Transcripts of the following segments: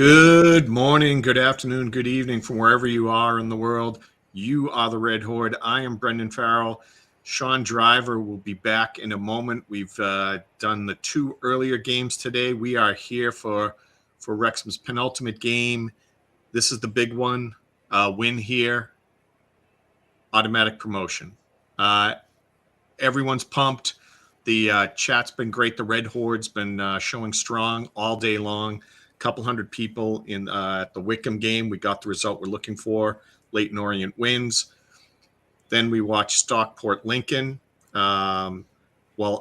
Good morning, good afternoon, good evening from wherever you are in the world. You are the Red Horde. I am Brendan Farrell. Sean Driver will be back in a moment. We've done the two earlier games today. We are here for Wrexham's penultimate game. This is the big one. Win here, automatic promotion. Everyone's pumped. The chat's been great. The Red Horde's been showing strong all day long. Couple hundred people in at the Wickham game. We got the result we're looking for. Leyton Orient wins. Then we watched Stockport Lincoln. While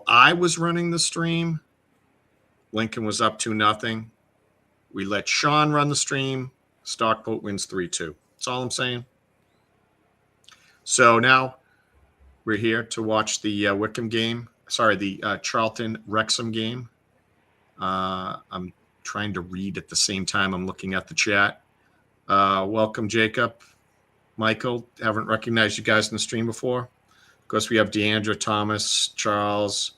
I was running the stream, Lincoln was up 2-0. We let Sean run the stream. Stockport wins 3-2. That's all I'm saying. So now we're here to watch the Wickham game. Sorry, the Charlton Wrexham game. I'm trying to read at the same time I'm looking at the chat. Welcome, Jacob. Michael, haven't recognized you guys in the stream before. Of course, we have Deandra, Thomas, Charles,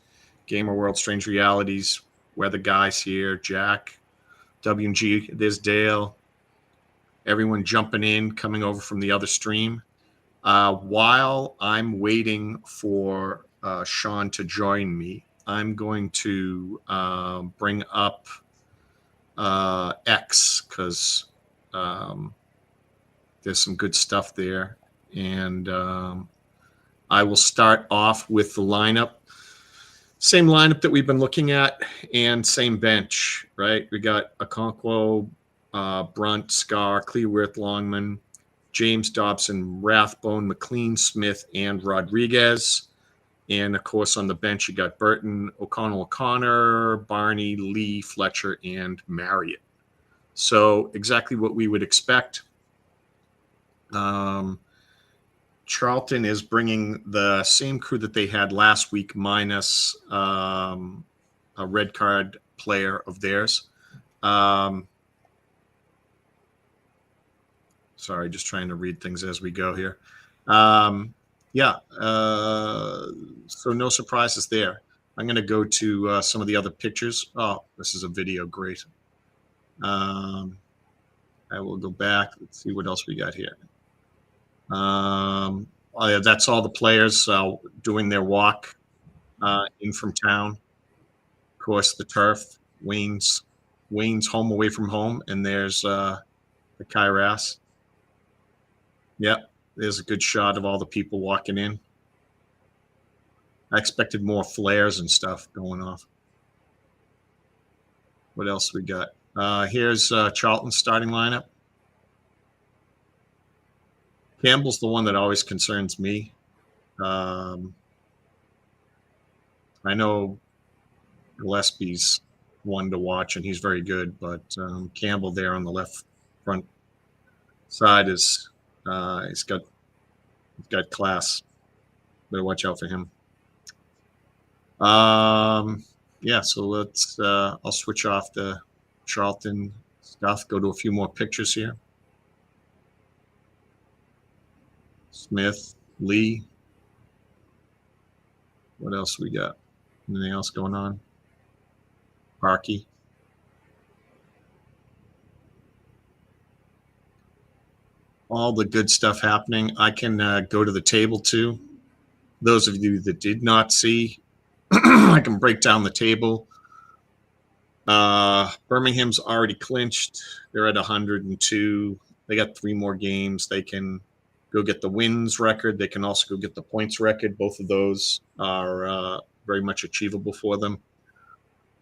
Gamer World, Strange Realities. We're the guys here. Jack, W&G, there's Dale. Everyone jumping in, coming over from the other stream. While I'm waiting for Sean to join me, I'm going to bring up X because there's some good stuff there. And I will start off with the lineup. Same lineup that we've been looking at and same bench, right? We got Okonkwo, Brunt, Scar, Clearworth, Longman, James, Dobson, Rathbone, McLean, Smith, and Rodriguez. And, of course, on the bench, you got Burton, O'Connor, Barney, Lee, Fletcher, and Marriott. So exactly what we would expect. Charlton is bringing the same crew that they had last week minus a red card player of theirs. Sorry, just trying to read things as we go here. So no surprises there. I'm going to go to some of the other pictures. Oh, this is a video. Great. I will go back. Let's see what else we got here. That's all the players doing their walk in from town. Of course, the turf, Wayne's home away from home, and there's the Kairas. Yep. There's a good shot of all the people walking in. I expected more flares and stuff going off. What else we got? Here's Charlton's starting lineup. Campbell's the one that always concerns me. I know Gillespie's one to watch, and he's very good, but Campbell there on the left front side is he's got class. Better watch out for him. So let's I'll switch off the Charlton stuff, go to a few more pictures here. Smith, Lee. What else we got? Anything else going on? Parkey. All the good stuff happening. I can go to the table too. Those of you that did not see, I can break down the table. Birmingham's already clinched. They're at 102. They got 3 more games. They can go get the wins record. They can also go get the points record. Both of those are very much achievable for them.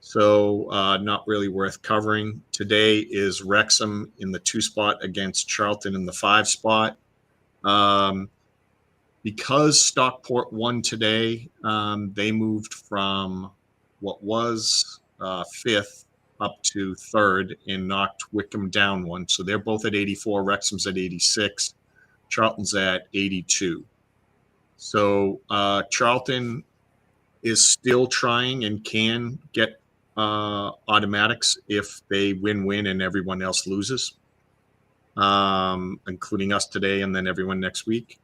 So not really worth covering. Today is Wrexham in the 2 spot against Charlton in the 5 spot. Because Stockport won today, they moved from what was 5th up to 3rd and knocked Wickham down 1. So they're both at 84. Wrexham's at 86. Charlton's at 82. So Charlton is still trying and can get automatics if they win and everyone else loses, including us today and then everyone next week.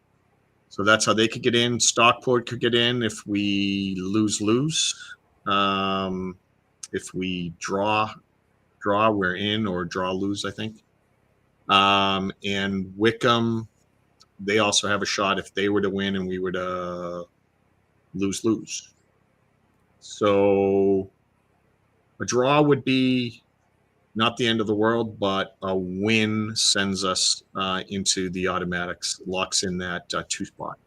So that's how they could get in. Stockport could get in if we lose. If we draw draw, we're in, or draw, lose, I think. And Wickham, they also have a shot if they were to win and we were to lose. So a draw would be not the end of the world, but a win sends us into the automatics, locks in that 2 spot.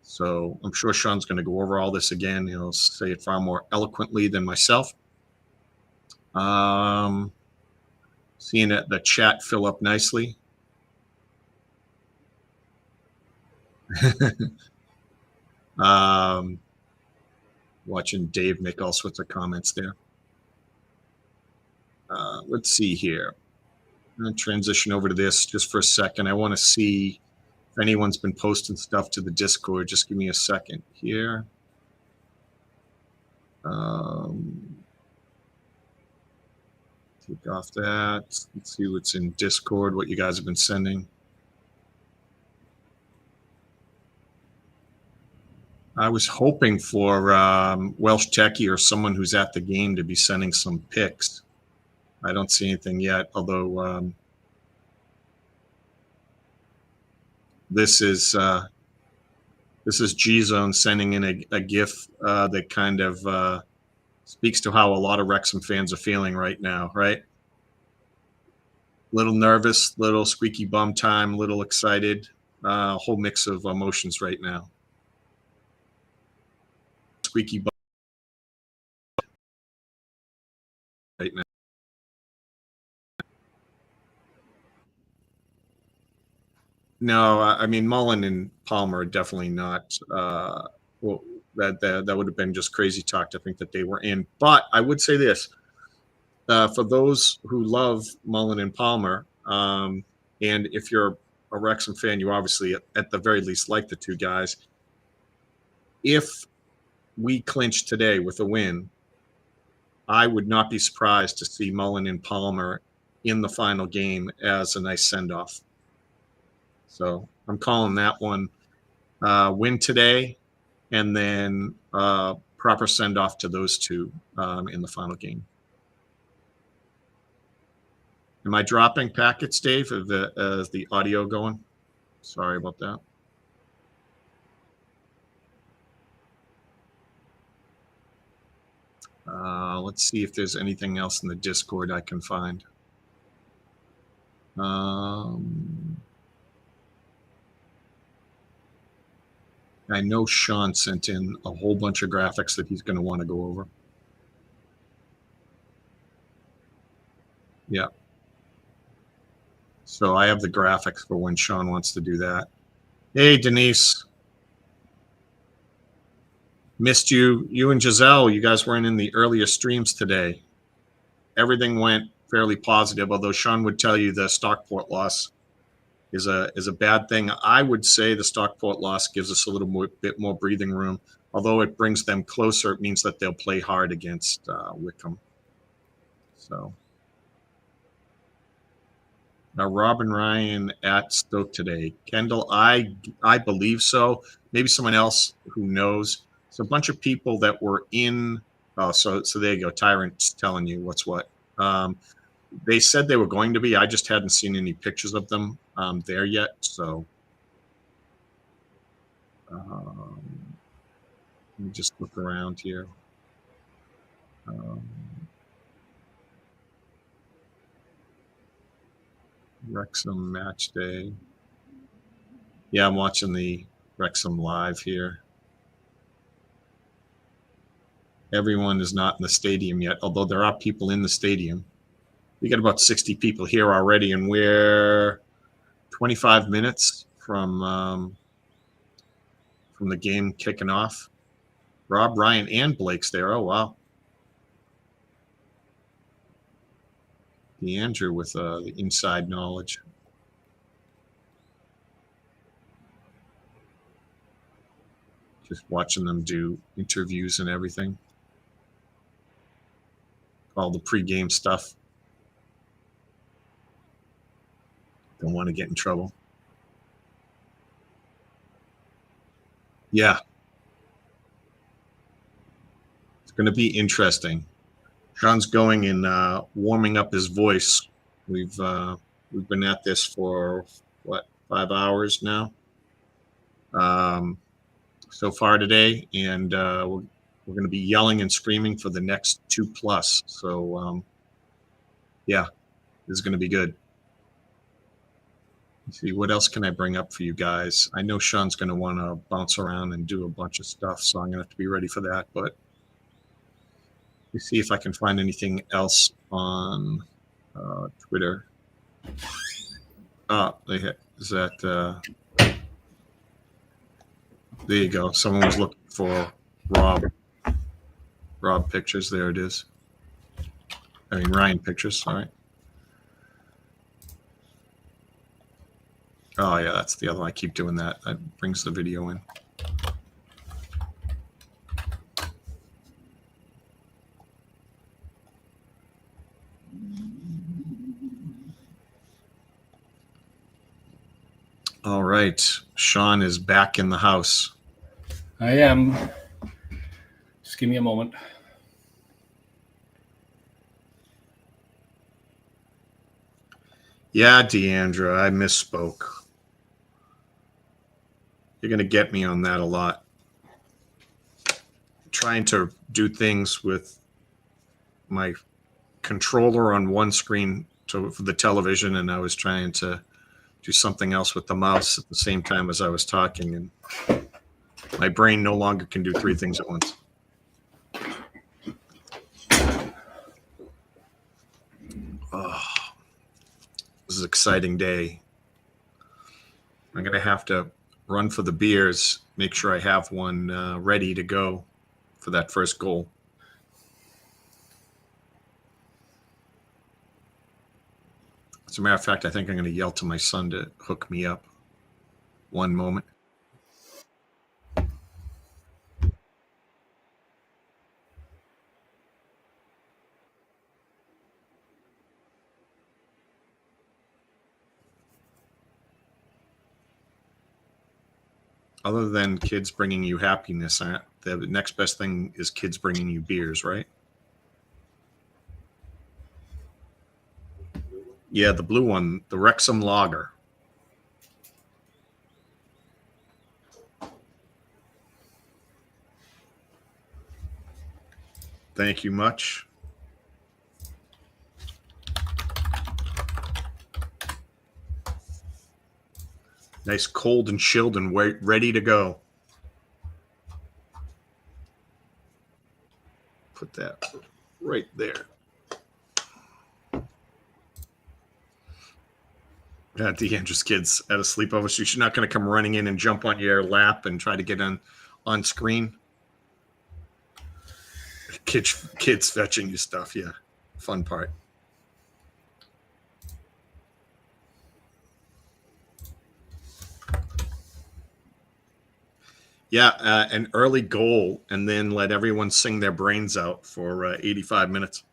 So I'm sure Sean's going to go over all this again. He'll say it far more eloquently than myself. Seeing the chat fill up nicely. Watching Dave make all sorts of comments there. Let's see here. I'm going to transition over to this just for a second. I want to see if anyone's been posting stuff to the Discord. Just give me a second here. Take off that. Let's see what's in Discord, what you guys have been sending. I was hoping for Welsh Techie or someone who's at the game to be sending some pics. I don't see anything yet, although this is G-Zone sending in a GIF that kind of speaks to how a lot of Wrexham fans are feeling right now, right? Little nervous, little squeaky bum time, little excited, a whole mix of emotions right now. Squeaky bum right now. No, I mean Mullen and Palmer are definitely not. Well, that would have been just crazy talk to think that they were in. But I would say this: for those who love Mullen and Palmer, and if you're a Wrexham fan, you obviously at the very least like the two guys. If we clinch today with a win, I would not be surprised to see Mullen and Palmer in the final game as a nice send-off. So I'm calling that one win today, and then proper send-off to those two in the final game. Am I dropping packets, Dave? Is the audio going? Sorry about that. Let's see if there's anything else in the Discord I can find. I know Sean sent in a whole bunch of graphics that he's going to want to go over. Yeah. So I have the graphics for when Sean wants to do that. Hey, Denise. Missed you. You and Giselle, you guys weren't in the earlier streams today. Everything went fairly positive, although Sean would tell you the Stockport loss is a bad thing. I would say the Stockport loss gives us a little bit more breathing room. Although it brings them closer, it means that they'll play hard against Wickham. So now Robin Ryan at Stoke today. Kendall, I believe so. Maybe someone else who knows. So a bunch of people that were in. Oh, so there you go. Tyrant's telling you what's what. They said they were going to be. I just hadn't seen any pictures of them there yet. So let me just look around here. Wrexham match day. Yeah, I'm watching the Wrexham live here. Everyone is not in the stadium yet, although there are people in the stadium. We got about 60 people here already, and we're 25 minutes from the game kicking off. Rob, Ryan, and Blake's there. Oh, wow. Andrew with the inside knowledge. Just watching them do interviews and everything. All the pregame stuff. Don't want to get in trouble. Yeah. It's going to be interesting. Sean's going and warming up his voice. We've been at this for what, 5 hours now, so far today, and we're going to be yelling and screaming for the next 2+. So yeah, this is going to be good. Let's see, what else can I bring up for you guys? I know Sean's going to want to bounce around and do a bunch of stuff, so I'm going to have to be ready for that. But let's see if I can find anything else on Twitter. Is that there you go. Someone was looking for Rob pictures. There it is. I mean, Ryan pictures. Sorry. Oh, yeah, that's the other one. I keep doing that. That brings the video in. All right. Sean is back in the house. I am. Just give me a moment. Yeah, Deandra, I misspoke. You're going to get me on that a lot. Trying to do things with my controller on one screen for the television, and I was trying to do something else with the mouse at the same time as I was talking, and my brain no longer can do 3 things at once. Oh, this is an exciting day. I'm going to have to run for the beers, make sure I have one ready to go for that first goal. As a matter of fact, I think I'm going to yell to my son to hook me up. One moment. Other than kids bringing you happiness, the next best thing is kids bringing you beers, right? Yeah, the blue one, the Wrexham Lager. Thank you much. Nice cold and chilled and ready to go. Put that right there. Deandra's kids at a sleepover, so she's not going to come running in and jump on your lap and try to get on screen. Kids fetching you stuff, yeah. Fun part. Yeah, an early goal, and then let everyone sing their brains out for 85 minutes.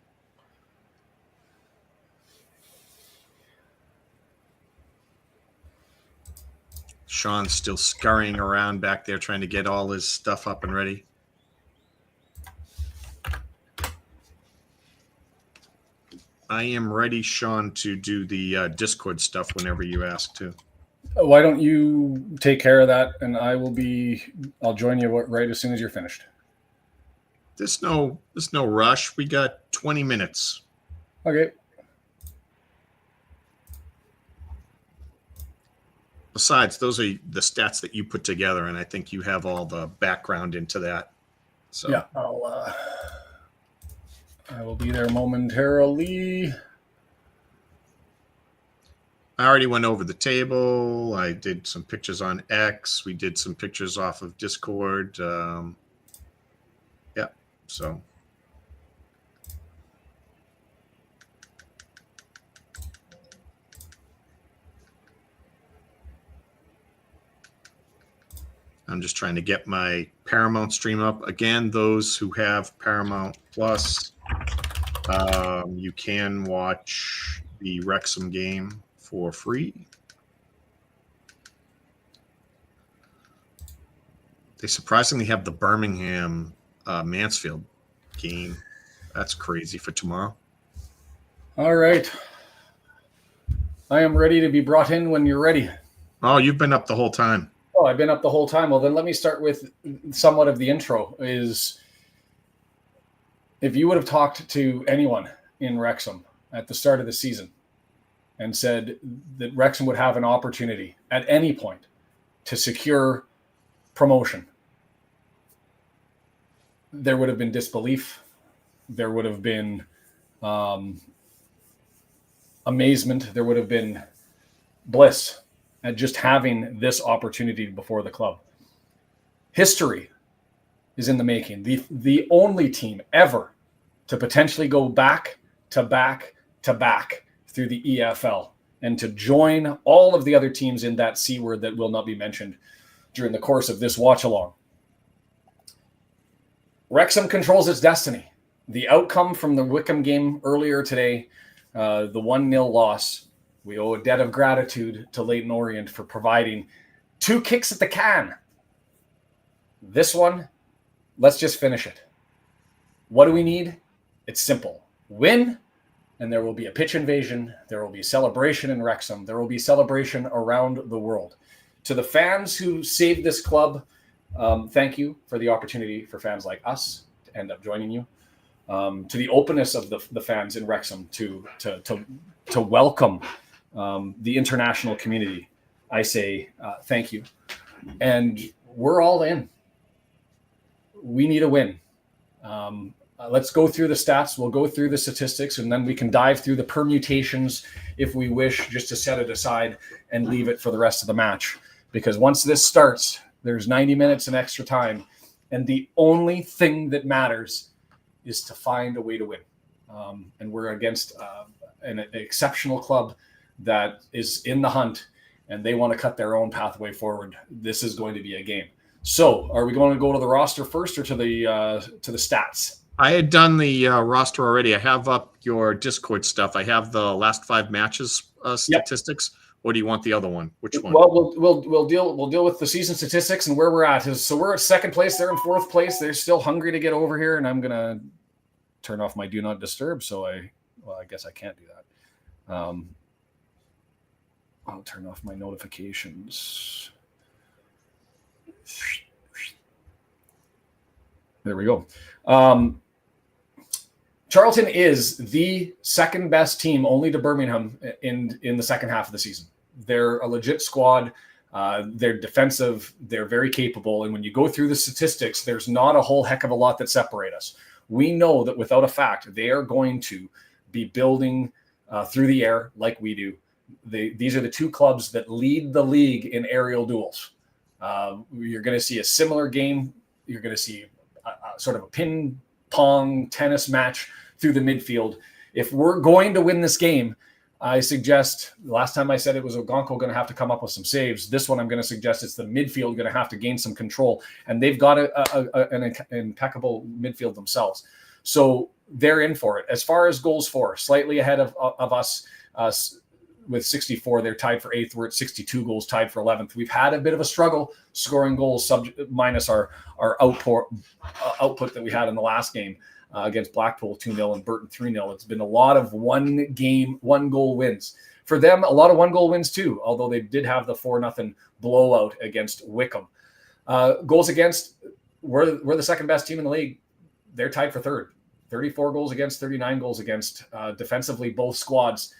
Sean's still scurrying around back there trying to get all his stuff up and ready. I am ready, Sean, to do the Discord stuff whenever you ask to. Why don't you take care of that, and I'll join you right as soon as you're finished. There's no rush. We got 20 minutes. Okay. Besides, those are the stats that you put together, and I think you have all the background into that. So yeah, I will be there momentarily. I already went over the table. I did some pictures on X. We did some pictures off of Discord. Yeah, so. I'm just trying to get my Paramount stream up. Again, those who have Paramount Plus, you can watch the Wrexham game for free. They surprisingly have the Birmingham Mansfield game That's crazy for tomorrow. All right. I am ready to be brought in when you're ready. Oh, you've been up the whole time. Oh, I've been up the whole time. Well, then let me start with somewhat of the intro. Is if you would have talked to anyone in Wrexham at the start of the season and said that Wrexham would have an opportunity at any point to secure promotion, there would have been disbelief. There would have been amazement. There would have been bliss at just having this opportunity before the club. History is in the making. The only team ever to potentially go back to back to back through the EFL and to join all of the other teams in that C word that will not be mentioned during the course of this watch along. Wrexham controls its destiny. The outcome from the Wickham game earlier today, the 1-0 loss, we owe a debt of gratitude to Leyton Orient for providing 2 kicks at the can. This one, let's just finish it. What do we need? It's simple. Win, and there will be a pitch invasion. There will be celebration in Wrexham. There will be celebration around the world. To the fans who saved this club, thank you for the opportunity for fans like us to end up joining you. To the openness of the fans in Wrexham to welcome the international community, I say thank you. And we're all in. We need a win. Let's go through the stats. We'll go through the statistics, and then we can dive through the permutations if we wish, just to set it aside and leave it for the rest of the match. Because once this starts, there's 90 minutes and extra time. And the only thing that matters is to find a way to win. And we're against an exceptional club that is in the hunt, and they want to cut their own pathway forward. This is going to be a game. So are we going to go to the roster first or to the stats? I had done the roster already. I have up your Discord stuff. I have the last 5 matches statistics. Yep. Or do you want the other one? Which one? Well, we'll deal with the season statistics and where we're at. So we're at second place. They're in fourth place. They're still hungry to get over here, and I'm gonna turn off my do not disturb. So I guess I can't do that. I'll turn off my notifications. There we go. Charlton is the second best team, only to Birmingham, in the second half of the season. They're a legit squad. They're defensive. They're very capable. And when you go through the statistics, there's not a whole heck of a lot that separate us. We know that without a fact, they are going to be building through the air like we do. These are the 2 clubs that lead the league in aerial duels. You're going to see a similar game. You're going to see sort of a ping-pong tennis match through the midfield. If we're going to win this game, I suggest, last time I said it was Ogonko going to have to come up with some saves. This one I'm going to suggest it's the midfield going to have to gain some control. And they've got an impeccable midfield themselves. So they're in for it. As far as goals for, slightly ahead of us with 64. They're tied for 8th. We're at 62 goals, tied for 11th. We've had a bit of a struggle scoring goals minus our output that we had in the last game. Against Blackpool 2-0 and Burton 3-0. It's been a lot of one goal wins. For them, a lot of 1 goal wins too, although they did have the 4-0 blowout against Wickham. Goals against, we're the second best team in the league. They're tied for 3rd. 34 goals against, 39 goals against. Defensively, both squads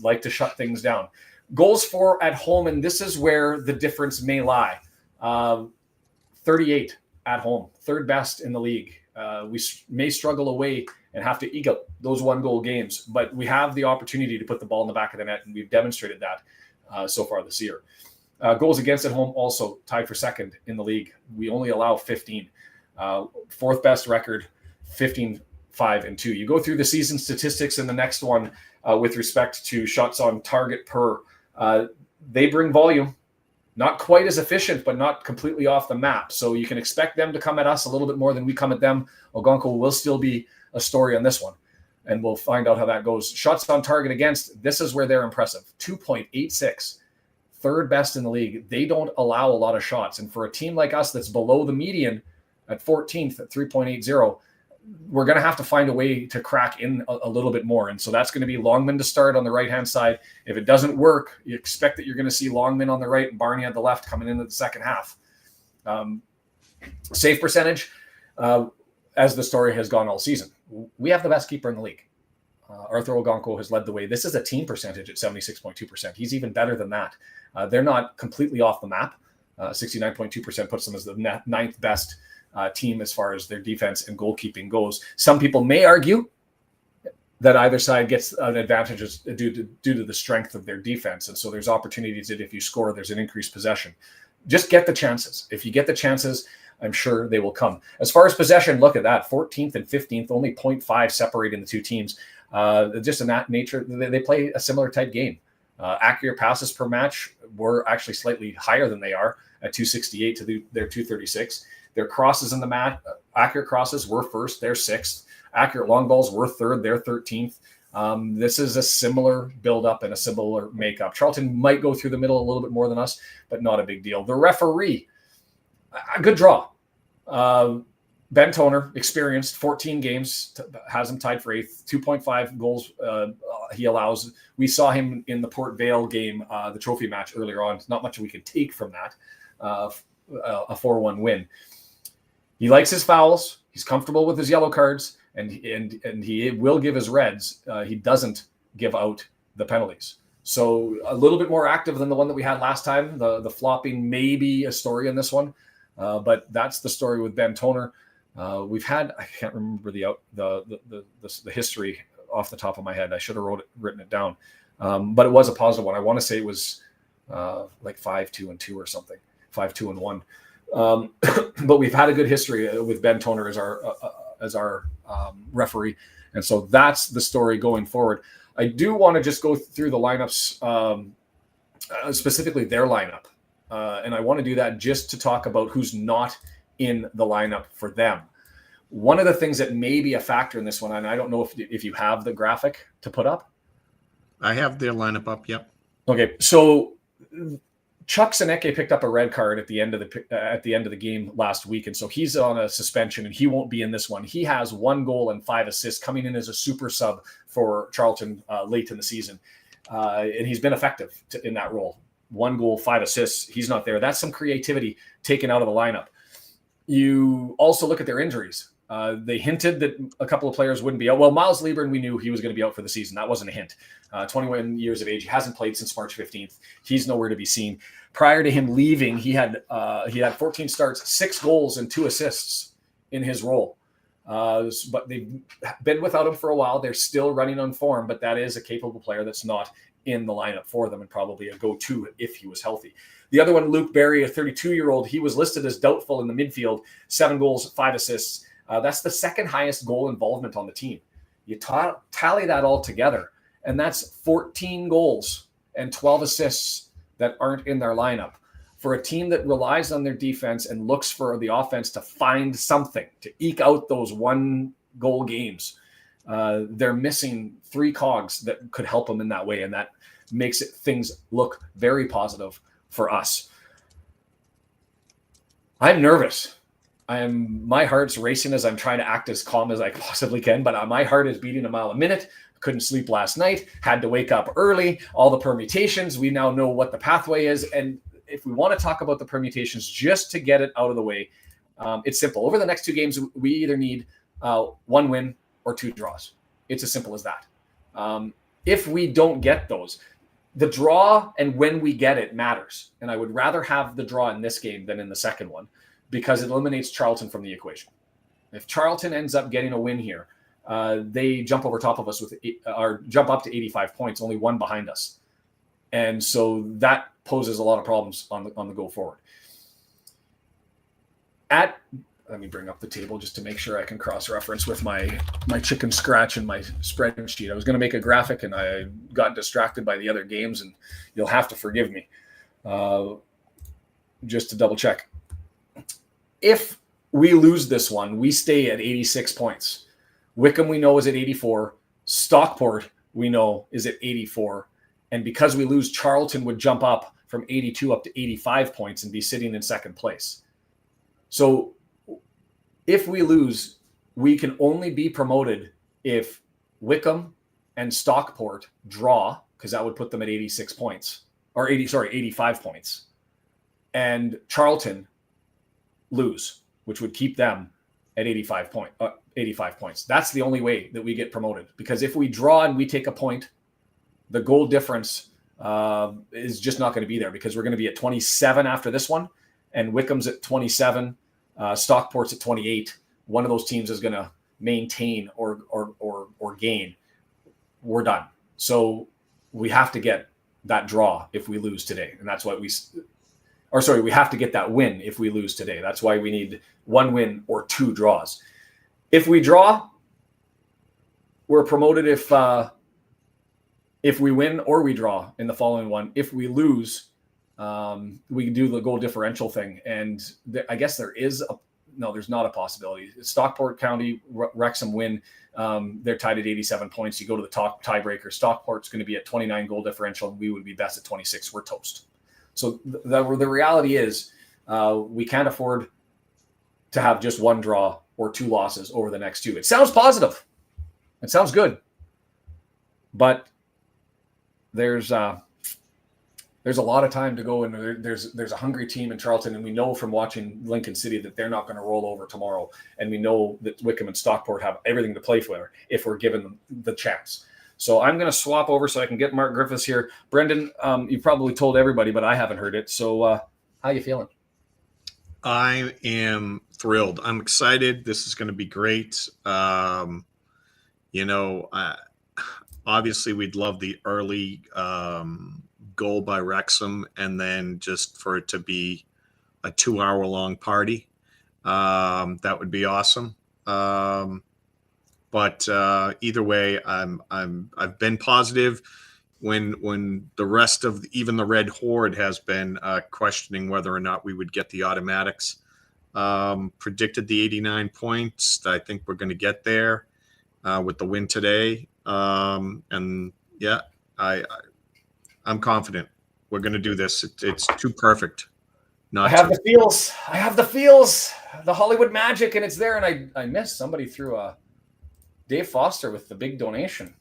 like to shut things down. Goals for at home, and this is where the difference may lie. 38 at home, 3rd best in the league. We may struggle away and have to eke up those 1-goal games, but we have the opportunity to put the ball in the back of the net, and we've demonstrated that so far this year. Goals against at home also tied for 2nd in the league. We only allow 15. 4th best record, 15-5-2. You go through the season statistics in the next one with respect to shots on target per. They bring volume. Not quite as efficient, but not completely off the map. So you can expect them to come at us a little bit more than we come at them. Ogonko will still be a story on this one, and we'll find out how that goes. Shots on target against, this is where they're impressive. 2.86, 3rd best in the league. They don't allow a lot of shots. And for a team like us that's below the median at 14th at 3.80, we're going to have to find a way to crack in a little bit more. And so that's going to be Longman to start on the right-hand side. If it doesn't work, you expect that you're going to see Longman on the right and Barney on the left coming into the second half. Save percentage, as the story has gone all season, we have the best keeper in the league. Arthur Ogonko has led the way. This is a team percentage at 76.2%. He's even better than that. They're not completely off the map. 69.2% puts them as the ninth best team as far as their defense and goalkeeping goes. Some people may argue that either side gets an advantage due to the strength of their defense. And so there's opportunities that if you score, there's an increased possession. Just get the chances. If you get the chances, I'm sure they will come. As far as possession, look at that. 14th and 15th, only 0.5 separating the two teams. Just in that nature, they play a similar type game. Accurate passes per match were actually slightly higher than they are at 268 to their 236. Their crosses in the match, accurate crosses were first, they're sixth. Accurate long balls were third, they're 13th. This is a similar build-up and a similar makeup. Charlton might go through the middle a little bit more than us, but not a big deal. The referee, a good draw. Ben Toner, experienced, 14 games, has him tied for 8th, 2.5 goals he allows. We saw him in the Port Vale game, the trophy match earlier on. Not much we could take from that, a 4-1 win. He likes his fouls. He's comfortable with his yellow cards, and he will give his reds. He doesn't give out the penalties. So a little bit more active than the one that we had last time. The flopping may be a story in this one, but that's the story with Ben Toner. We've had, I can't remember the history off the top of my head. I should have written it down, but it was a positive one. I want to say it was like 5-2-2 or something, 5-2-1. But we've had a good history with Ben Toner as our referee, and so that's the story going forward. I do want to just go through the lineups, specifically their lineup, and I want to do that just to talk about who's not in the lineup for them. One of the things that may be a factor in this one, and I don't know if you have the graphic to put up. I have their lineup up. Yep. Okay, so Chuck Seneke picked up a red card at the end of the game last week, and so he's on a suspension, and he won't be in this one. He has 1 goal and 5 assists coming in as a super sub for Charlton late in the season, and he's been effective in that role. 1 goal, 5 assists. He's not there. That's some creativity taken out of the lineup. You also look at their injuries. They hinted that a couple of players wouldn't be out. Well, Miles Lieberman, we knew he was going to be out for the season. That wasn't a hint. 21 years of age. He hasn't played since March 15th. He's nowhere to be seen. Prior to him leaving, he had 14 starts, 6 goals, and 2 assists in his role. But they've been without him for a while. They're still running on form, but that is a capable player that's not in the lineup for them and probably a go-to if he was healthy. The other one, Luke Berry, a 32-year-old, he was listed as doubtful in the midfield, 7 goals, 5 assists. That's the second highest goal involvement on the team. You tally that all together, and that's 14 goals and 12 assists that aren't in their lineup. For a team that relies on their defense and looks for the offense to find something, to eke out those 1-goal games, they're missing 3 cogs that could help them in that way, and that makes things look very positive for us. I'm nervous. My heart's racing as I'm trying to act as calm as I possibly can, but my heart is beating a mile a minute. Couldn't sleep last night, had to wake up early, all the permutations. We now know what the pathway is. And if we want to talk about the permutations, just to get it out of the way, it's simple. Over the next 2 games, we either need 1 win or 2 draws. It's as simple as that. If we don't get those, the draw and when we get it matters. And I would rather have the draw in this game than in the second one, because it eliminates Charlton from the equation. If Charlton ends up getting a win here, they jump over top of us or jump up to 85 points, only 1 behind us. And so that poses a lot of problems on the go forward. Let me bring up the table just to make sure I can cross-reference with my chicken scratch and my spreadsheet. I was going to make a graphic and I got distracted by the other games, and you'll have to forgive me. Just to double check. If we lose this one, we stay at 86 points. Wickham, we know, is at 84. Stockport, we know, is at 84. And because we lose, Charlton would jump up from 82 up to 85 points and be sitting in second place. So if we lose, we can only be promoted if Wickham and Stockport draw, because that would put them at 86 points, or 85 points, and Charlton lose, which would keep them at 85 points. That's the only way that we get promoted, because if we draw and we take a point, the goal difference is just not going to be there, because we're going to be at 27 after this one, and Wickham's at 27, Stockport's at 28. One of those teams is going to maintain or gain. We're done. So we have to get that draw if we lose today, and that's what we have to get that win if we lose today. That's why we need 1 win or 2 draws. If we draw, we're promoted if we win or we draw in the following one. If we lose, we can do the goal differential thing. And I guess there's not a possibility. Stockport County, Wrexham win. They're tied at 87 points. You go to the top tiebreaker. Stockport's going to be at 29 goal differential, and we would be best at 26. We're toast. So the reality is we can't afford to have just 1 draw or 2 losses over the next 2. It sounds positive. It sounds good. But there's a lot of time to go, and there's a hungry team in Charlton, and we know from watching Lincoln City that they're not going to roll over tomorrow, and we know that Wickham and Stockport have everything to play for if we're given them the chance. So I'm going to swap over so I can get Mark Griffiths here. Brendan, you've probably told everybody, but I haven't heard it. So how you feeling? I am thrilled. I'm excited. This is going to be great. Obviously we'd love the early goal by Wrexham, and then just for it to be a 2-hour-long party. That would be awesome. But either way, I've been positive when the rest of even the Red Horde has been questioning whether or not we would get the automatics. Predicted the 89 points. I think we're going to get there with the win today. And yeah, I'm confident we're going to do this. It's too perfect. I have the feels, the Hollywood magic, and it's there. And I missed somebody threw a Dave Foster with the big donation.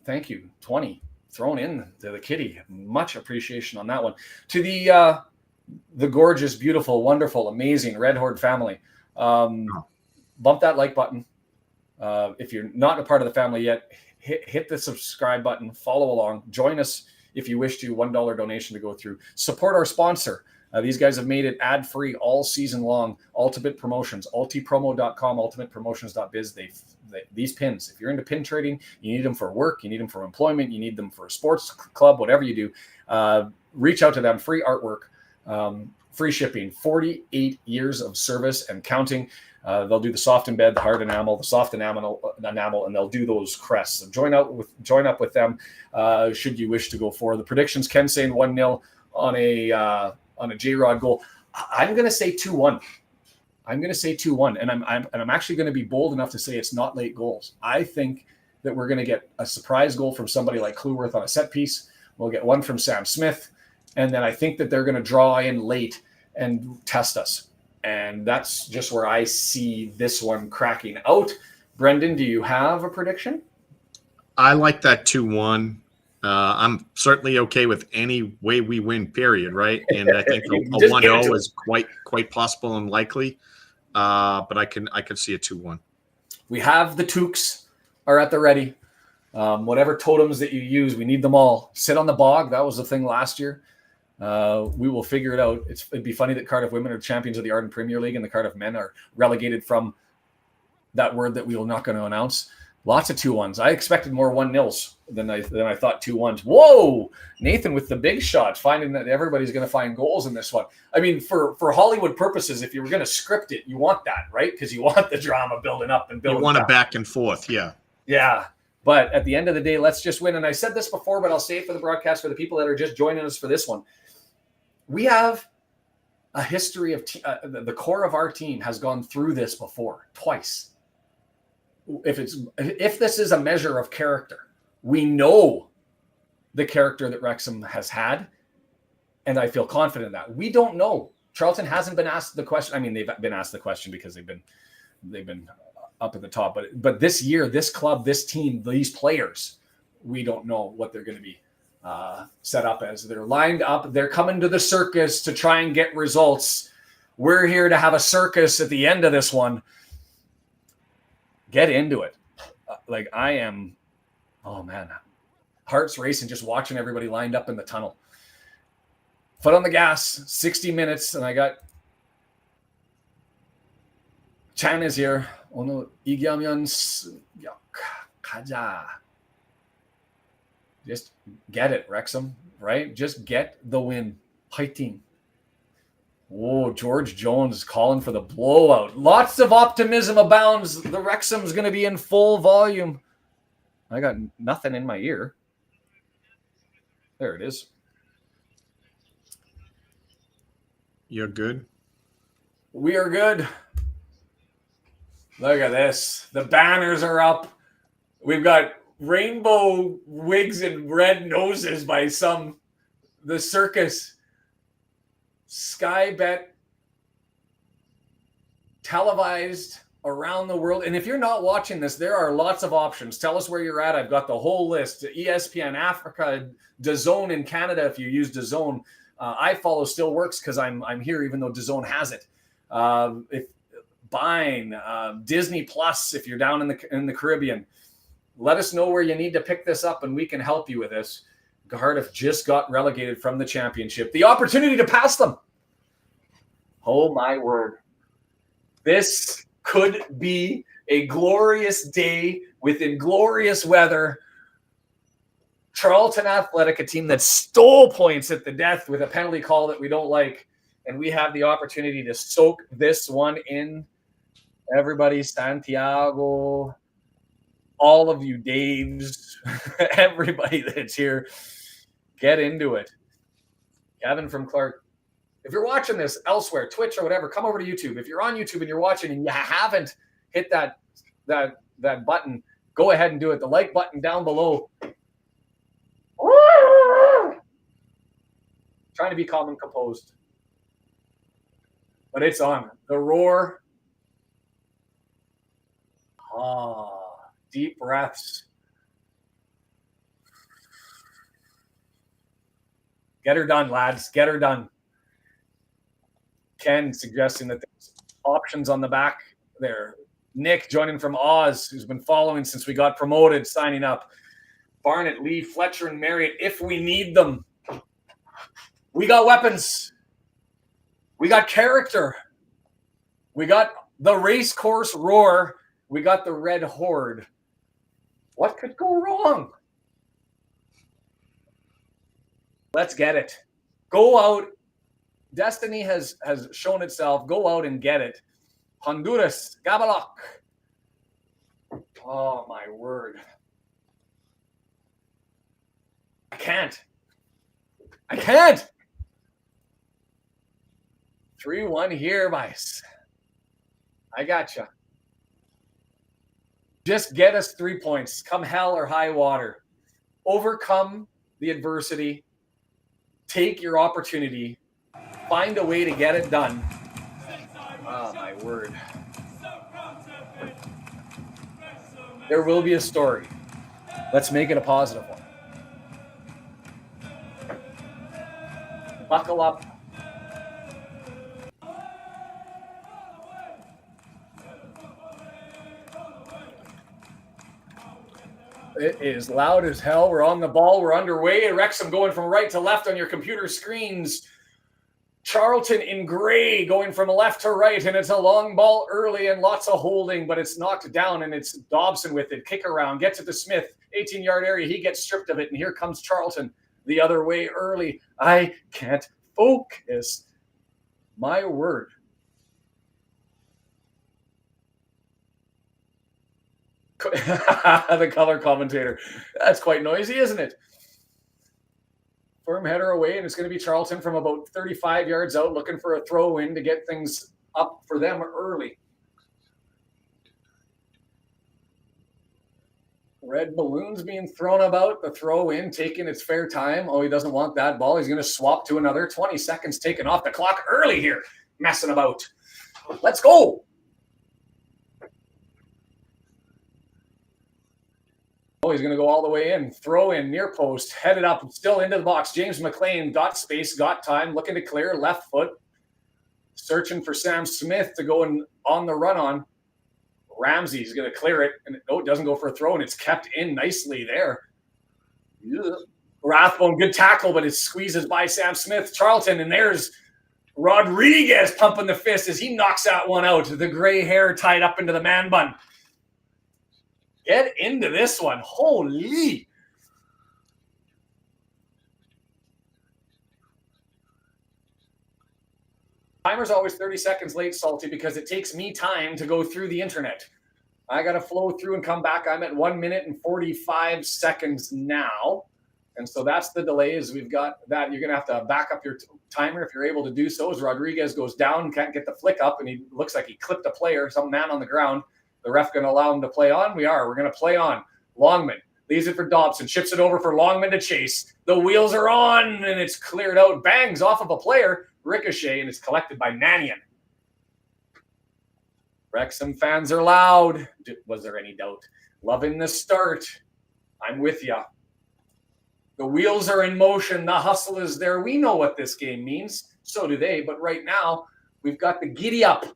Thank you. 20 thrown in to the kitty. Much appreciation on that one. To the gorgeous, beautiful, wonderful, amazing Red Horde family. Bump that like button. If you're not a part of the family yet, hit the subscribe button, follow along, join us if you wish to. $1 donation to go through. Support our sponsor. These guys have made it ad-free all season long. Ultimate Promotions, ultipromo.com, ultimatepromotions.biz. These pins, if you're into pin trading, you need them for work, you need them for employment, you need them for a sports club, whatever you do, reach out to them. Free artwork, free shipping, 48 years of service and counting. They'll do the soft embed, the hard enamel, the soft enamel, and they'll do those crests. So join up with them should you wish to go for the predictions. Ken saying 1-0 on a J-Rod goal. I'm going to say 2-1. And I'm actually going to be bold enough to say it's not late goals. I think that we're going to get a surprise goal from somebody like Clueworth on a set piece. We'll get one from Sam Smith, and then I think that they're going to draw in late and test us. And that's just where I see this one cracking out. Brendan, do you have a prediction? I like that 2-1. I'm certainly okay with any way we win, period, right? And I think a 1-0 is quite possible and likely. But I could see a 2-1. We have the toques are at the ready. Whatever totems that you use, we need them all. Sit on the bog. That was the thing last year. We will figure it out. It'd be funny that Cardiff women are champions of the Arden Premier League and the Cardiff men are relegated from that word that we are not going to announce. Lots of 2-1s. I expected more 1-0s than I thought 2-1s. Whoa! Nathan with the big shot, finding that everybody's going to find goals in this one. I mean, for Hollywood purposes, if you were going to script it, you want that, right? Because you want the drama building up and building. You want it back and forth, yeah. Yeah. But at the end of the day, let's just win. And I said this before, but I'll say it for the broadcast for the people that are just joining us for this one. We have a history of the core of our team has gone through this before, twice. If this is a measure of character, we know the character that Wrexham has had, and I feel confident in that. We don't know. Charlton hasn't been asked the question. I mean, they've been asked the question because they've been up at the top. But this year, this club, this team, these players, we don't know what they're going to be set up as. They're lined up. They're coming to the circus to try and get results. We're here to have a circus at the end of this one. Get into it. Like I am, oh man, heart's racing just watching everybody lined up in the tunnel. Foot on the gas, 60 minutes, and I got Chan is here. Ono Igyamyans Kaja. Just get it, Wrexham, right? Just get the win. Fighting. Oh, George Jones is calling for the blowout. Lots of optimism abounds. The Wrexham's going to be in full volume. I got nothing in my ear. There it is. You're good? We are good. Look at this. The banners are up. We've got rainbow wigs and red noses by the circus. Sky Bet televised around the world. And if you're not watching this, there are lots of options. Tell us where you're at. I've got the whole list. ESPN Africa, DAZN in Canada if you use DAZN. iFollow still works because I'm here even though DAZN has it. If Bine, Disney Plus if you're down in the Caribbean. Let us know where you need to pick this up and we can help you with this. Cardiff just got relegated from the championship. The opportunity to pass them. Oh, my word. This could be a glorious day with inglorious weather. Charlton Athletic, a team that stole points at the death with a penalty call that we don't like. And we have the opportunity to soak this one in. Everybody, Santiago, all of you Daves, everybody that's here. Get into it. Kevin from Clark. If you're watching this elsewhere, Twitch or whatever, come over to YouTube. If you're on YouTube and you're watching and you haven't hit that button, go ahead and do it. The like button down below. Trying to be calm and composed. But it's on. The roar. Deep breaths. Get her done, lads. Get her done. Ken suggesting that there's options on the back there. Nick joining from Oz, who's been following since we got promoted, signing up. Barnett, Lee, Fletcher, and Marriott, if we need them. We got weapons. We got character. We got the race course roar. We got the red horde. What could go wrong? Let's get it. Go out. Destiny has shown itself. Go out and get it. Honduras, Gabalok. Oh, my word. I can't. 3-1 here, mice. I gotcha. Just get us 3 points. Come hell or high water. Overcome the adversity. Take your opportunity. Find a way to get it done. Oh, my word. There will be a story. Let's make it a positive one. Buckle up. It is loud as hell. We're on the ball. We're underway. Wrexham going from right to left on your computer screens. Charlton in gray going from left to right, and it's a long ball early and lots of holding, but it's knocked down, and it's Dobson with it. Kick around, gets it to Smith, 18-yard area. He gets stripped of it, and here comes Charlton the other way early. I can't focus. My word. The color commentator. That's quite noisy, isn't it? Firm header away, and it's going to be Charlton from about 35 yards out looking for a throw in to get things up for them early. Red balloons being thrown about. The throw in taking its fair time. Oh, he doesn't want that ball. He's going to swap to another. 20 seconds taken off the clock early here. Messing about. Let's go. Oh, he's going to go all the way in. Throw in, near post, headed up, still into the box. James McLean got space, got time, looking to clear, left foot. Searching for Sam Smith to go in on the run on. Ramsey's going to clear it, and it doesn't go for a throw, and it's kept in nicely there. Rathbone, good tackle, but it squeezes by Sam Smith. Charlton, and there's Rodriguez pumping the fist as he knocks that one out. The gray hair tied up into the man bun. Get into this one. Holy. Timer's always 30 seconds late, Salty, because it takes me time to go through the internet. I got to flow through and come back. I'm at 1 minute and 45 seconds now. And so that's the delay is we've got that. You're going to have to back up your timer if you're able to do so. As Rodriguez goes down, can't get the flick up, and he looks like he clipped a player, some man on the ground. The ref going to allow him to play on? We're going to play on. Longman leaves it for Dobson, chips it over for Longman to chase. The wheels are on, and it's cleared out. Bangs off of a player. Ricochet, and it's collected by Mannion. Wrexham fans are loud. Was there any doubt? Loving the start. I'm with you. The wheels are in motion. The hustle is there. We know what this game means. So do they. But right now, we've got the giddy up.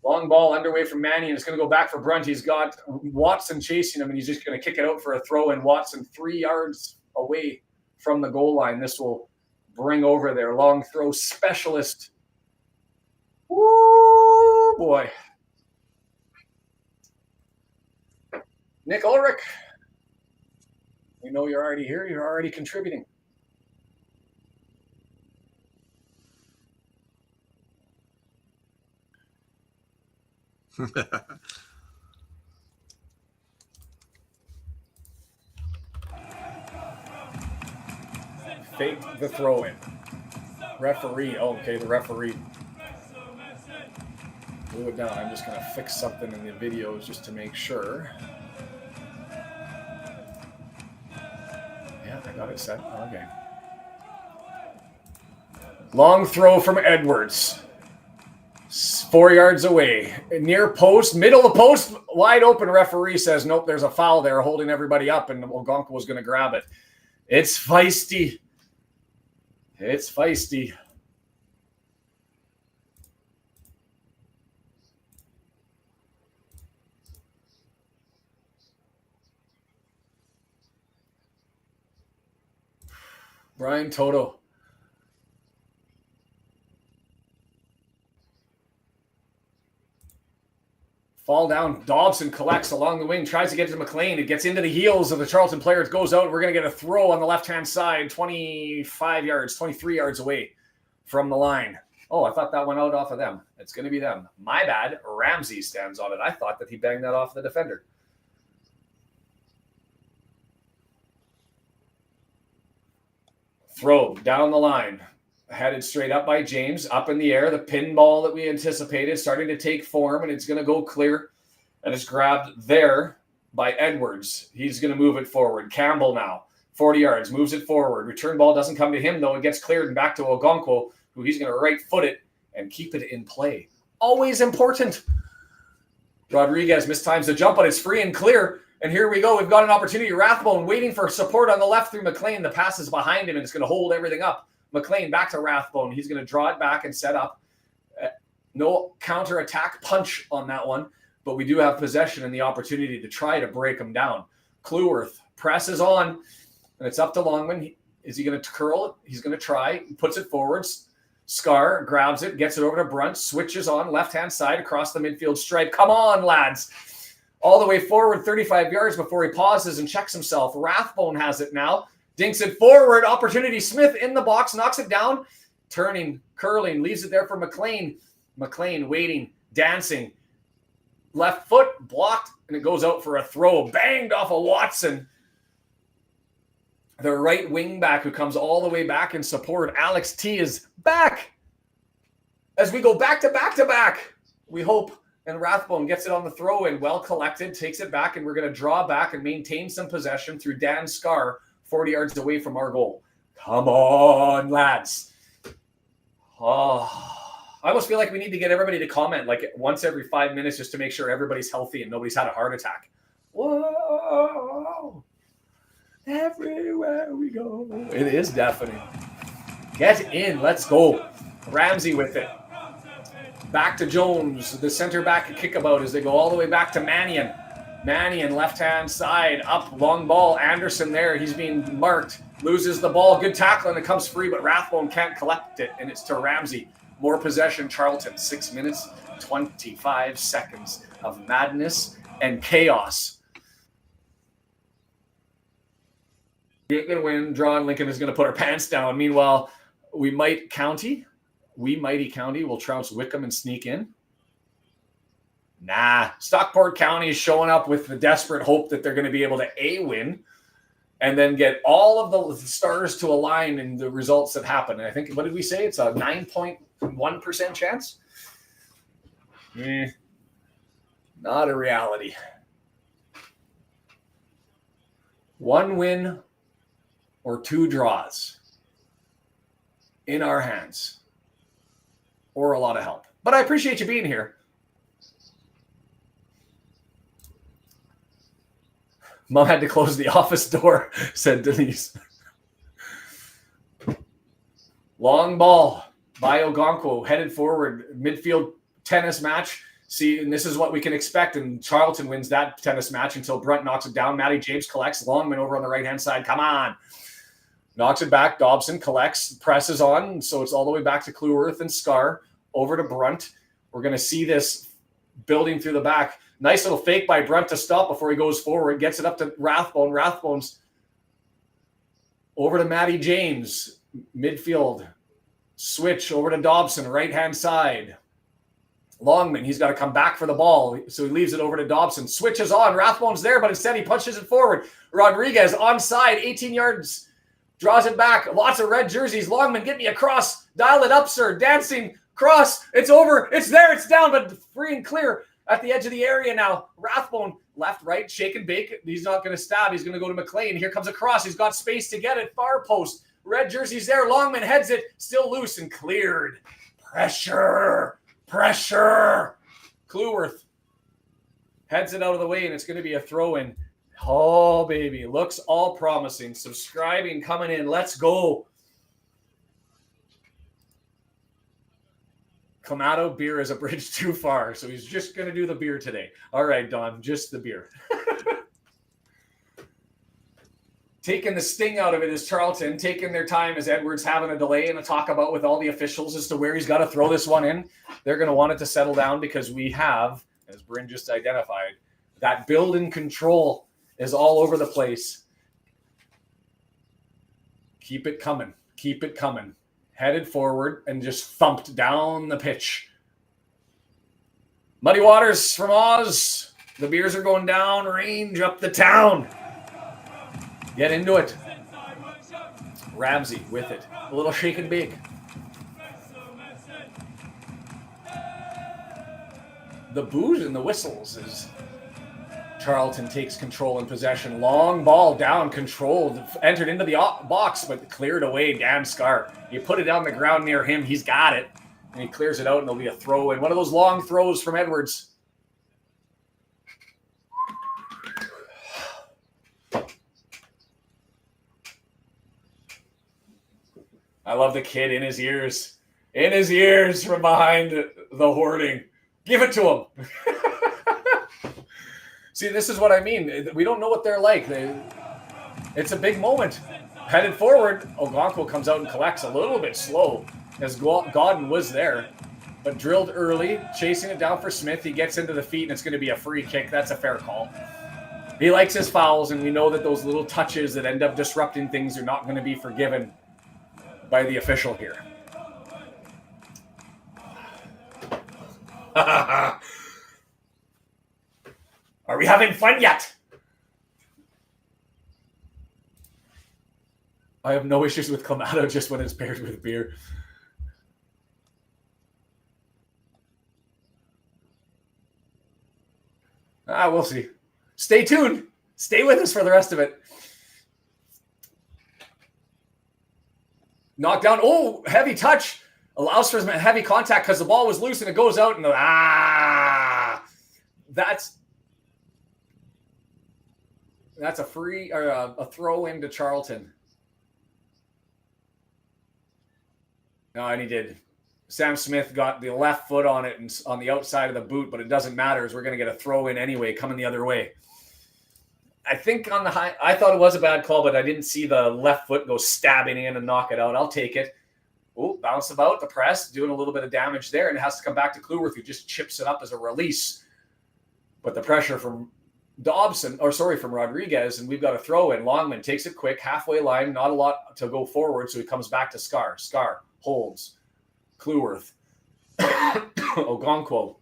Long ball underway from Mannion. It's going to go back for Brunt. He's got Watson chasing him, and he's just going to kick it out for a throw. And Watson 3 yards away from the goal line. This will bring over their long throw specialist. Woo, boy. Nick Ulrich. We know you're already here. You're already contributing. Fake the throw in. Referee. Oh, okay, the referee. Blew it down. I'm just going to fix something in the videos just to make sure. Yeah, I got it set. Okay. Long throw from Edwards. 4 yards away. Near post, middle of the post, wide open. Referee says, nope, there's a foul there holding everybody up, and Ogonko was going to grab it. It's feisty. It's feisty. Brian Toto. Fall down. Dobson collects along the wing, tries to get to McLean. It gets into the heels of the Charlton player. It goes out. We're going to get a throw on the left-hand side, 25 yards, 23 yards away from the line. Oh, I thought that went out off of them. It's going to be them. My bad. Ramsey stands on it. I thought that he banged that off the defender. Throw down the line. Headed straight up by James, up in the air. The pinball that we anticipated starting to take form, and it's going to go clear. And it's grabbed there by Edwards. He's going to move it forward. Campbell now, 40 yards, moves it forward. Return ball doesn't come to him, though. It gets cleared and back to Ogonko, who he's going to right foot it and keep it in play. Always important. Rodriguez mistimes the jump, but it's free and clear. And here we go. We've got an opportunity. Rathbone waiting for support on the left through McLean. The pass is behind him, and it's going to hold everything up. McLean back to Rathbone. He's going to draw it back and set up. No counter-attack punch on that one, but we do have possession and the opportunity to try to break him down. Kluworth presses on, and it's up to Longman. Is he going to curl it? He's going to try. He puts it forwards. Scar grabs it, gets it over to Brunt, switches on left-hand side across the midfield stripe. Come on, lads. All the way forward, 35 yards before he pauses and checks himself. Rathbone has it now. Dinks it forward. Opportunity. Smith in the box. Knocks it down. Turning. Curling. Leaves it there for McLean. McLean waiting. Dancing. Left foot. Blocked. And it goes out for a throw. Banged off of Watson. The right wing back who comes all the way back in support. Alex T is back. As we go back to back to back. We hope. And Rathbone gets it on the throw in. Well collected. Takes it back. And we're going to draw back and maintain some possession through Dan Scar. 40 yards away from our goal. Come on, lads. Oh, I almost feel like we need to get everybody to comment like once every 5 minutes just to make sure everybody's healthy and nobody's had a heart attack. Whoa. Everywhere we go. It is deafening. Get in. Let's go. Ramsey with it. Back to Jones, the center back kickabout as they go all the way back to Mannion. Mannion, left-hand side, up, long ball. Anderson there. He's being marked. Loses the ball. Good tackle, and it comes free, but Rathbone can't collect it, and it's to Ramsey. More possession, Charlton. 6 minutes, 25 seconds of madness and chaos. You're going to win. Draw, and Lincoln is going to put our pants down. Meanwhile, Mighty County will trounce Wickham and sneak in. Nah, Stockport County is showing up with the desperate hope that they're going to be able to win and then get all of the stars to align in the results that happen. And I think, what did we say? It's a 9.1% chance? Not a reality. One win or 2 draws in our hands, or a lot of help. But I appreciate you being here. Mom had to close the office door, said Denise. Long ball by Ogonquo, headed forward, midfield tennis match. See, and this is what we can expect, and Charlton wins that tennis match until Brunt knocks it down. Matty James collects. Longman over on the right-hand side. Come on. Knocks it back. Dobson collects, presses on, so it's all the way back to Cleworth and Scar. Over to Brunt. We're going to see this building through the back. Nice little fake by Brunt to stop before he goes forward. Gets it up to Rathbone. Rathbone's over to Matty James. Midfield. Switch over to Dobson. Right-hand side. Longman. He's got to come back for the ball. So he leaves it over to Dobson. Switches on. Rathbone's there, but instead he punches it forward. Rodriguez onside. 18 yards. Draws it back. Lots of red jerseys. Longman, get me across. Dial it up, sir. Dancing. Cross. It's over. It's there. It's down, but free and clear at the edge of the area now. Rathbone, left, right, shake and bake. He's not going to stab. He's going to go to McLean. Here comes a cross. He's got space to get it. Far post. Red jerseys there. Longman heads it. Still loose and cleared. Pressure. Pressure. Cleworth heads it out of the way, and it's going to be a throw-in. Oh, baby. Looks all promising. Subscribing, coming in. Let's go. Clamato beer is a bridge too far, so he's just going to do the beer today. All right, Don, just the beer. Taking the sting out of it is Charlton, taking their time as Edwards having a delay and a talk about with all the officials as to where he's got to throw this one in. They're going to want it to settle down because we have, as Bryn just identified, that build and control is all over the place. Keep it coming. Keep it coming. Headed forward and just thumped down the pitch. Muddy Waters from Oz. The beers are going down. Range up the town. Get into it. Ramsey with it. A little shake and bake. The boos and the whistles as Charlton takes control and possession. Long ball down, controlled, entered into the box, but cleared away. Damn Scar. You put it on the ground near him, he's got it. And he clears it out, and there'll be a throw in. One of those long throws from Edwards. I love the kid in his ears. In his ears from behind the hoarding. Give it to him. See, this is what I mean. We don't know what they're like. It's a big moment. Headed forward, Ogonquo comes out and collects a little bit slow as Godden was there, but drilled early, chasing it down for Smith. He gets into the feet, and it's going to be a free kick. That's a fair call. He likes his fouls, and we know that those little touches that end up disrupting things are not going to be forgiven by the official here. Are we having fun yet? I have no issues with Clamato just when it's paired with beer. We'll see. Stay tuned. Stay with us for the rest of it. Knockdown. Oh, heavy touch. Allows for heavy contact because the ball was loose and it goes out. And that's... That's a free or a throw into Charlton. No, and he did. Sam Smith got the left foot on it and on the outside of the boot, but it doesn't matter as we're going to get a throw in anyway, coming the other way. I think on the high, I thought it was a bad call, but I didn't see the left foot go stabbing in and knock it out. I'll take it. Oh, bounce about the press, doing a little bit of damage there, and it has to come back to Kluwerth, who just chips it up as a release. But the pressure from from Rodriguez, and we've got a throw in. Longman takes it quick, halfway line, not a lot to go forward, so he comes back to Scar. Scar holds. Kluwerth. Ogonkwo.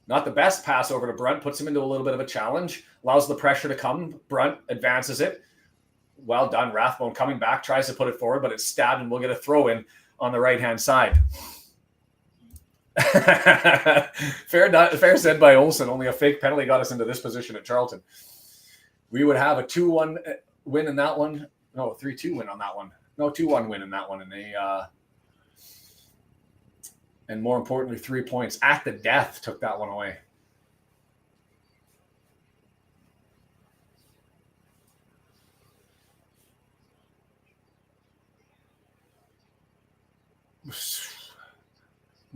Not the best pass over to Brunt, puts him into a little bit of a challenge, allows the pressure to come. Brunt advances it. Well done. Rathbone coming back, tries to put it forward, but it's stabbed, and we'll get a throw in on the right-hand side. Fair said by Olsen. Only a fake penalty got us into this position at Charlton. We would have a 2-1 win in that one. No, 3-2 win on that one. No, 2-1 win in that one. And more importantly, 3 points at the death took that one away.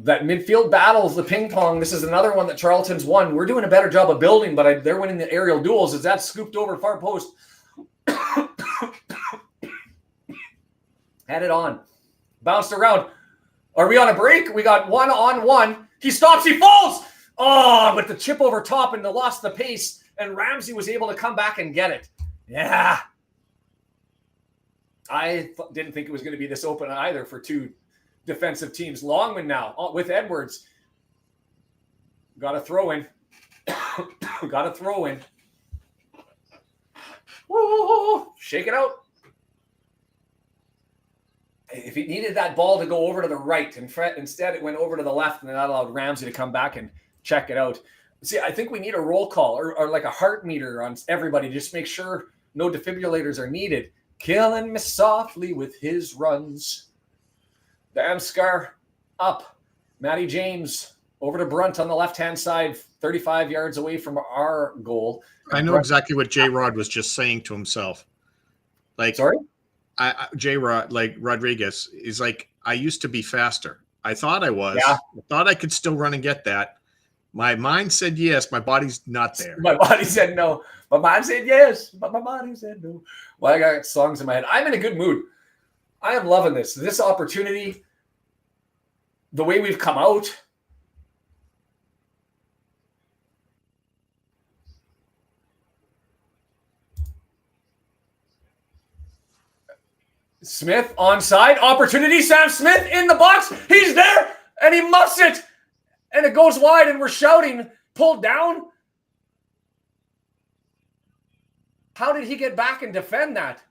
That midfield battles, the ping pong, this is another one that Charlton's won. We're doing a better job of building, but they're winning the aerial duels as that's scooped over far post. Had it on. Bounced around. Are we on a break? We got 1-on-1. He stops, he falls! Oh, but the chip over top and lost the pace, and Ramsey was able to come back and get it. Yeah. I didn't think it was going to be this open either for two defensive teams. Longman now with Edwards. Got a throw in. Got a throw in. Woo, shake it out. If he needed that ball to go over to the right, instead it went over to the left, and that allowed Ramsey to come back and check it out. See, I think we need a roll call or like a heart meter on everybody. Just make sure no defibrillators are needed. Killing me softly with his runs. The Amscar up. Matty James over to Brunt on the left-hand side, 35 yards away from our goal. I know exactly what J. Rod was just saying to himself. Like, sorry? J. Rod, like Rodriguez, is like, I used to be faster. I thought I was. Yeah. I thought I could still run and get that. My mind said yes. My body's not there. My body said no. My mind said yes, but my body said no. Well, I got songs in my head. I'm in a good mood. I am loving this. This opportunity, the way we've come out. Smith onside. Opportunity. Sam Smith in the box. He's there, and he muffs it. And it goes wide, and we're shouting, pulled down. How did he get back and defend that?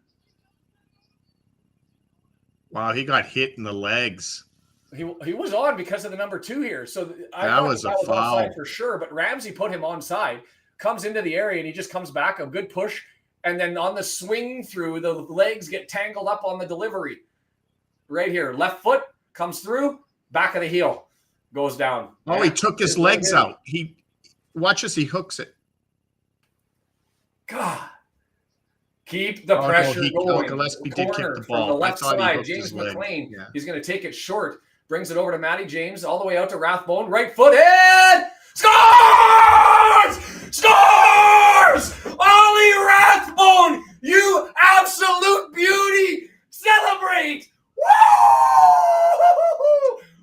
Wow, he got hit in the legs. He was on because of the number 2 here. So that was a foul offside for sure, but Ramsey put him onside, comes into the area, and he just comes back, a good push, and then on the swing through, the legs get tangled up on the delivery. Right here, left foot comes through, back of the heel. Goes down. Oh, he took his legs out. He watches. He hooks it. God, keep the pressure going. Gillespie did kick the ball. From the left side, James McLean. Yeah. He's going to take it short. Brings it over to Matty James, all the way out to Rathbone. Right foot in. Scores! Scores! Ollie Rathbone, you absolute beauty! Celebrate! Woo!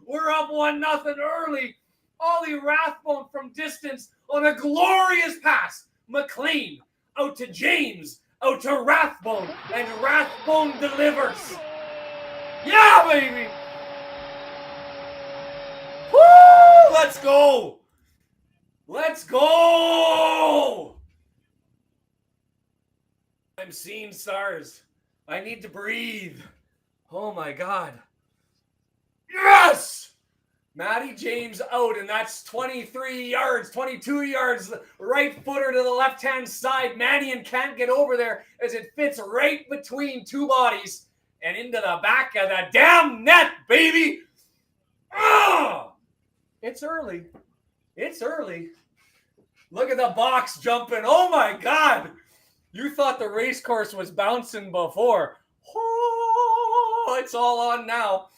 We're up 1-0 early. Ollie Rathbone from distance on a glorious pass. McLean out to James, out to Rathbone, and Rathbone delivers. Yeah, baby. Woo! Let's go. Let's go. I'm seeing stars. I need to breathe. Oh, my God. Yes! Matty James out, and that's 23 yards, 22 yards, right footer to the left-hand side. Mannion can't get over there as it fits right between two bodies and into the back of the damn net, baby. Oh! It's early. It's early. Look at the box jumping. Oh my God. You thought the race course was bouncing before. Oh, it's all on now.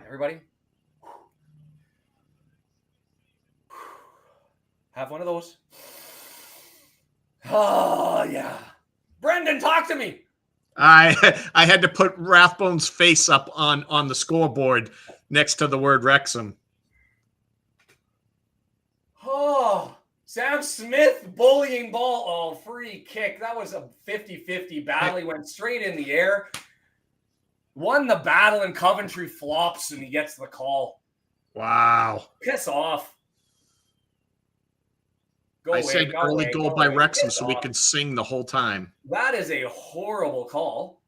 Everybody, have one of those. Oh, yeah. Brendan, talk to me. I had to put Rathbone's face up on the scoreboard next to the word Wrexham. Oh, Sam Smith bullying ball. Oh, free kick. That was a 50-50 battle. He went straight in the air. Won the battle, and Coventry flops, and he gets the call. Wow. Piss off. I said early goal by Wrexham so we could sing the whole time. That is a horrible call.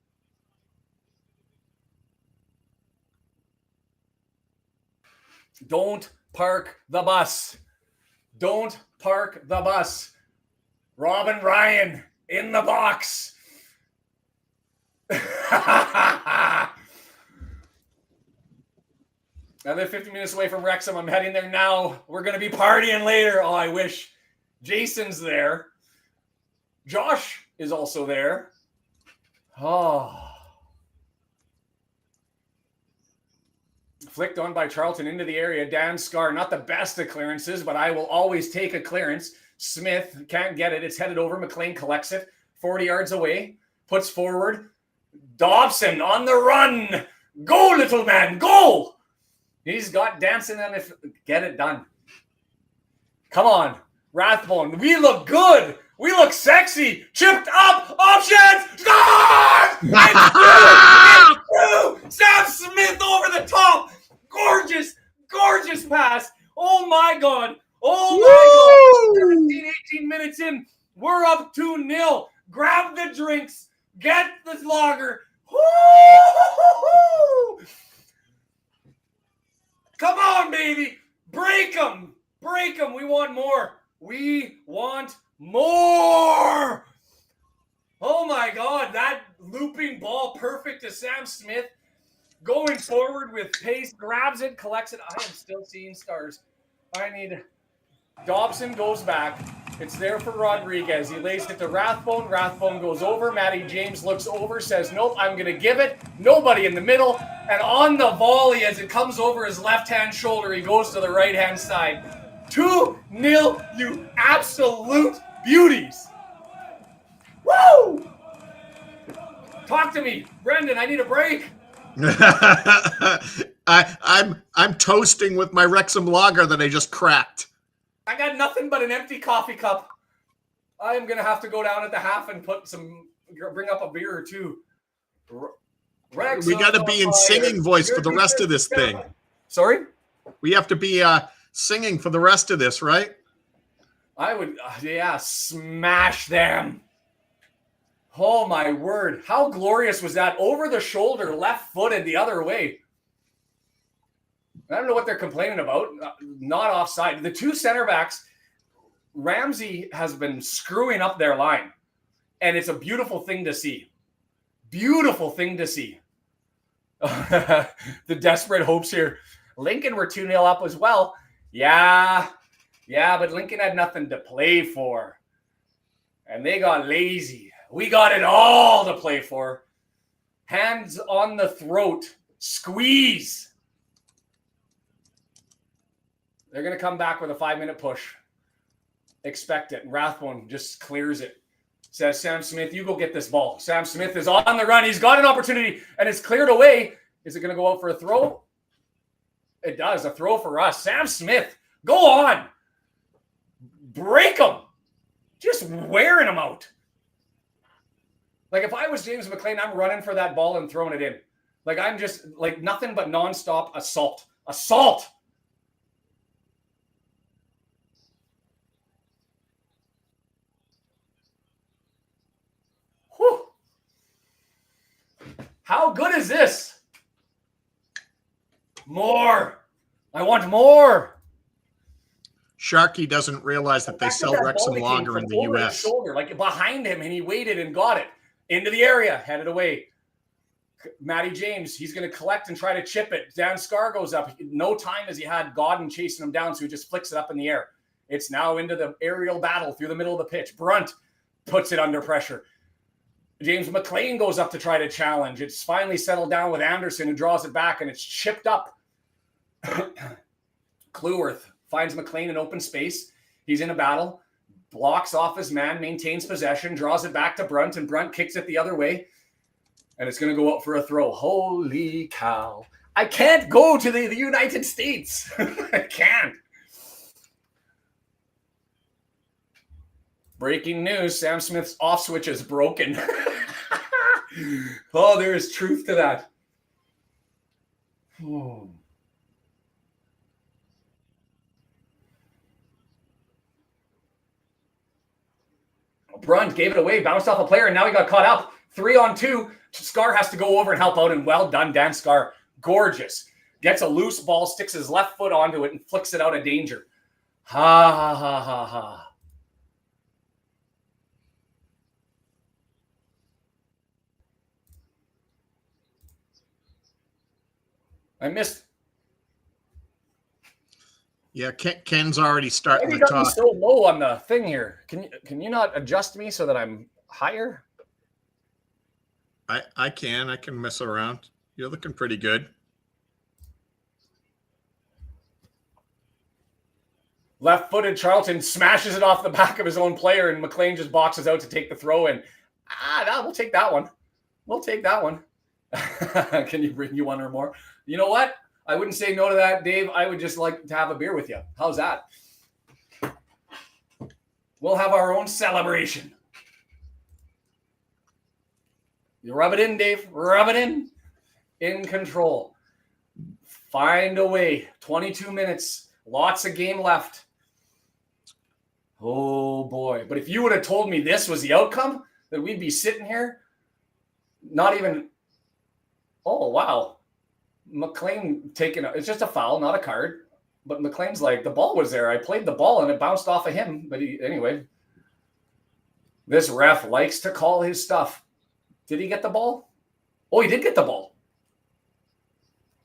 Don't park the bus. Don't park the bus. Robin Ryan in the box. I live 50 minutes away from Wrexham. I'm heading there now. We're going to be partying later. Oh, I wish. Jason's there. Josh is also there. Oh. Flicked on by Charlton into the area. Dan Scarr, not the best of clearances, but I will always take a clearance. Smith can't get it. It's headed over. McLean collects it. 40 yards away. Puts forward. Dobson on the run. Go, little man. Go. He's got dancing on it. Get it done. Come on. Rathbone. We look good. We look sexy. Chipped up. Options. Score! It's through. Sam Smith over the top. Gorgeous, gorgeous pass. Oh, my God. Oh, my God. 17, 18 minutes in. We're up 2-0. Grab the drinks. Get the lager. Woo! Come on, baby. Break them. Break them. We want more. We want more. Oh, my God. That looping ball perfect to Sam Smith. Going forward with pace. Grabs it, collects it. I am still seeing stars. I need... Dobson goes back. It's there for Rodriguez. He lays it to Rathbone. Rathbone goes over. Matty James looks over, says, nope, I'm going to give it. Nobody in the middle. And on the volley, as it comes over his left-hand shoulder, he goes to the right-hand side. 2-0, you absolute beauties. Woo! Talk to me. Brendan, I need a break. I'm toasting with my Wrexham lager that I just cracked. I got nothing but an empty coffee cup. I am going to have to go down at the half and bring up a beer or two. We got to be in singing voice for the rest of this thing. Sorry? We have to be singing for the rest of this, right? I would, smash them. Oh, my word. How glorious was that? Over the shoulder, left-footed the other way. I don't know what they're complaining about. Not offside. The two center backs, Ramsey has been screwing up their line. And it's a beautiful thing to see. Beautiful thing to see. The desperate hopes here. Lincoln were 2-0 up as well. Yeah, but Lincoln had nothing to play for. And they got lazy. We got it all to play for. Hands on the throat. Squeeze. They're going to come back with a 5-minute push. Expect it. Rathbone just clears it. Says, Sam Smith, you go get this ball. Sam Smith is on the run. He's got an opportunity, and it's cleared away. Is it going to go out for a throw? It does. A throw for us. Sam Smith, go on. Break him. Just wearing him out. Like, if I was James McLean, I'm running for that ball and throwing it in. Like, I'm just, like, nothing but nonstop assault. Assault! Whew. How good is this? More. I want more. Sharky doesn't realize that they sell Wrexham lager in the U.S. Shoulder, like behind him, and he waited and got it. Into the area, headed away. Matty James, he's going to collect and try to chip it. Dan Scar goes up. No time as he had Godden chasing him down, so he just flicks it up in the air. It's now into the aerial battle through the middle of the pitch. Brunt puts it under pressure. James McLean goes up to try to challenge. It's finally settled down with Anderson, who draws it back, and it's chipped up. Cleworth finds McLean in open space. He's in a battle, blocks off his man, maintains possession, draws it back to Brunt, and Brunt kicks it the other way. And it's going to go up for a throw. Holy cow. I can't go to the United States. I can't. Breaking news, Sam Smith's off switch is broken. Oh, there is truth to that. Oh. Brunt gave it away, bounced off a player, and now he got caught up. 3-on-2. Scar has to go over and help out, and well done, Dan Scar. Gorgeous. Gets a loose ball, sticks his left foot onto it, and flicks it out of danger. Ha, ha, ha, ha, ha. I missed. Yeah, Ken's already starting to got talk. Me so low on the thing here. Can you not adjust me so that I'm higher? I can mess around. You're looking pretty good. Left-footed Charlton smashes it off the back of his own player, and McLean just boxes out to take the throw in. We'll take that one. We'll take that one. Can you bring you one or more? You know what? I wouldn't say no to that, Dave. I would just like to have a beer with you. How's that? We'll have our own celebration. You rub it in, Dave. Rub it in. In control. Find a way. 22 minutes. Lots of game left. Oh, boy. But if you would have told me this was the outcome, that we'd be sitting here, not even... Oh, wow. McLean taking it's just a foul, not a card. But McLean's like, the ball was there. I played the ball and it bounced off of him. But anyway, this ref likes to call his stuff. Did he get the ball? Oh, he did get the ball.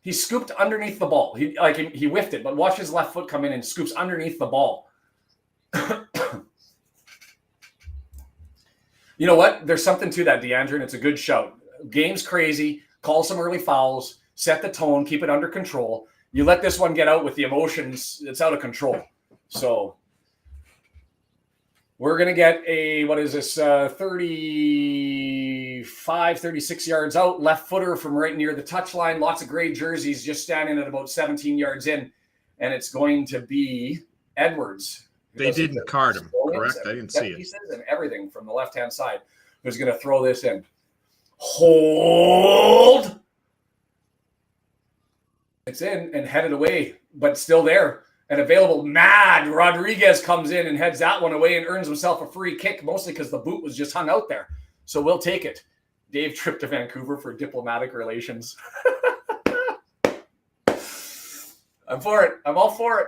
He scooped underneath the ball. He whiffed it, but watch his left foot come in and scoops underneath the ball. You know what? There's something to that, DeAndre, and it's a good shout. Game's crazy. Call some early fouls. Set the tone. Keep it under control. You let this one get out with the emotions, it's out of control. So we're going to get a, 35, 36 yards out, left footer from right near the touchline. Lots of gray jerseys just standing at about 17 yards in. And it's going to be Edwards. They didn't card him, correct? I didn't see it. And everything from the left-hand side. Who's going to throw this in? Hold! It's in and headed away, but still there and available. Mad Rodriguez comes in and heads that one away and earns himself a free kick, mostly because the boot was just hung out there. So we'll take it. Dave tripped to Vancouver for diplomatic relations. I'm for it. I'm all for it.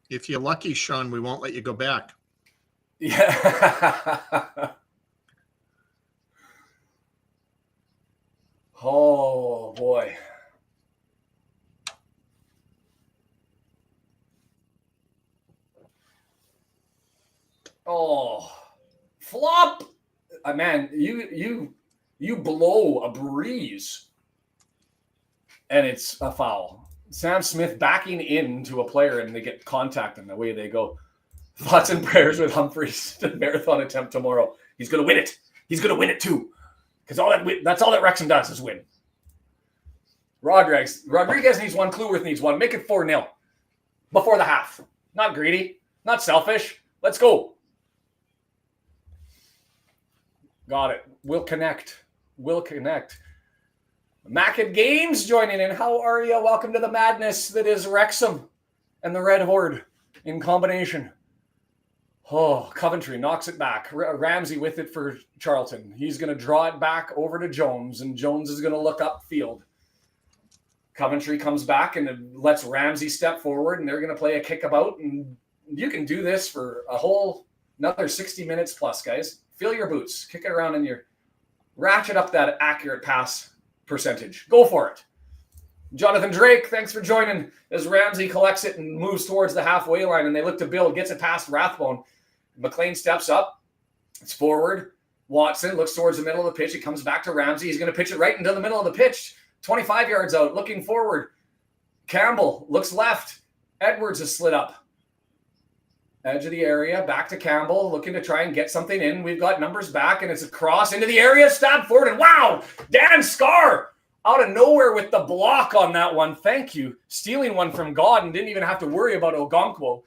If you're lucky, Sean, we won't let you go back. Yeah. Oh, boy. Oh, flop. Man, you blow a breeze and it's a foul. Sam Smith backing into a player and they get contact and away they go. Thoughts and prayers with Humphreys. The marathon attempt tomorrow. He's going to win it. He's going to win it too. Because that's all that Wrexham does is win. Rodriguez needs one. Cleworth needs one. Make it 4-0 before the half. Not greedy. Not selfish. Let's go. Got it. We'll connect. Mackett Games joining in. How are you? Welcome to the madness that is Wrexham and the Red Horde in combination. Oh, Coventry knocks it back. Ramsey with it for Charlton. He's going to draw it back over to Jones, and Jones is going to look upfield. Coventry comes back and lets Ramsey step forward, and they're going to play a kickabout. And you can do this for another 60 minutes plus, guys. Feel your boots. Kick it around in your... Ratchet up that accurate pass percentage. Go for it. Jonathan Drake, thanks for joining. As Ramsey collects it and moves towards the halfway line, and they look to build, gets it past Rathbone. McLean steps up. It's forward. Watson looks towards the middle of the pitch. It comes back to Ramsey. He's going to pitch it right into the middle of the pitch. 25 yards out, looking forward. Campbell looks left. Edwards has slid up. Edge of the area, back to Campbell, looking to try and get something in. We've got numbers back, and it's a cross into the area, stabbed forward, and wow! Dan Scarr out of nowhere with the block on that one. Thank you. Stealing one from God and didn't even have to worry about Ogonkwo.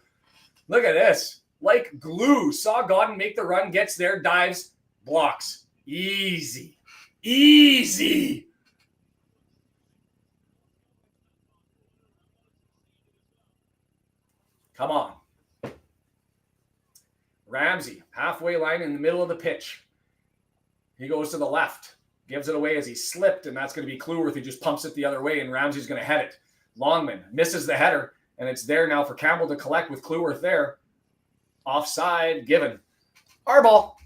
Look at this. Like glue. Saw Godden make the run, gets there, dives, blocks. Easy. Easy. Come on. Ramsey, halfway line in the middle of the pitch. He goes to the left, gives it away as he slipped, and that's going to be Kluworth. He just pumps it the other way, and Ramsey's going to head it. Longman misses the header, and it's there now for Campbell to collect with Kluworth there. Offside given. Our ball.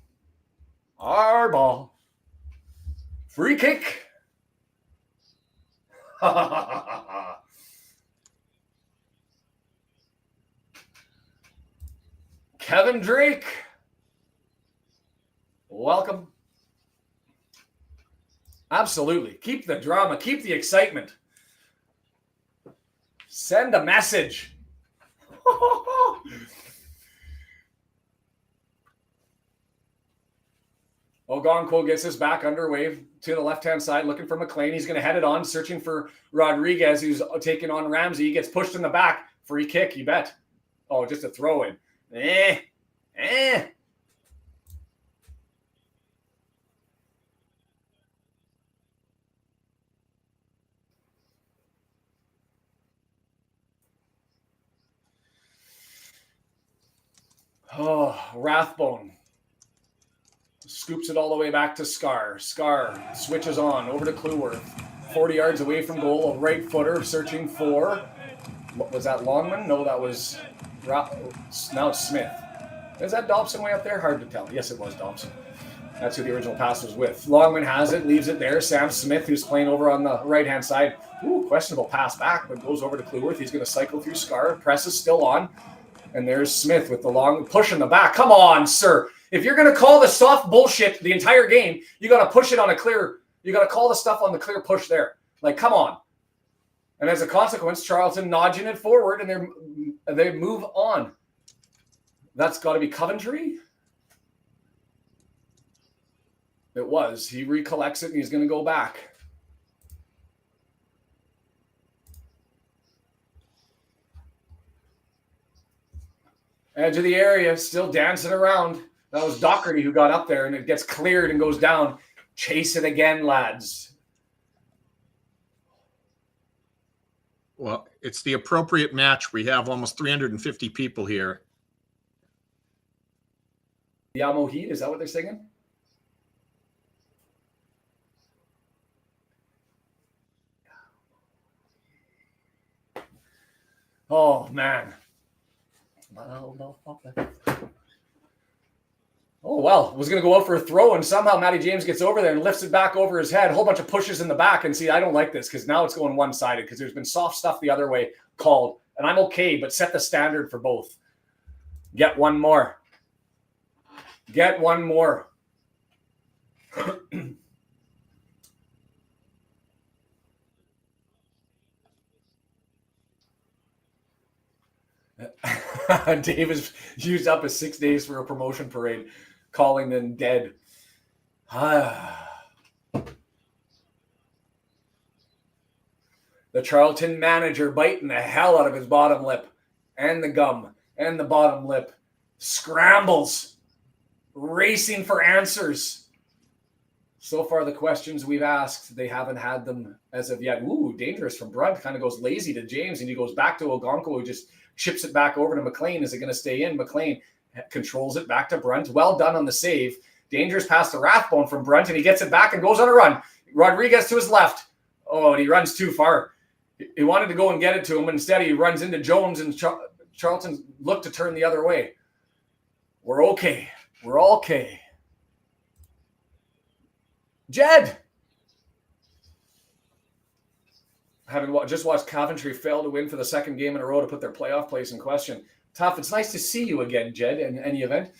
Our ball. Free kick. Kevin Drake, welcome. Absolutely. Keep the drama. Keep the excitement. Send a message. Ogonkwo gets his back underway to the left-hand side, looking for McLean. He's going to head it on, searching for Rodriguez, who's taking on Ramsey. He gets pushed in the back. Free kick, you bet. Oh, just a throw in. Oh, Rathbone scoops it all the way back to Scarr. Scarr switches on over to Kluworth. 40 yards away from goal, a right footer searching for, what was that, Longman? No, that was, now it's Smith. Is that Dobson way up there? Hard to tell. Yes, it was Dobson. That's who the original pass was with. Longman has it, leaves it there. Sam Smith, who's playing over on the right-hand side. Ooh, questionable pass back, but goes over to Kluworth. He's going to cycle through Scarr. Press is still on. And there's Smith with the long push in the back. Come on, sir. If you're going to call the soft bullshit the entire game, you got to push it on a clear. You got to call the stuff on the clear push there. Like, come on. And as a consequence, Charlton nudging it forward, and they move on. That's got to be Coventry. It was. He recollects it, and he's going to go back. Edge of the area, still dancing around. That was Doherty who got up there, and it gets cleared and goes down. Chase it again, lads. Well, it's the appropriate match. We have almost 350 people here. Yamo Heat, is that what they're singing? Oh, man. Oh, well, was going to go out for a throw, and somehow Matty James gets over there and lifts it back over his head. A whole bunch of pushes in the back. And see, I don't like this because now it's going one-sided because there's been soft stuff the other way called. And I'm okay, but set the standard for both. Get one more. Get one more. Dave has used up his 6 days for a promotion parade, calling them dead. The Charlton manager biting the hell out of his bottom lip and the gum and the bottom lip. Scrambles, racing for answers. So far, the questions we've asked, they haven't had them as of yet. Ooh, dangerous from Brunt. Kind of goes lazy to James, and he goes back to Ogonkwo, who just chips it back over to McLean. Is it going to stay in? McLean controls it back to Brunt. Well done on the save. Dangerous pass to Rathbone from Brunt, and he gets it back and goes on a run. Rodriguez to his left. Oh, and he runs too far. He wanted to go and get it to him, but instead he runs into Jones, and Charlton looked to turn the other way. We're okay. We're okay. Jed! Having just watched Coventry fail to win for the second game in a row to put their playoff place in question. Tough. It's nice to see you again, Jed, in any event.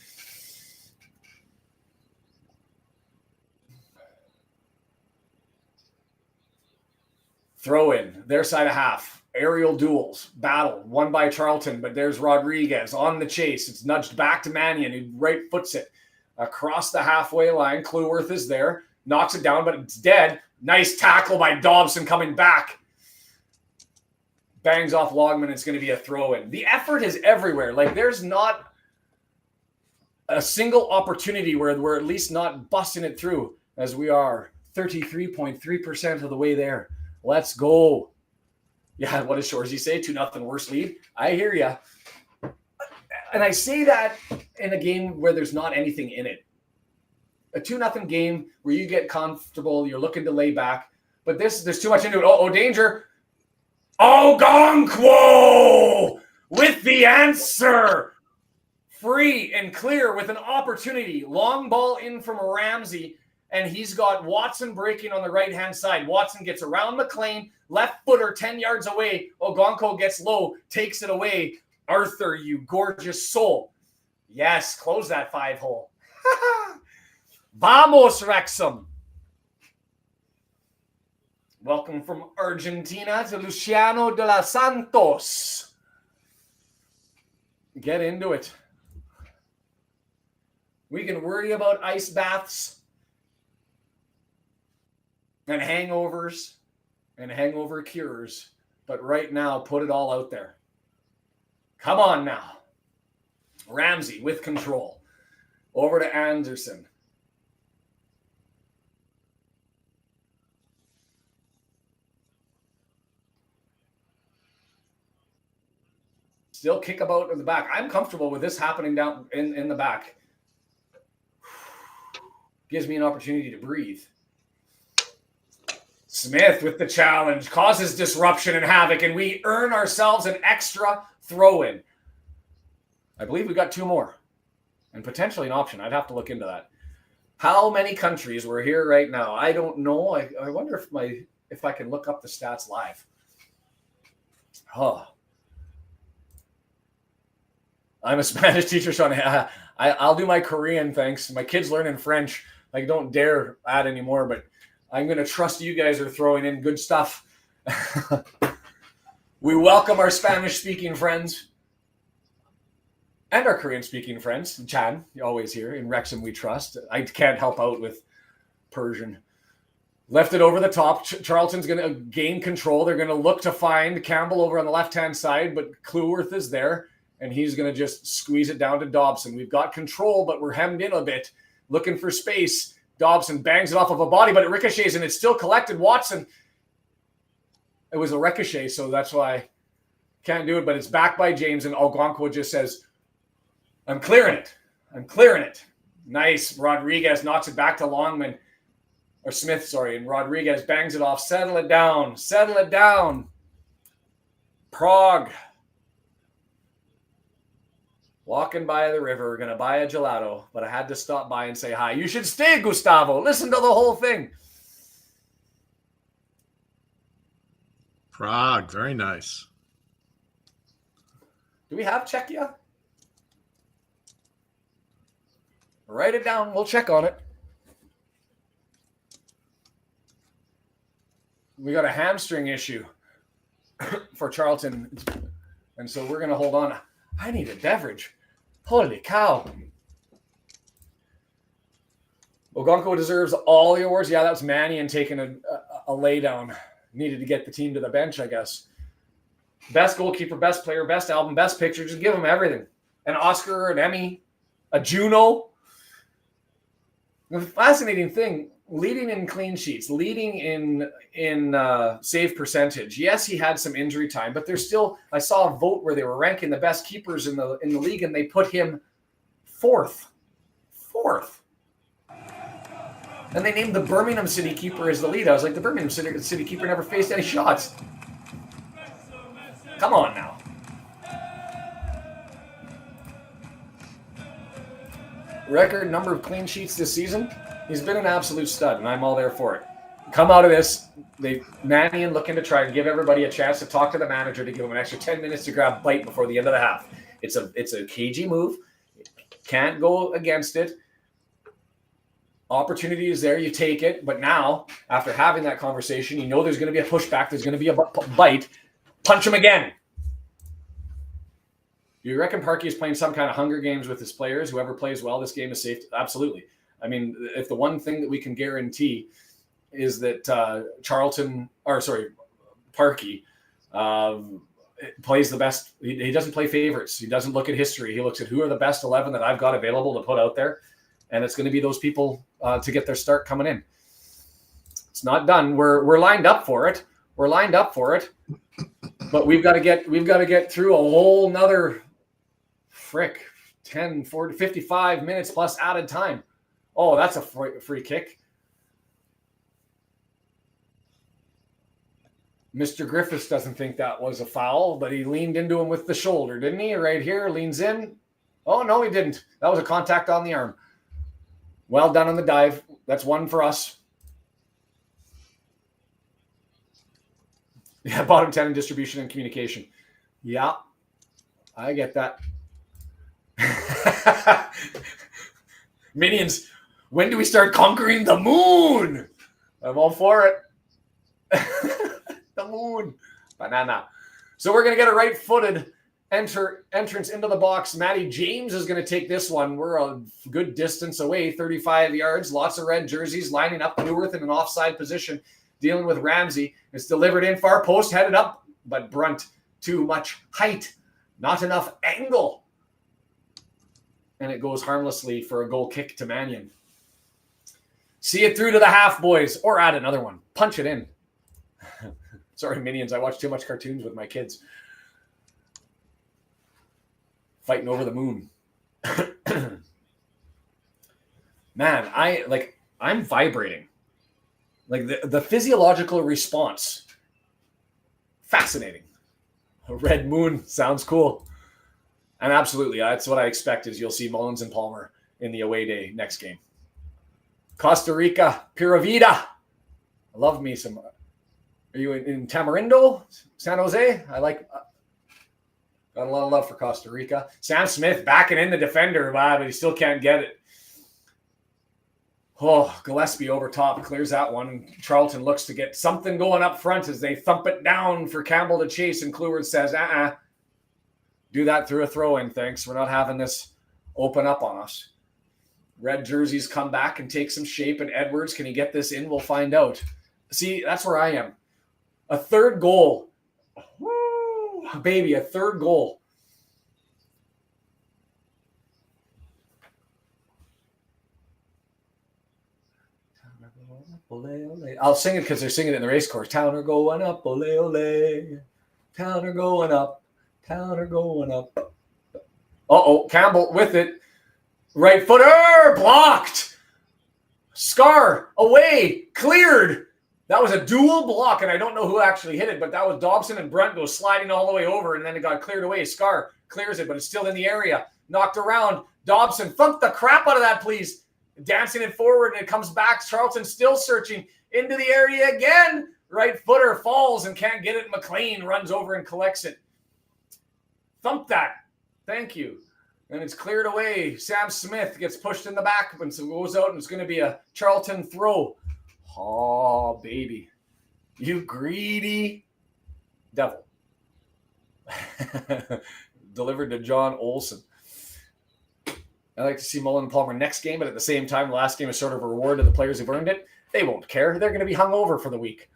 Throw in, their side of half. Aerial duels, battle, won by Charlton, but there's Rodriguez on the chase. It's nudged back to Mannion, who right foots it across the halfway line. Cleworth is there, knocks it down, but it's dead. Nice tackle by Dobson coming back. Bangs off Longman. It's going to be a throw in. The effort is everywhere. Like, there's not a single opportunity where we're at least not busting it through, as we are 33.3% of the way there. Let's go. Yeah, what does Shorzy say? 2-0 worst lead. I hear ya. And I say that in a game where there's not anything in it. A 2-0 game where you get comfortable, you're looking to lay back, but there's too much into it. Oh, danger. Ogonkwo with the answer. Free and clear with an opportunity. Long ball in from Ramsey, and he's got Watson breaking on the right-hand side. Watson gets around McLean, left footer 10 yards away. Ogonkwo gets low, takes it away. Arthur, you gorgeous soul. Yes, close that 5-hole. Vamos, Wrexham. Welcome from Argentina to Luciano de los Santos. Get into it. We can worry about ice baths and hangovers and hangover cures, but right now, put it all out there. Come on now. Ramsey with control. Over to Anderson. Still kick about in the back. I'm comfortable with this happening down in the back. Gives me an opportunity to breathe. Smith with the challenge. Causes disruption and havoc, and we earn ourselves an extra throw-in. I believe we got 2 more. And potentially an option. I'd have to look into that. How many countries were here right now? I don't know. I wonder if I can look up the stats live. Oh. I'm a Spanish teacher, Sean. I'll do my Korean, thanks. My kid's learning French. I don't dare add anymore, but I'm going to trust you guys are throwing in good stuff. We welcome our Spanish-speaking friends and our Korean-speaking friends. Chan, you're always here. In Wrexham, we trust. I can't help out with Persian. Left it over the top. Charlton's going to gain control. They're going to look to find Campbell over on the left-hand side, but Cleworth is there. And he's going to just squeeze it down to Dobson. We've got control, but we're hemmed in a bit. Looking for space. Dobson bangs it off of a body, but it ricochets, and it's still collected. Watson. It was a ricochet, so that's why I can't do it. But it's back by James, and Ogonkwo just says, I'm clearing it. I'm clearing it. Nice. Rodriguez knocks it back to Longman. Or Smith, sorry. And Rodriguez bangs it off. Settle it down. Settle it down. Prague. Walking by the river, going to buy a gelato, but I had to stop by and say hi. You should stay, Gustavo. Listen to the whole thing. Prague, very nice. Do we have Czechia? Write it down. We'll check on it. We got a hamstring issue for Charlton, and so we're going to hold on. I need a beverage. Holy cow. Ogonkwo deserves all the awards. Yeah, that's Mannion taking a laydown. Needed to get the team to the bench, I guess. Best goalkeeper, best player, best album, best picture. Just give them everything. An Oscar, an Emmy, a Juno. The fascinating thing, leading in clean sheets, leading in save percentage. Yes, he had some injury time, but there's still. I saw a vote where they were ranking the best keepers in the league, and they put him fourth. And they named the Birmingham City keeper as the lead. I was like, the Birmingham City keeper never faced any shots. Come on now. Record number of clean sheets this season. He's been an absolute stud, and I'm all there for it. Come out of this, Mannion looking to try and give everybody a chance to talk to the manager to give him an extra 10 minutes to grab bite before the end of the half. It's a cagey move. Can't go against it. Opportunity is there, you take it. But now, after having that conversation, you know there's going to be a pushback, there's going to be a bite. Punch him again. You reckon Parkey is playing some kind of Hunger Games with his players? Whoever plays well, this game is safe. Absolutely. I mean, if the one thing that we can guarantee is that Parkey plays the best. He doesn't play favorites. He doesn't look at history. He looks at who are the best 11 that I've got available to put out there. And it's going to be those people to get their start coming in. It's not done. We're lined up for it. But we've got to get through a whole nother 10, 40, 55 minutes plus added time. Oh, that's a free kick. Mr. Griffiths doesn't think that was a foul, but he leaned into him with the shoulder, didn't he? Right here, leans in. Oh, no, he didn't. That was a contact on the arm. Well done on the dive. That's one for us. Yeah, bottom 10 in distribution and communication. Yeah, I get that. Minions, when do we start conquering the moon? I'm all for it. The moon. Banana. So we're going to get a right-footed entrance into the box. Matty James is going to take this one. We're a good distance away, 35 yards. Lots of red jerseys lining up. Newirth in an offside position, dealing with Ramsey. It's delivered in far post, headed up, but Brunt, too much height, not enough angle. And it goes harmlessly for a goal kick to Mannion. See it through to the half, boys, or add another one. Punch it in. Sorry, Minions, I watch too much cartoons with my kids. Fighting over the moon. Man, I'm vibrating. Like the physiological response. Fascinating. A red moon sounds cool. And absolutely, that's what I expect is you'll see Mullins and Palmer in the away day next game. Costa Rica, Pura Vida. I love me some. Are you in Tamarindo, San Jose? I like. Got a lot of love for Costa Rica. Sam Smith backing in the defender, but he still can't get it. Oh, Gillespie over top clears that one. Charlton looks to get something going up front as they thump it down for Campbell to chase, and Kluwer says, do that through a throw-in, thanks. We're not having this open up on us. Red jerseys come back and take some shape, and Edwards, can he get this in? We'll find out. See, that's where I am. A third goal. Woo, baby, a third goal. I'll sing it because they're singing it in the race course. Town are going up, ole ole. Town are going up. Town are going up. Uh-oh, Campbell with it. Right footer, blocked. Scar, away, cleared. That was a dual block, and I don't know who actually hit it, but that was Dobson, and Brunt goes sliding all the way over, and then it got cleared away. Scar clears it, but it's still in the area. Knocked around. Dobson, thump the crap out of that, please. Dancing it forward, and it comes back. Charlton still searching into the area again. Right footer falls and can't get it. McLean runs over and collects it. Thump that. Thank you. And it's cleared away. Sam Smith gets pushed in the back and so goes out, and it's going to be a Charlton throw. Oh, baby. You greedy devil. Delivered to John Olsen. I like to see Mullen and Palmer next game, but at the same time, the last game is sort of a reward to the players who've earned it. They won't care. They're going to be hung over for the week.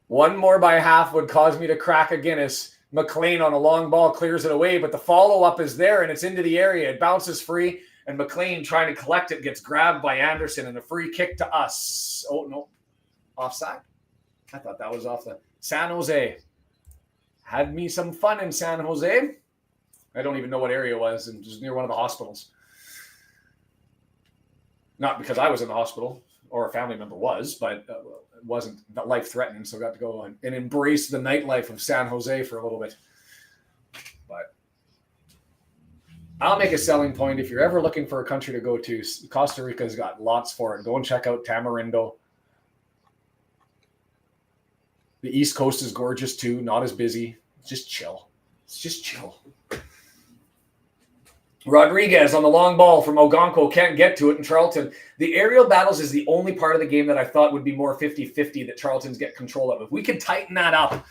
One more by half would cause me to crack a Guinness. McLean on a long ball clears it away, but the follow-up is there, and it's into the area. It bounces free, and McLean trying to collect it gets grabbed by Anderson, and a free kick to us. Oh, no. Offside? I thought that was off the San Jose. Had me some fun in San Jose. I don't even know what area it was, and just near one of the hospitals. Not because I was in the hospital, or a family member was, but it wasn't life-threatening, so I got to go and embrace the nightlife of San Jose for a little bit. But I'll make a selling point. If you're ever looking for a country to go to, Costa Rica's got lots for it. Go and check out Tamarindo. The East Coast is gorgeous too. Not as busy. Just chill. It's just chill. Rodriguez on the long ball from Ogonko. Can't get to it in Charlton. The aerial battles is the only part of the game that I thought would be more 50-50 that Charlton's get control of. If we could tighten that up,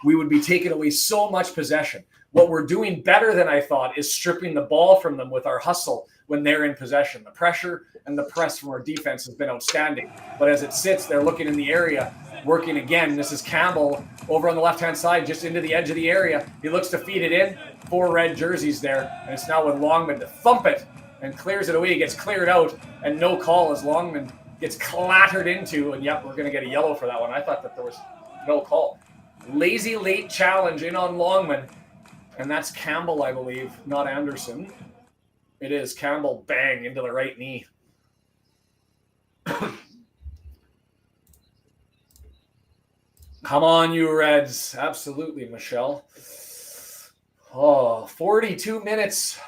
we would be taking away so much possession. What we're doing better than I thought is stripping the ball from them with our hustle when they're in possession. The pressure and the press from our defense has been outstanding. But as it sits, they're looking in the area, working again. This is Campbell over on the left-hand side, just into the edge of the area. He looks to feed it in. 4 red jerseys there. And it's now with Longman to thump it and clears it away. He gets cleared out and no call as Longman gets clattered into. And yep, we're going to get a yellow for that one. I thought that there was no call. Lazy late challenge in on Longman. And that's Campbell, I believe, not Anderson. It is Campbell, bang, into the right knee. Come on, you Reds. Absolutely, Michelle. Oh, 42 minutes.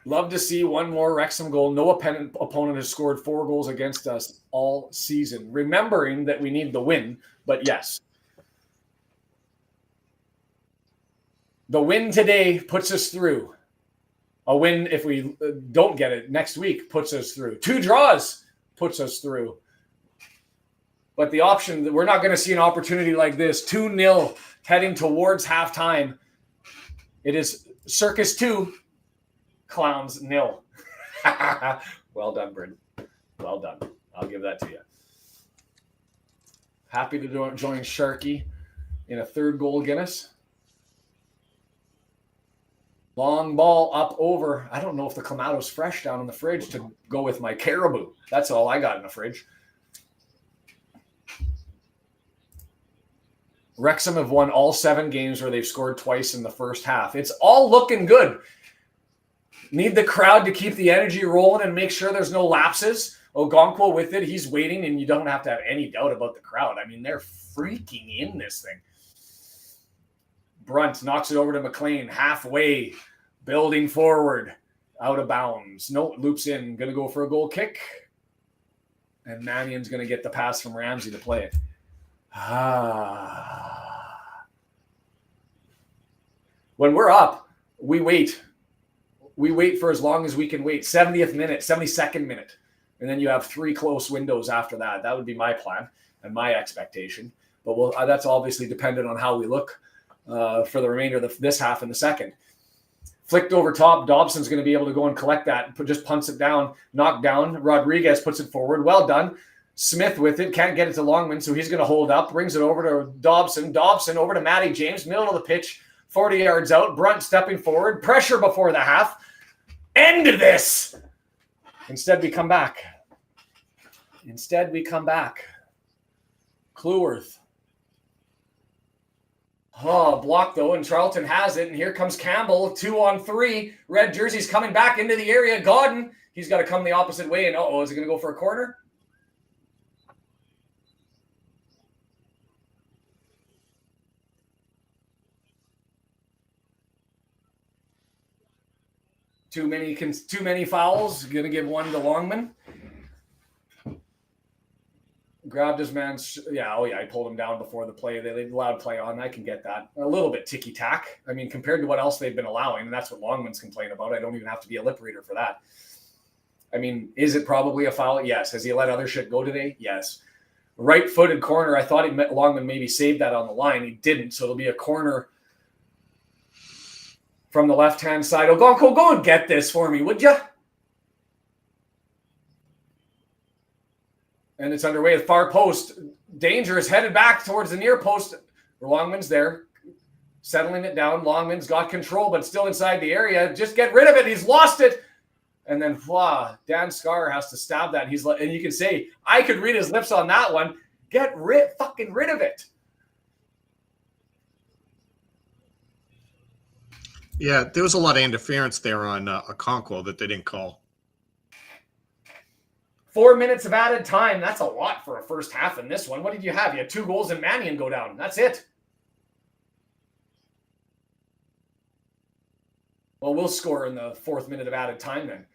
Love to see one more Wrexham goal. No opponent has scored 4 goals against us all season. Remembering that we need the win, but yes. The win today puts us through. A win, if we don't get it next week, puts us through. 2 draws puts us through. But the option, that we're not going to see an opportunity like this. 2-0 heading towards halftime. It is Circus 2, Clowns 0. Well done, Bryn. Well done. I'll give that to you. Happy to join Sharky in a 3rd goal Guinness. Long ball up over. I don't know if the Clamato's fresh down in the fridge to go with my caribou. That's all I got in the fridge. Wrexham have won all 7 games where they've scored twice in the first half. It's all looking good. Need the crowd to keep the energy rolling and make sure there's no lapses. Ogonko with it. He's waiting, and you don't have to have any doubt about the crowd. I mean, they're freaking in this thing. Brunt knocks it over to McLean. Halfway. Building forward. Out of bounds. No, loops in. Going to go for a goal kick. And Mannion's going to get the pass from Ramsey to play it. When we're up, we wait. We wait for as long as we can wait. 70th minute, 72nd minute. And then you have 3 close windows after that. That would be my plan and my expectation. But that's obviously dependent on how we look for the remainder of this half in the second. Flicked over top. Dobson's going to be able to go and collect that. Just punts it down. Knocked down. Rodriguez puts it forward. Well done. Smith with it. Can't get it to Longman, so he's going to hold up. Brings it over to Dobson. Dobson over to Matty James. Middle of the pitch. 40 yards out. Brunt stepping forward. Pressure before the half. End this. Instead, we come back. Cleworth. Oh, blocked though, and Charlton has it, and here comes Campbell, 2-on-3. Red jerseys coming back into the area. Godden, he's got to come the opposite way, and is he going to go for a corner? Too many fouls. Going to give one to Longman. Grabbed his man. He pulled him down before the play. They allowed play on. I can get that. A little bit ticky-tack. I mean, compared to what else they've been allowing, and that's what Longman's complained about. I don't even have to be a lip reader for that. I mean, is it probably a foul? Yes. Has he let other shit go today? Yes. Right-footed corner. I thought Longman maybe saved that on the line. He didn't, so it'll be a corner from the left-hand side. Ogonko, go and get this for me, would you? And it's underway at far post. Dangerous, headed back towards the near post. Longman's there, settling it down. Longman's got control, but still inside the area. Just get rid of it. He's lost it. And then, Dan Scar has to stab that. And you can say, I could read his lips on that one. Get fucking rid of it. Yeah, there was a lot of interference there on Okonkwo that they didn't call. 4 minutes of added time. That's a lot for a first half in this one. What did you have? You had 2 goals and Mannion go down. That's it. Well, we'll score in the 4th minute of added time then.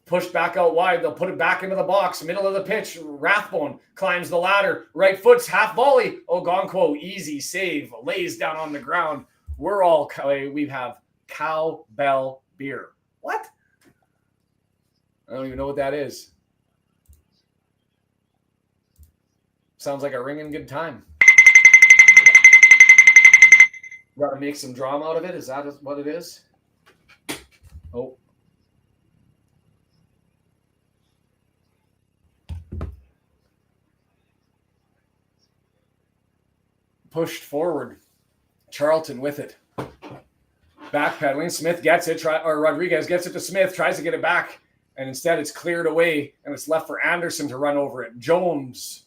Pushed back out wide. They'll put it back into the box. Middle of the pitch. Rathbone climbs the ladder. Right foot's half volley. Ogonkwo, easy save. Lays down on the ground. We have cowbell beer. What? I don't even know what that is. Sounds like a ringing good time. Got to make some drama out of it. Is that what it is? Oh. Pushed forward. Charlton with it. Backpedaling. Smith gets it. Rodriguez gets it to Smith. Tries to get it back. And instead it's cleared away. And it's left for Anderson to run over it. James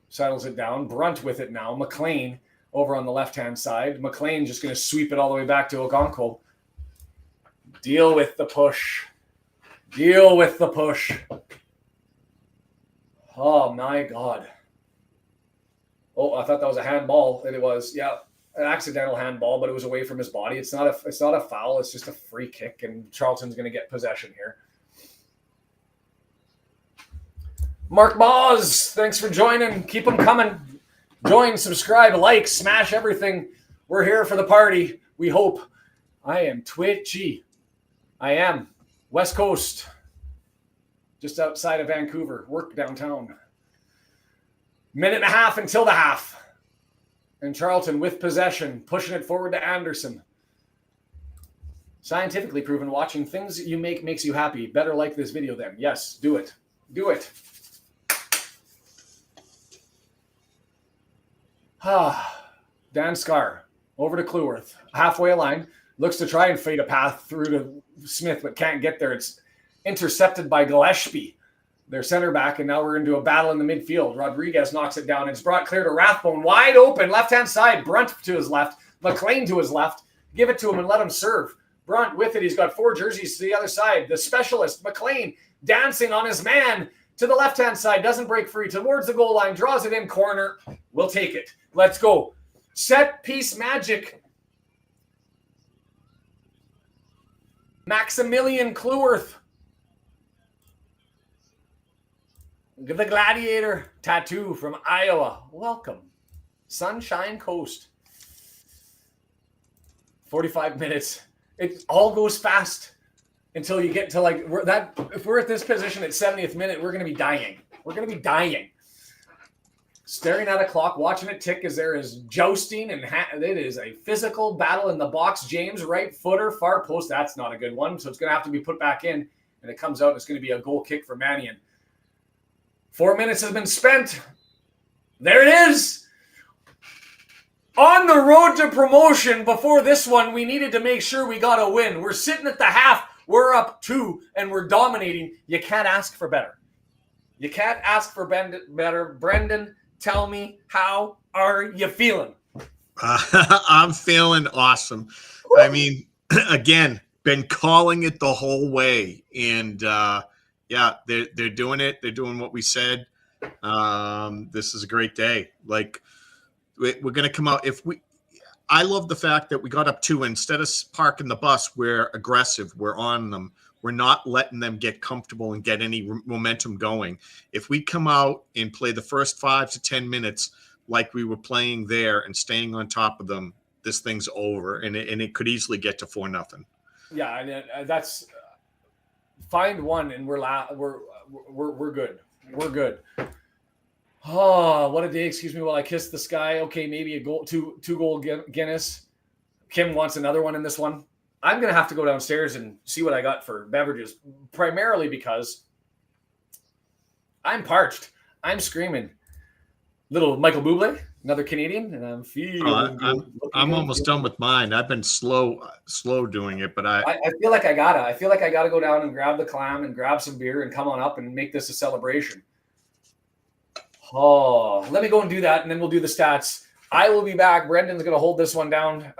settles it down. Brunt with it now. McLean over on the left-hand side. McLean just going to sweep it all the way back to Ogonkwo. Deal with the push. Oh, my God. Oh, I thought that was a handball. And it was, yeah, an accidental handball, but it was away from his body. It's not a foul. It's just a free kick, and Charlton's going to get possession here. Mark Boz, thanks for joining. Keep them coming. Join, subscribe, like, smash everything. We're here for the party. We hope. I am twitchy. I am. West Coast. Just outside of Vancouver. Work downtown. Minute and a half until the half. And Charlton with possession. Pushing it forward to Anderson. Scientifically proven watching things that you make makes you happy. Better like this video then. Yes, do it. Do it. Dan Scar over to Cleworth. Halfway line. Looks to try and fade a path through to Smith, but can't get there. It's intercepted by Gillespie, their center back, and now we're into a battle in the midfield. Rodriguez knocks it down. It's brought clear to Rathbone. Wide open, left-hand side. Brunt to his left. McLean to his left. Give it to him and let him serve. Brunt with it. He's got 4 jerseys to the other side. The specialist, McLean, dancing on his man to the left-hand side. Doesn't break free. Towards the goal line. Draws it in corner. We'll take it. Let's go. Set piece magic. Maximilian Cleworth. The Gladiator tattoo from Iowa. Welcome. Sunshine Coast. 45 minutes. It all goes fast until you get to if we're at this position at 70th minute, we're going to be dying. We're going to be dying. Staring at a clock, watching it tick as there is jousting, and it is a physical battle in the box. James, right footer, far post. That's not a good one, so it's going to have to be put back in, and it comes out. It's going to be a goal kick for Mannion. 4 minutes has been spent. There it is. On the road to promotion. Before this one, we needed to make sure we got a win. We're sitting at the half. We're up 2, and we're dominating. You can't ask for better. You can't ask for better. Brendan, tell me, how are you feeling? I'm feeling awesome. Woo. I mean, again, been calling it the whole way. And, yeah, they're doing it. They're doing what we said. This is a great day. Like, we're going to come out. I love the fact that we got up 2. Instead of parking the bus, we're aggressive. We're on them. We're not letting them get comfortable and get any momentum going. If we come out and play the first 5 to 10 minutes like we were playing there and staying on top of them, this thing's over, and it could easily get to 4-0. Yeah, and that's find one, and we're good. We're good. Oh, what a day! Excuse me while I kiss the sky. Okay, maybe a goal, two goal Guinness. Kim wants another one in this one. I'm going to have to go downstairs and see what I got for beverages, primarily because I'm parched. I'm screaming. Little Michael Bublé, another Canadian, and I'm feeling I'm almost done with mine. I've been slow doing it, but I feel like I gotta go down and grab the clam and grab some beer and come on up and make this a celebration. Oh, let me go and do that, and then we'll do the stats. I will be back. Brendan's going to hold this one down.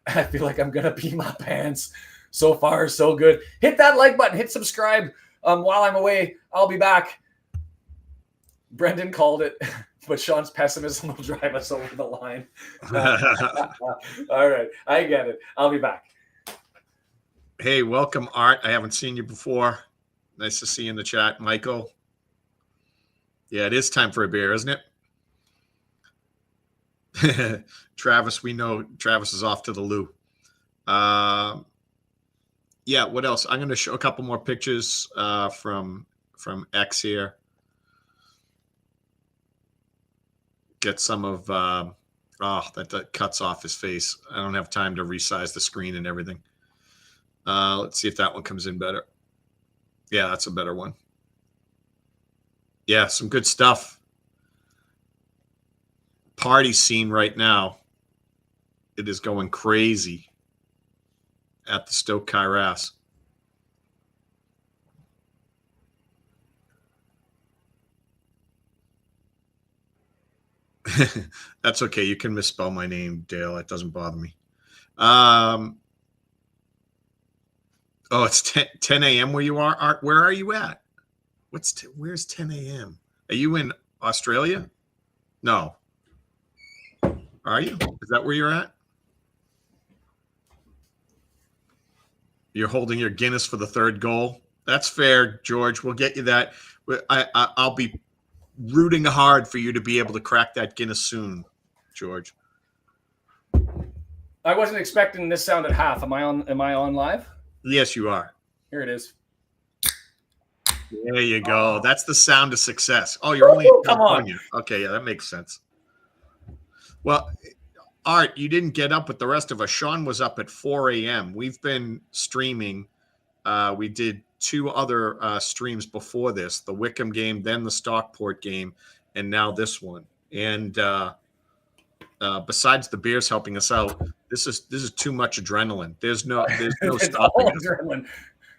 I feel like I'm going to pee my pants. So far, so good. Hit that like button. Hit subscribe while I'm away. I'll be back. Brendan called it. but Sean's pessimism will drive us over the line. All right. I get it. I'll be back. Hey, welcome, Art. I haven't seen you before. Nice to see you in the chat. Michael. Yeah, it is time for a beer, isn't it? Travis, we know Travis is off to the loo. Yeah, what else? I'm going to show a couple more pictures from X here. Get some of that cuts off his face. I don't have time to resize the screen and everything. Let's see if that one comes in better. Yeah, that's a better one. Yeah, some good stuff. Party scene right now. It is going crazy at the Stoke Kairas. That's okay. You can misspell my name, Dale. It doesn't bother me. Oh, it's 10 a.m. where you are? Art, where are you at? Where's 10 a.m.? Are you in Australia? No. Are you? Is that where you're at? You're holding your Guinness for the third goal. That's fair, George. We'll get you that. I'll be rooting hard for you to be able to crack that Guinness soon, George. I wasn't expecting this sound at half. Am I on live? Yes, you are. Here it is. There you go. That's the sound of success. Oh, you're only in California. Okay, yeah, that makes sense. Well, Art, you didn't get up with the rest of us. Sean was up at 4 a.m. We've been streaming. We did 2 other streams before this, the Wickham game, then the Stockport game, and now this one. And besides the beers helping us out, this is too much adrenaline. There's no stopping us. Adrenaline.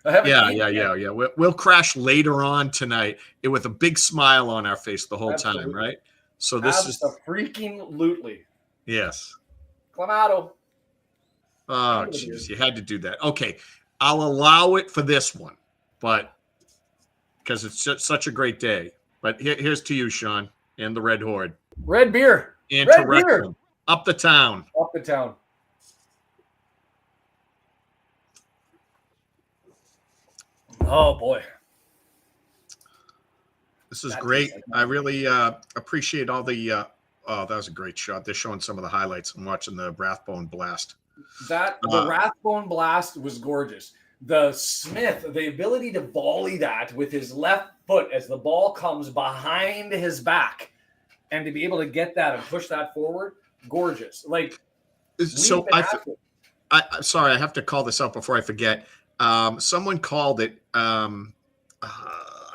Yeah. We'll crash later on tonight with a big smile on our face the whole time, right? So this is freaking lootly. Yes. Clamato. Oh, jeez, you had to do that. Okay, I'll allow it for this one, but because it's such a great day. But here's to you, Sean, and the Red Horde. Red beer. And Red to Wrexham. Up the town. Up the town. Oh, boy. This is great. I really appreciate all the that was a great shot. They're showing some of the highlights. I'm watching the Rathbone blast. The Rathbone blast was gorgeous. The Smith, the ability to volley that with his left foot as the ball comes behind his back and to be able to get that and push that forward, gorgeous. Like, so sorry, I have to call this out before I forget. Someone called it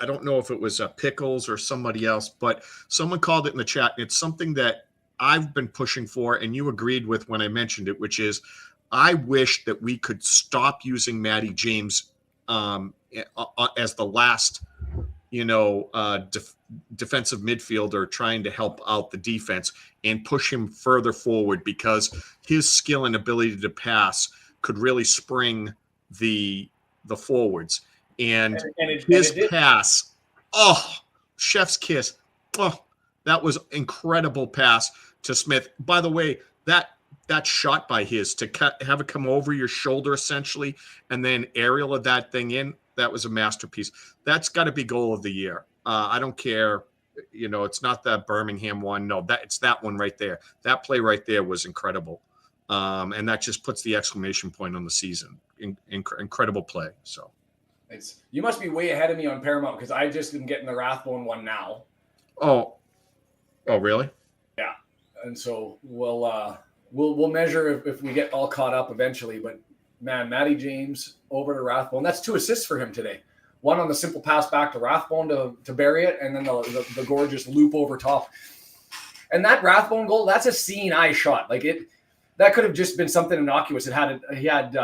I don't know if it was Pickles or somebody else, but someone called it in the chat. It's something that I've been pushing for, and you agreed with when I mentioned it, which is I wish that we could stop using Matty James as the last, defensive midfielder trying to help out the defense and push him further forward, because his skill and ability to pass could really spring the forwards. And his pass, chef's kiss. Oh, that was incredible pass to Smith. By the way, that shot by his to have it come over your shoulder essentially, and then aerial of that thing in, that was a masterpiece. That's got to be goal of the year. I don't care. It's not that Birmingham one. No, it's that one right there. That play right there was incredible. And that just puts the exclamation point on the season. Incredible play. So. You must be way ahead of me on Paramount, because I just am getting the Rathbone one now. Oh, really? Yeah, and so we'll measure if we get all caught up eventually. But man, Matty James over to Rathbone. That's 2 assists for him today. One on the simple pass back to Rathbone to bury it, and then the gorgeous loop over top. And that Rathbone goal, that's a seeing eye shot. Like that could have just been something innocuous. He had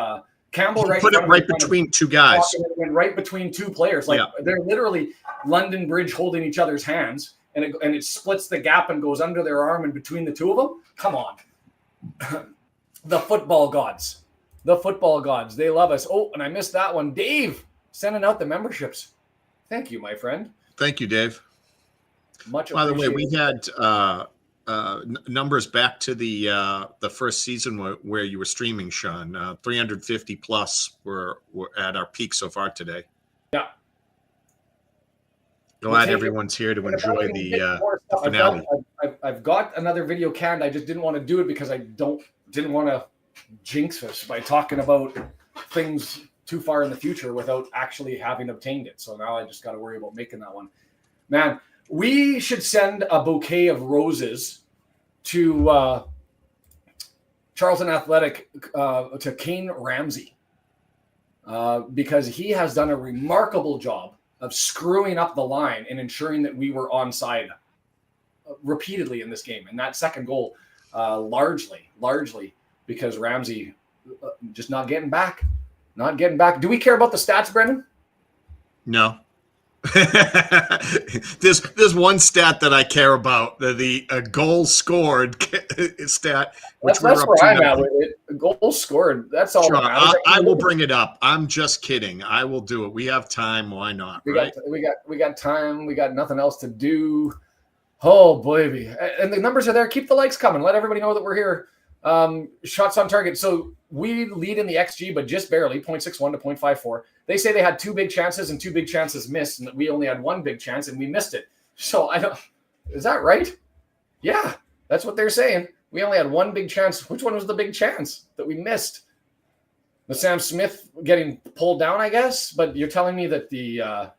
Campbell put it right between 2 guys. Went right between 2 players. Like they're literally London Bridge holding each other's hands, and it splits the gap and goes under their arm and between the 2 of them. Come on. The football gods. They love us. Oh, and I missed that one. Dave sending out the memberships. Thank you, my friend. Thank you, Dave. Much By the way, we appreciated. had numbers back to the first season where you were streaming, Sean. 350 plus were at our peak so far today. Yeah. Glad everyone's here to enjoy the finale. I've got another video canned. I just didn't want to do it because I didn't want to jinx us by talking about things too far in the future without actually having obtained it. So now I just got to worry about making that one. Man, we should send a bouquet of roses to Charlton Athletic, to Kane Ramsey, because he has done a remarkable job of screwing up the line and ensuring that we were onside repeatedly in this game. And that second goal, largely because Ramsey just not getting back. Do we care about the stats, Brendan? No. There's one stat that I care about, the goal scored stat, which that's where I'm at with it. Goal scored. That's all. Sure, I will bring it up. I'm just kidding. I will do it. We have time. Why not? We got time. We got nothing else to do. Oh, baby. And the numbers are there. Keep the likes coming. Let everybody know that we're here. Shots on target. So we lead in the XG, but just barely, 0.61 to 0.54. They say they had 2 big chances and 2 big chances missed, and that we only had 1 big chance and we missed it. So is that right? Yeah, that's what they're saying. We only had 1 big chance. Which one was the big chance that we missed? The Sam Smith getting pulled down, I guess. But you're telling me that the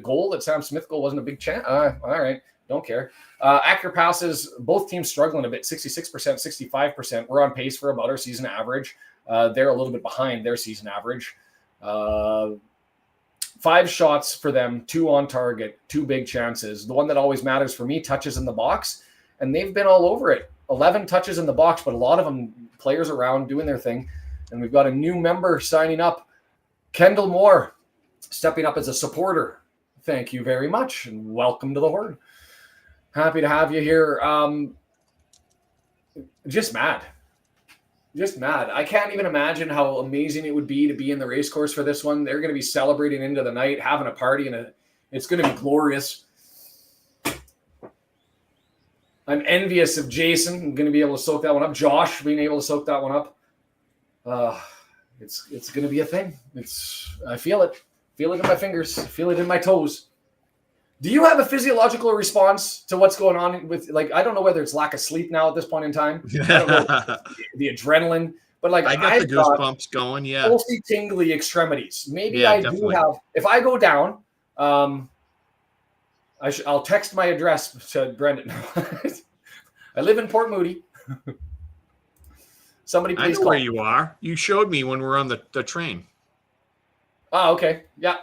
goal, that Sam Smith goal, wasn't a big chance? All right, don't care. Accurate passes, both teams struggling a bit, 66%, 65%. We're on pace for about our season average. They're a little bit behind their season average. 5 shots for them, 2 on target, 2 big chances. The one that always matters for me, touches in the box, and they've been all over it. 11 touches in the box, but a lot of them players around doing their thing. And we've got a new member signing up, Kendall Moore, stepping up as a supporter. Thank you very much, and welcome to the Horde. Happy to have you here. Just mad. I can't even imagine how amazing it would be to be in the race course for this one. They're going to be celebrating into the night, having a party, and it's going to be glorious. I'm envious of Jason. I'm going to be able to soak that one up. Josh being able to soak that one up. It's going to be a thing. I feel it. Feel it in my fingers. Feel it in my toes. Do you have a physiological response to what's going on with, like, I don't know whether it's lack of sleep now at this point in time. I don't know the adrenaline, but like I got the goosebumps going. Yeah. Pulsy, tingly extremities. Maybe I definitely do have, if I go down, I'll text my address to Brendan. I live in Port Moody. Somebody please I know where you are. You showed me when we were on the train. Oh, okay. Yeah.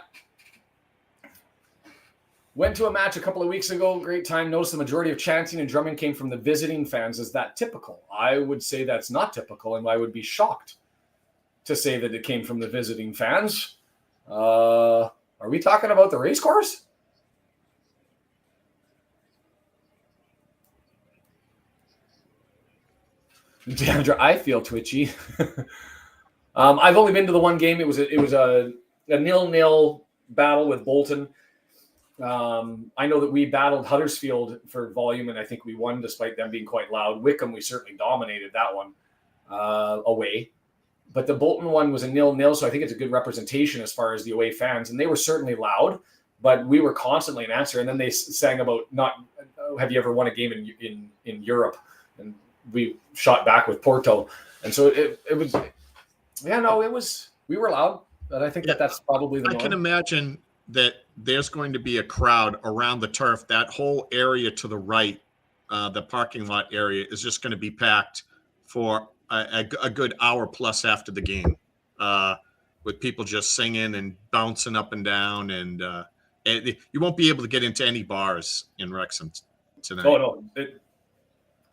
Went to a match a couple of weeks ago. Great time. Noticed the majority of chanting and drumming came from the visiting fans. Is that typical? I would say that's not typical, and I would be shocked to say that it came from the visiting fans. Are we talking about the race course? Deandra, I feel twitchy. I've only been to the one game. It was a 0-0 battle with Bolton. I know that we battled Huddersfield for volume, and I think we won despite them being quite loud. Wickham, we certainly dominated that one away. But the Bolton one was a 0-0, so I think it's a good representation as far as the away fans. And they were certainly loud, but we were constantly an answer. And then they sang about have you ever won a game in Europe? And we shot back with Porto. And so it was, we were loud. But I think that's probably the norm. I can imagine that there's going to be a crowd around the turf. That whole area to the right, the parking lot area, is just going to be packed for a good hour plus after the game, with people just singing and bouncing up and down. And you won't be able to get into any bars in Wrexham tonight. Oh, no.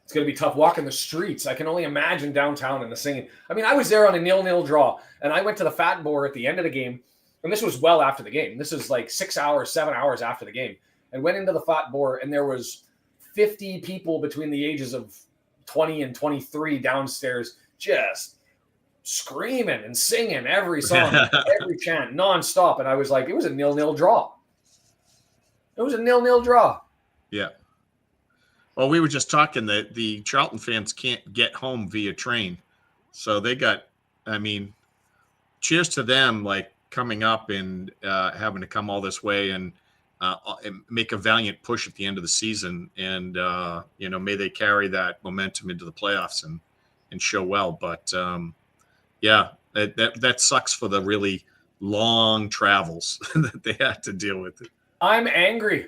It's going to be tough walking the streets. I can only imagine downtown and the singing. I mean, I was there on a 0-0 draw, and I went to the Fat Boar at the end of the game. And this was well after the game. This is like 6 hours, 7 hours after the game. And went into the Fat Boar, and there was 50 people between the ages of 20 and 23 downstairs just screaming and singing every song, every chant, nonstop. And I was like, it was a 0-0 draw. It was a 0-0 draw. Yeah. Well, we were just talking that the Charlton fans can't get home via train. So they got, I mean, cheers to them, like coming up and having to come all this way and make a valiant push at the end of the season. And, may they carry that momentum into the playoffs and show well. But yeah, that sucks for the really long travels that they had to deal with. I'm angry.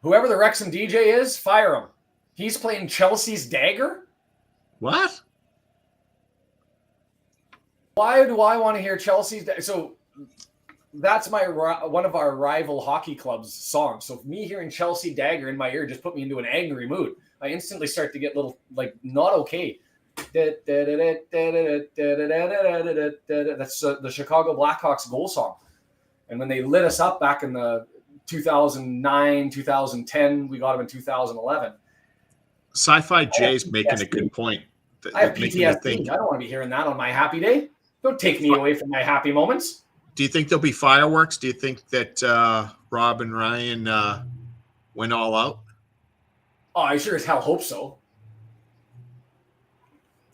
Whoever the Wrexham DJ is, fire him. He's playing Chelsea's dagger? What? Why do I want to hear Chelsea's dagger? So that's one of our rival hockey club's songs. So me hearing Chelsea dagger in my ear just put me into an angry mood. I instantly start to get little, like, not okay. That's the Chicago Blackhawks goal song. And when they lit us up back in the 2009, 2010, we got them in 2011. Sci-Fi Jay's making a good point. I have PTSD. I don't want to be hearing that on my happy day. Don't take me away from my happy moments. Do you think there'll be fireworks? Do you think that Rob and Ryan went all out? Oh, I sure as hell hope so.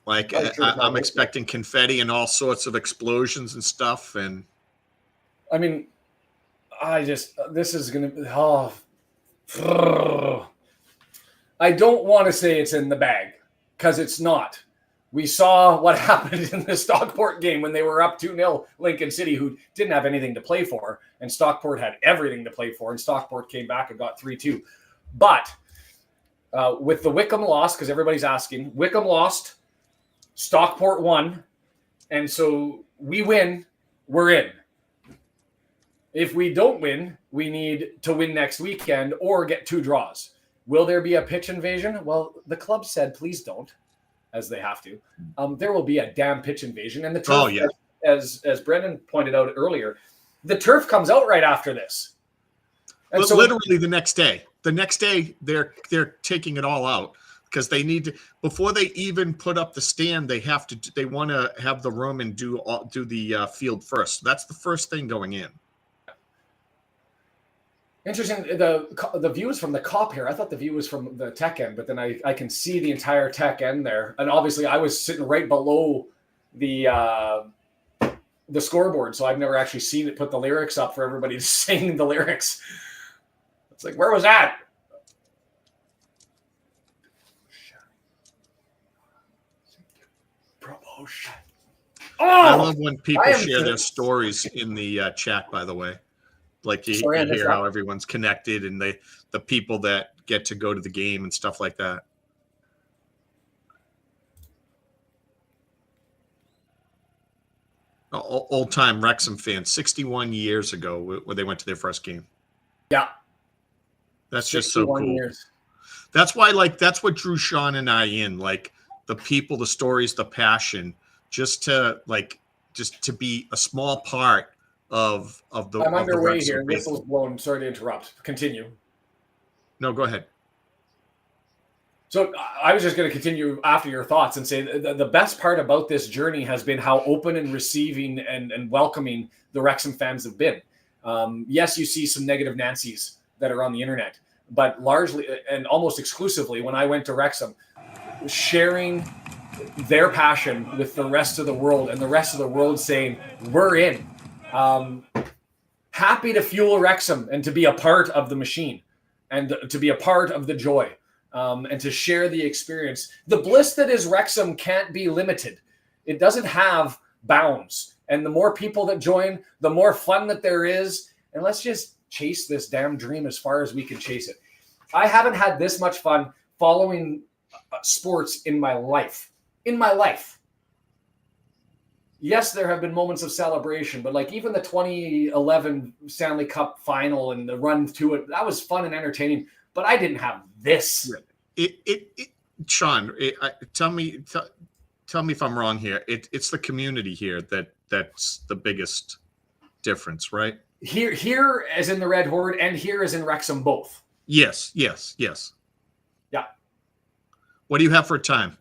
Like, I'm expecting confetti and all sorts of explosions and stuff. And I mean, this is going to, I don't want to say it's in the bag because it's not. We saw what happened in the Stockport game when they were up 2-0 Lincoln City, who didn't have anything to play for, and Stockport had everything to play for, and Stockport came back and got 3-2. But with the Wickham loss, because everybody's asking, Wickham lost, Stockport won, and so we win, we're in. If we don't win, we need to win next weekend or get 2 draws. Will there be a pitch invasion? Well, the club said, please don't, as they have to. There will be a damn pitch invasion. And the turf, as Brendan pointed out earlier, the turf comes out right after this. And so literally the next day. The next day, they're taking it all out because they need to, before they even put up the stand, they want to have the room and do the field first. That's the first thing going in. Interesting. The view is from the cop here. I thought the view was from the tech end, but then I can see the entire tech end there. And obviously, I was sitting right below the scoreboard, so I've never actually seen it put the lyrics up for everybody to sing the lyrics. It's like, where was that? Promotion. Oh, I love when people share their stories in the chat, by the way. Like you hear how everyone's connected and the people that get to go to the game and stuff like that. Old time Wrexham fans, 61 years ago when they went to their first game. Yeah. That's just so cool. Years. That's why, that's what drew Sean and I in, like the people, the stories, the passion, just to be a small part of the. I'm underway here. Whistle's blown. Sorry to interrupt. Continue. No, go ahead. So I was just going to continue after your thoughts and say the best part about this journey has been how open and receiving and welcoming the Wrexham fans have been. Yes, you see some negative Nancys that are on the internet, but largely and almost exclusively when I went to Wrexham, sharing their passion with the rest of the world and the rest of the world saying, we're in. Happy to fuel Wrexham and to be a part of the machine and to be a part of the joy. And to share the experience. The bliss that is Wrexham can't be limited. It doesn't have bounds. And the more people that join, the more fun that there is. And let's just chase this damn dream as far as we can chase it. I haven't had this much fun following sports in my life. In my life. Yes, there have been moments of celebration, but like even the 2011 Stanley Cup final and the run to it, that was fun and entertaining. But I didn't have this. Sean, tell me if I'm wrong here. It's the community here that's the biggest difference, right? Here as in the Red Horde, and here as in Wrexham both. Yes. Yeah. What do you have for a time?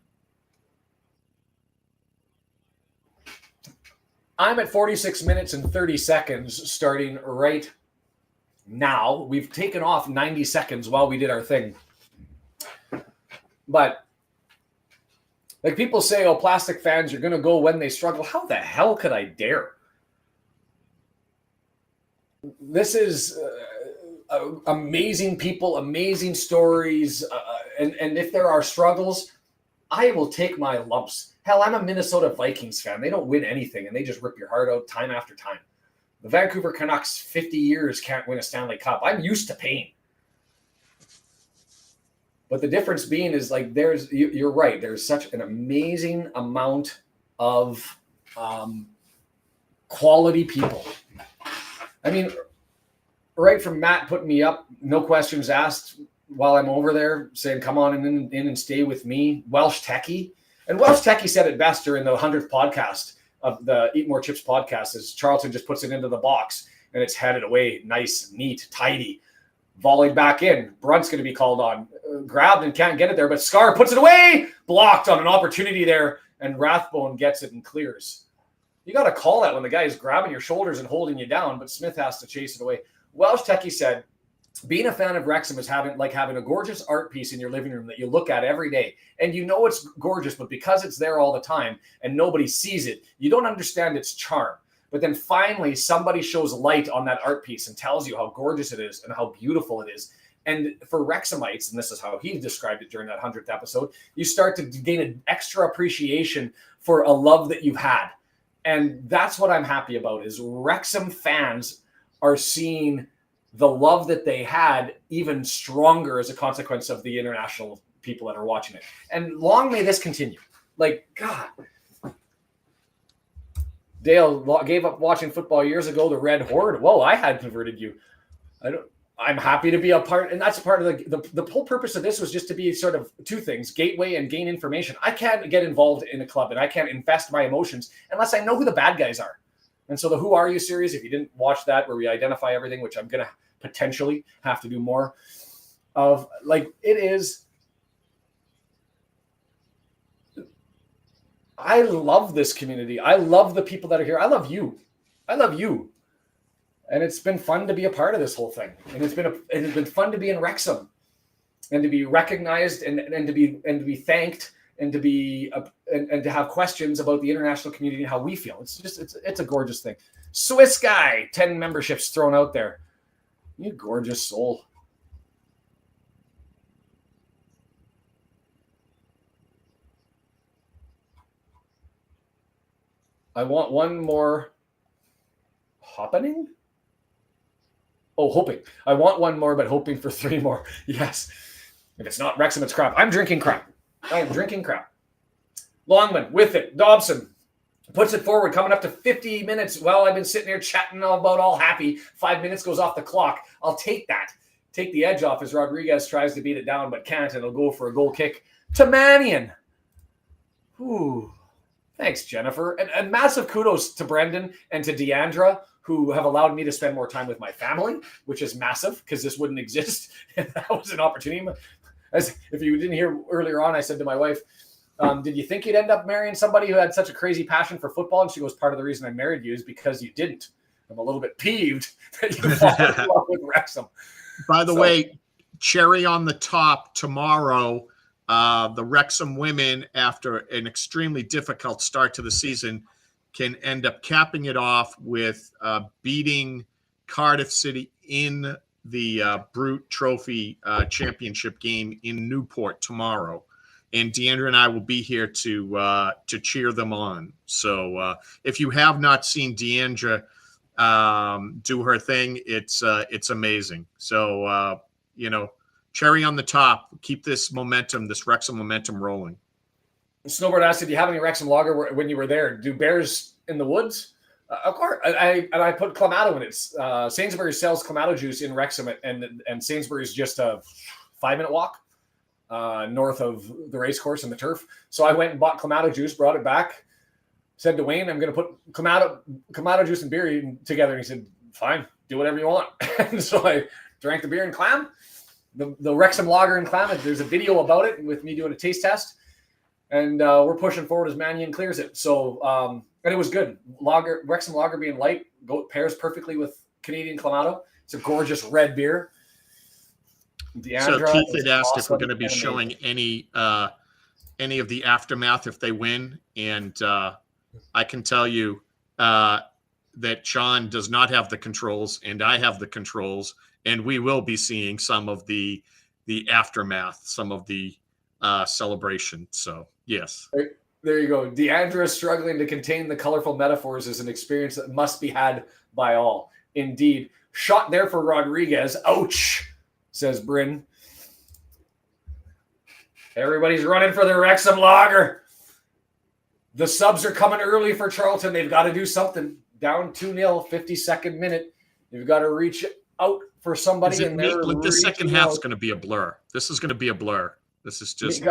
I'm at 46 minutes and 30 seconds, starting right now. We've taken off 90 seconds while we did our thing. But like people say, oh, plastic fans are going to go when they struggle. How the hell could I dare? This is amazing people, amazing stories. And if there are struggles, I will take my lumps. Hell, I'm a Minnesota Vikings fan. They don't win anything, and they just rip your heart out time after time. The Vancouver Canucks, 50 years, can't win a Stanley Cup. I'm used to pain. But the difference being is like you're right. There's such an amazing amount of quality people. I mean, right from Matt putting me up, no questions asked while I'm over there, saying, come on in and stay with me. Welsh Techie. And Welsh Techie said it best during the 100th podcast of the Eat More Chips podcast, as Charlton just puts it into the box and it's headed away, nice, neat, tidy. Volleyed back in. Brunt's going to be called on. Grabbed and can't get it there, but Scar puts it away. Blocked on an opportunity there, and Rathbone gets it and clears. You got to call that when the guy is grabbing your shoulders and holding you down, but Smith has to chase it away. Welsh Techie said, being a fan of Wrexham is having a gorgeous art piece in your living room that you look at every day. And you know it's gorgeous, but because it's there all the time and nobody sees it, you don't understand its charm. But then finally, somebody shows light on that art piece and tells you how gorgeous it is and how beautiful it is. And for Wrexhamites, and this is how he described it during that 100th episode, you start to gain an extra appreciation for a love that you've had. And that's what I'm happy about, is Wrexham fans are seeing the love that they had even stronger as a consequence of the international people that are watching it. And long may this continue. Like, God. Dale gave up watching football years ago. The Red Horde. Whoa, I had converted you. I'm happy to be a part, and that's part of the whole purpose of this was just to be sort of two things: gateway and gain information. I can't get involved in a club, and I can't invest my emotions unless I know who the bad guys are. And so the Who Are You series, if you didn't watch that, where we identify everything, which I'm gonna potentially have to do more of, like, it is. I love this community. I love the people that are here. I love you. I love you. And it's been fun to be a part of this whole thing. And it's been fun to be in Wrexham and to be recognized and to be thanked and to be and to have questions about the international community and how we feel. It's a gorgeous thing. Swiss guy, 10 memberships thrown out there. You gorgeous soul. I want one more happening. Oh, hoping. I want one more, but hoping for 3 more. Yes. If it's not Wrexham, it's crap. I'm drinking crap. I am drinking crap. Longman with it. Dobson puts it forward, coming up to 50 minutes. Well, I've been sitting here chatting about all happy. 5 minutes goes off the clock. I'll take that. Take the edge off as Rodriguez tries to beat it down, but can't, and it'll go for a goal kick to Mannion. Ooh. Thanks, Jennifer. And massive kudos to Brendan and to Deandra, who have allowed me to spend more time with my family, which is massive because this wouldn't exist if that was an opportunity. As if you didn't hear earlier on, I said to my wife, did you think you'd end up marrying somebody who had such a crazy passion for football? And she goes, part of the reason I married you is because you didn't. I'm a little bit peeved that you fall in love with Wrexham. By the way, cherry on the top tomorrow, the Wrexham women, after an extremely difficult start to the season, can end up capping it off with beating Cardiff City in the Brute Trophy championship game in Newport tomorrow. And Deandra and I will be here to cheer them on. So if you have not seen Deandra do her thing, it's amazing. So, cherry on the top. Keep this momentum, this Wrexham momentum rolling. Snowbird asked, did you have any Wrexham lager when you were there? Do bears in the woods? Of course. I put Clamato in it. Sainsbury's sells Clamato juice in Wrexham, and Sainsbury's just a 5-minute walk north of the race course and the turf. So I went and bought Clamato juice, brought it back, said to Wayne, I'm going to put Clamato juice and beer together. And he said, fine, do whatever you want. And so I drank the beer and clam. The Wrexham lager and clam. There's a video about it with me doing a taste test. And we're pushing forward as Mannion clears it. So, and it was good. Wrexham lager being light pairs perfectly with Canadian Clamato. It's a gorgeous red beer. So Deandra Keith is had asked if we're awesome going to be and showing any of the aftermath if they win, and I can tell you that John does not have the controls, and I have the controls, and we will be seeing some of the aftermath, some of the celebration. So yes. There you go. Deandra struggling to contain the colorful metaphors is an experience that must be had by all. Indeed. Shot there for Rodriguez. Ouch, says Bryn. Everybody's running for the Wrexham lager. The subs are coming early for Charlton. They've got to do something. Down 2-0, 52nd minute. You've got to reach out for somebody. And this second half's going to be a blur. This is going to be a blur. This is just...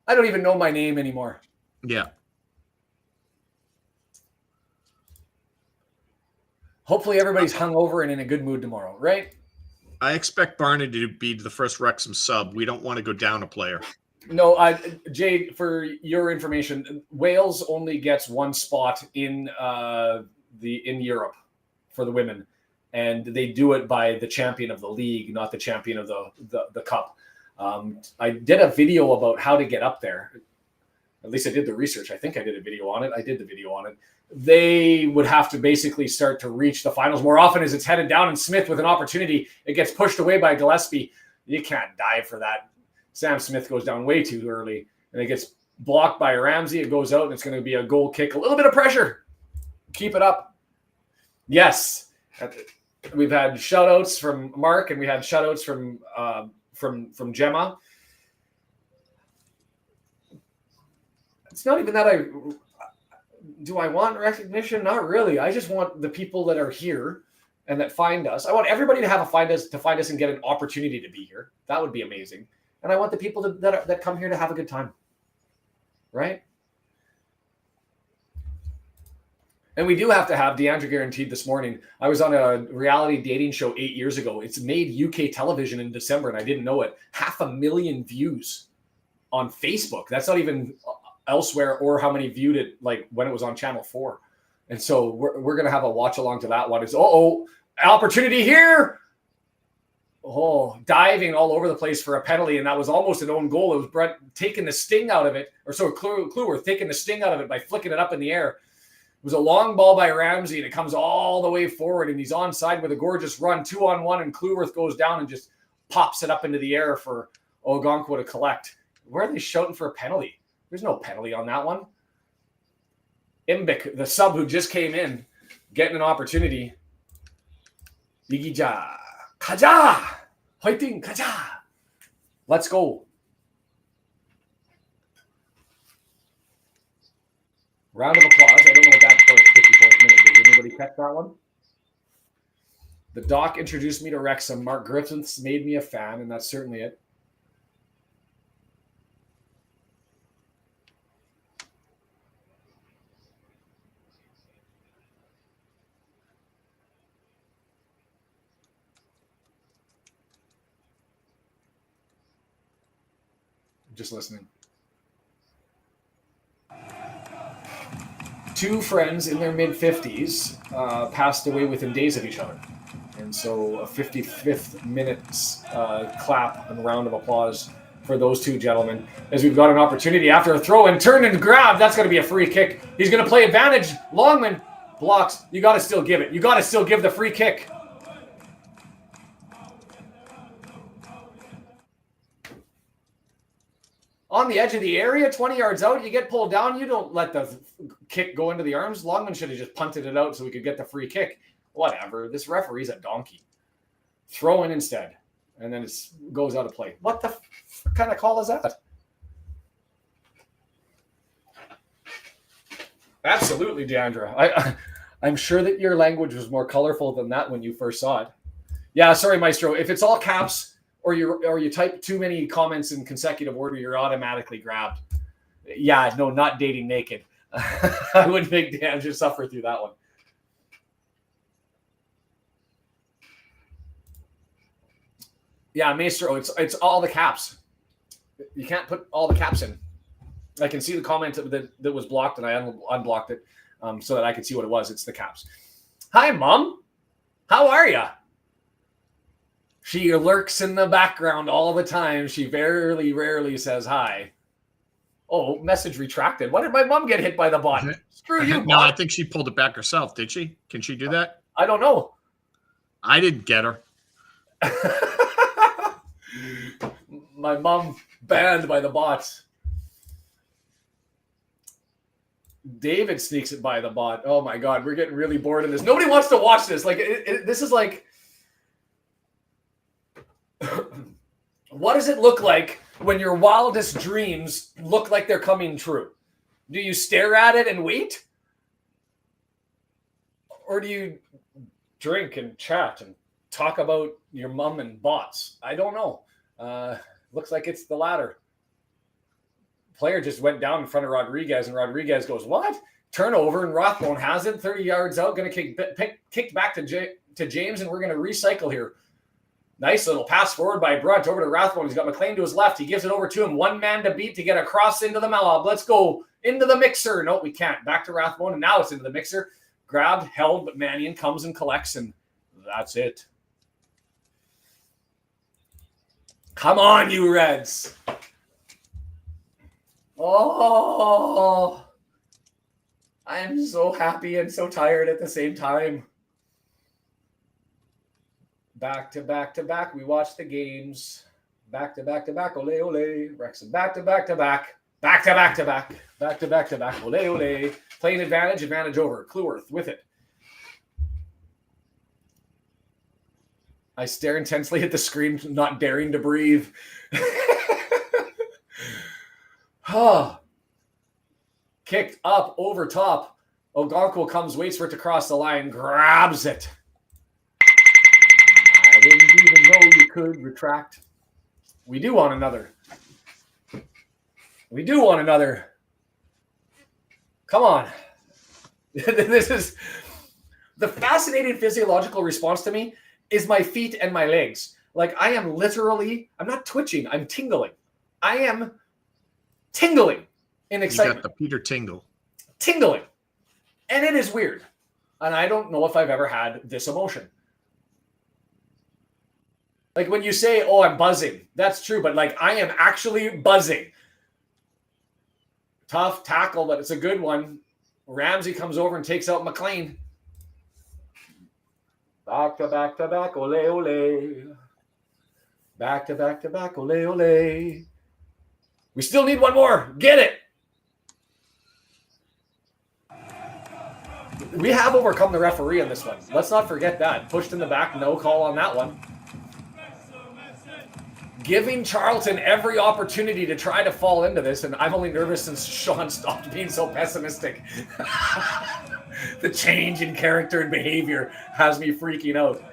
I don't even know my name anymore. Yeah. Hopefully everybody's hungover and in a good mood tomorrow, right? I expect Barney to be the first Wrexham sub. We don't want to go down a player. No, Jade, for your information, Wales only gets one spot in Europe for the women, and they do it by the champion of the league, not the champion of the cup. I did a video about how to get up there. At least I did the research. I think I did a video on it. I did the video on it. They would have to basically start to reach the finals more often as it's headed down, and Smith with an opportunity. It gets pushed away by Gillespie. You can't dive for that. Sam Smith goes down way too early, and it gets blocked by Ramsey. It goes out, and it's going to be a goal kick. A little bit of pressure. Keep it up. Yes. We've had shout-outs from Mark, and we had shout-outs from Gemma. It's not even that do I want recognition? Not really. I just want the people that are here and that find us. I want everybody to find us and get an opportunity to be here. That would be amazing. And I want the people that come here to have a good time. Right? And we do have to have Deandra guaranteed this morning. I was on a reality dating show 8 years ago. It's made UK television in December, and I didn't know it. 500,000 views on Facebook. That's not even elsewhere, or how many viewed it like when it was on Channel 4. And so we're going to have a watch along to that one. It's, opportunity here. Diving all over the place for a penalty, and that was almost an own goal. It was Brett taking the sting out of it, or so Kluwer taking the sting out of it by flicking it up in the air. It was a long ball by Ramsey, and it comes all the way forward, and he's onside with a gorgeous run, 2-on-1, and Kluwer goes down and just pops it up into the air for Ogonkwo to collect. Where are they shouting for a penalty? There's no penalty on that one. Imbik, the sub who just came in, getting an opportunity. Yigija, Kaja, Hoiting, Kaja. Let's go. Round of applause. I don't know what that's for 54th minute. Did anybody catch that one? The doc introduced me to Wrexham. Mark Griffiths made me a fan, and that's certainly it. Just listening. Two friends in their mid-50s passed away within days of each other. And so a 55th minutes clap and round of applause for those two gentlemen as we've got an opportunity after a throw and turn and grab. That's going to be a free kick. He's going to play advantage. Longman blocks. You got to still give it. You got to still give the free kick. On the edge of the area, 20 yards out, you get pulled down. You don't let the kick go into the arms. Longman should have just punted it out so we could get the free kick. Whatever. This referee's a donkey. Throw in instead. And then it goes out of play. What the kind of call is that? Absolutely, Deandra. I'm sure that your language was more colorful than that when you first saw it. Yeah, sorry, Maestro. If it's all caps, or you type too many comments in consecutive order, you're automatically grabbed. Yeah, no, not dating naked. I wouldn't make Deandra suffer through that one. Yeah, Maestro, it's all the caps. You can't put all the caps in. I can see the comment that was blocked, and I unblocked it so that I could see what it was. It's the caps. Hi, Mom. How are you? She lurks in the background all the time. She very rarely says hi. Oh, message retracted. What did my mom get hit by the bot? Screw you, bot. No, I think she pulled it back herself. Did she? Can she do that? I don't know. I didn't get her. My mom banned by the bots. David sneaks it by the bot. Oh my God, we're getting really bored in this. Nobody wants to watch this. Like, this is like, what does it look like when your wildest dreams look like they're coming true? Do you stare at it and wait? Or do you drink and chat and talk about your mom and bots? I don't know. Looks like it's the latter. Player just went down in front of Rodriguez, and Rodriguez goes, what? Turnover, and Rathbone has it, 30 yards out, going to kick back to James, and we're going to recycle here. Nice little pass forward by Brunt over to Rathbone. He's got McLean to his left. He gives it over to him. One man to beat to get across into the Malab. Let's go into the mixer. No, we can't. Back to Rathbone, and now it's into the mixer. Grabbed, held, but Mannion comes and collects, and that's it. Come on, you Reds. Oh, I'm so happy and so tired at the same time. Back to back to back. We watch the games. Back to back to back. Ole, ole. Wrexham. Back to back to back. Back to back to back. Back to back to back. Ole, ole. Playing advantage. Advantage over. Cleworth with it. I stare intensely at the screen, not daring to breathe. Oh. Kicked up over top. Ogonkwo comes, waits for it to cross the line, grabs it. I didn't even know you could retract. We do want another. We do want another. Come on. This is the fascinating physiological response to me is my feet and my legs. Like I am literally, I'm not twitching, I'm tingling. I am tingling in excitement. You got the Peter Tingle. Tingling. And it is weird. And I don't know if I've ever had this emotion. Like when you say, oh, I'm buzzing. That's true. But like I am actually buzzing. Tough tackle, but it's a good one. Ramsey comes over and takes out McLean. Back to back to back. Ole, ole. Back to back to back. Ole, ole. We still need one more. Get it. We have overcome the referee on this one. Let's not forget that. Pushed in the back. No call on that one. Giving Charlton every opportunity to try to fall into this, and I'm only nervous since Sean stopped being so pessimistic. The change in character and behavior has me freaking out.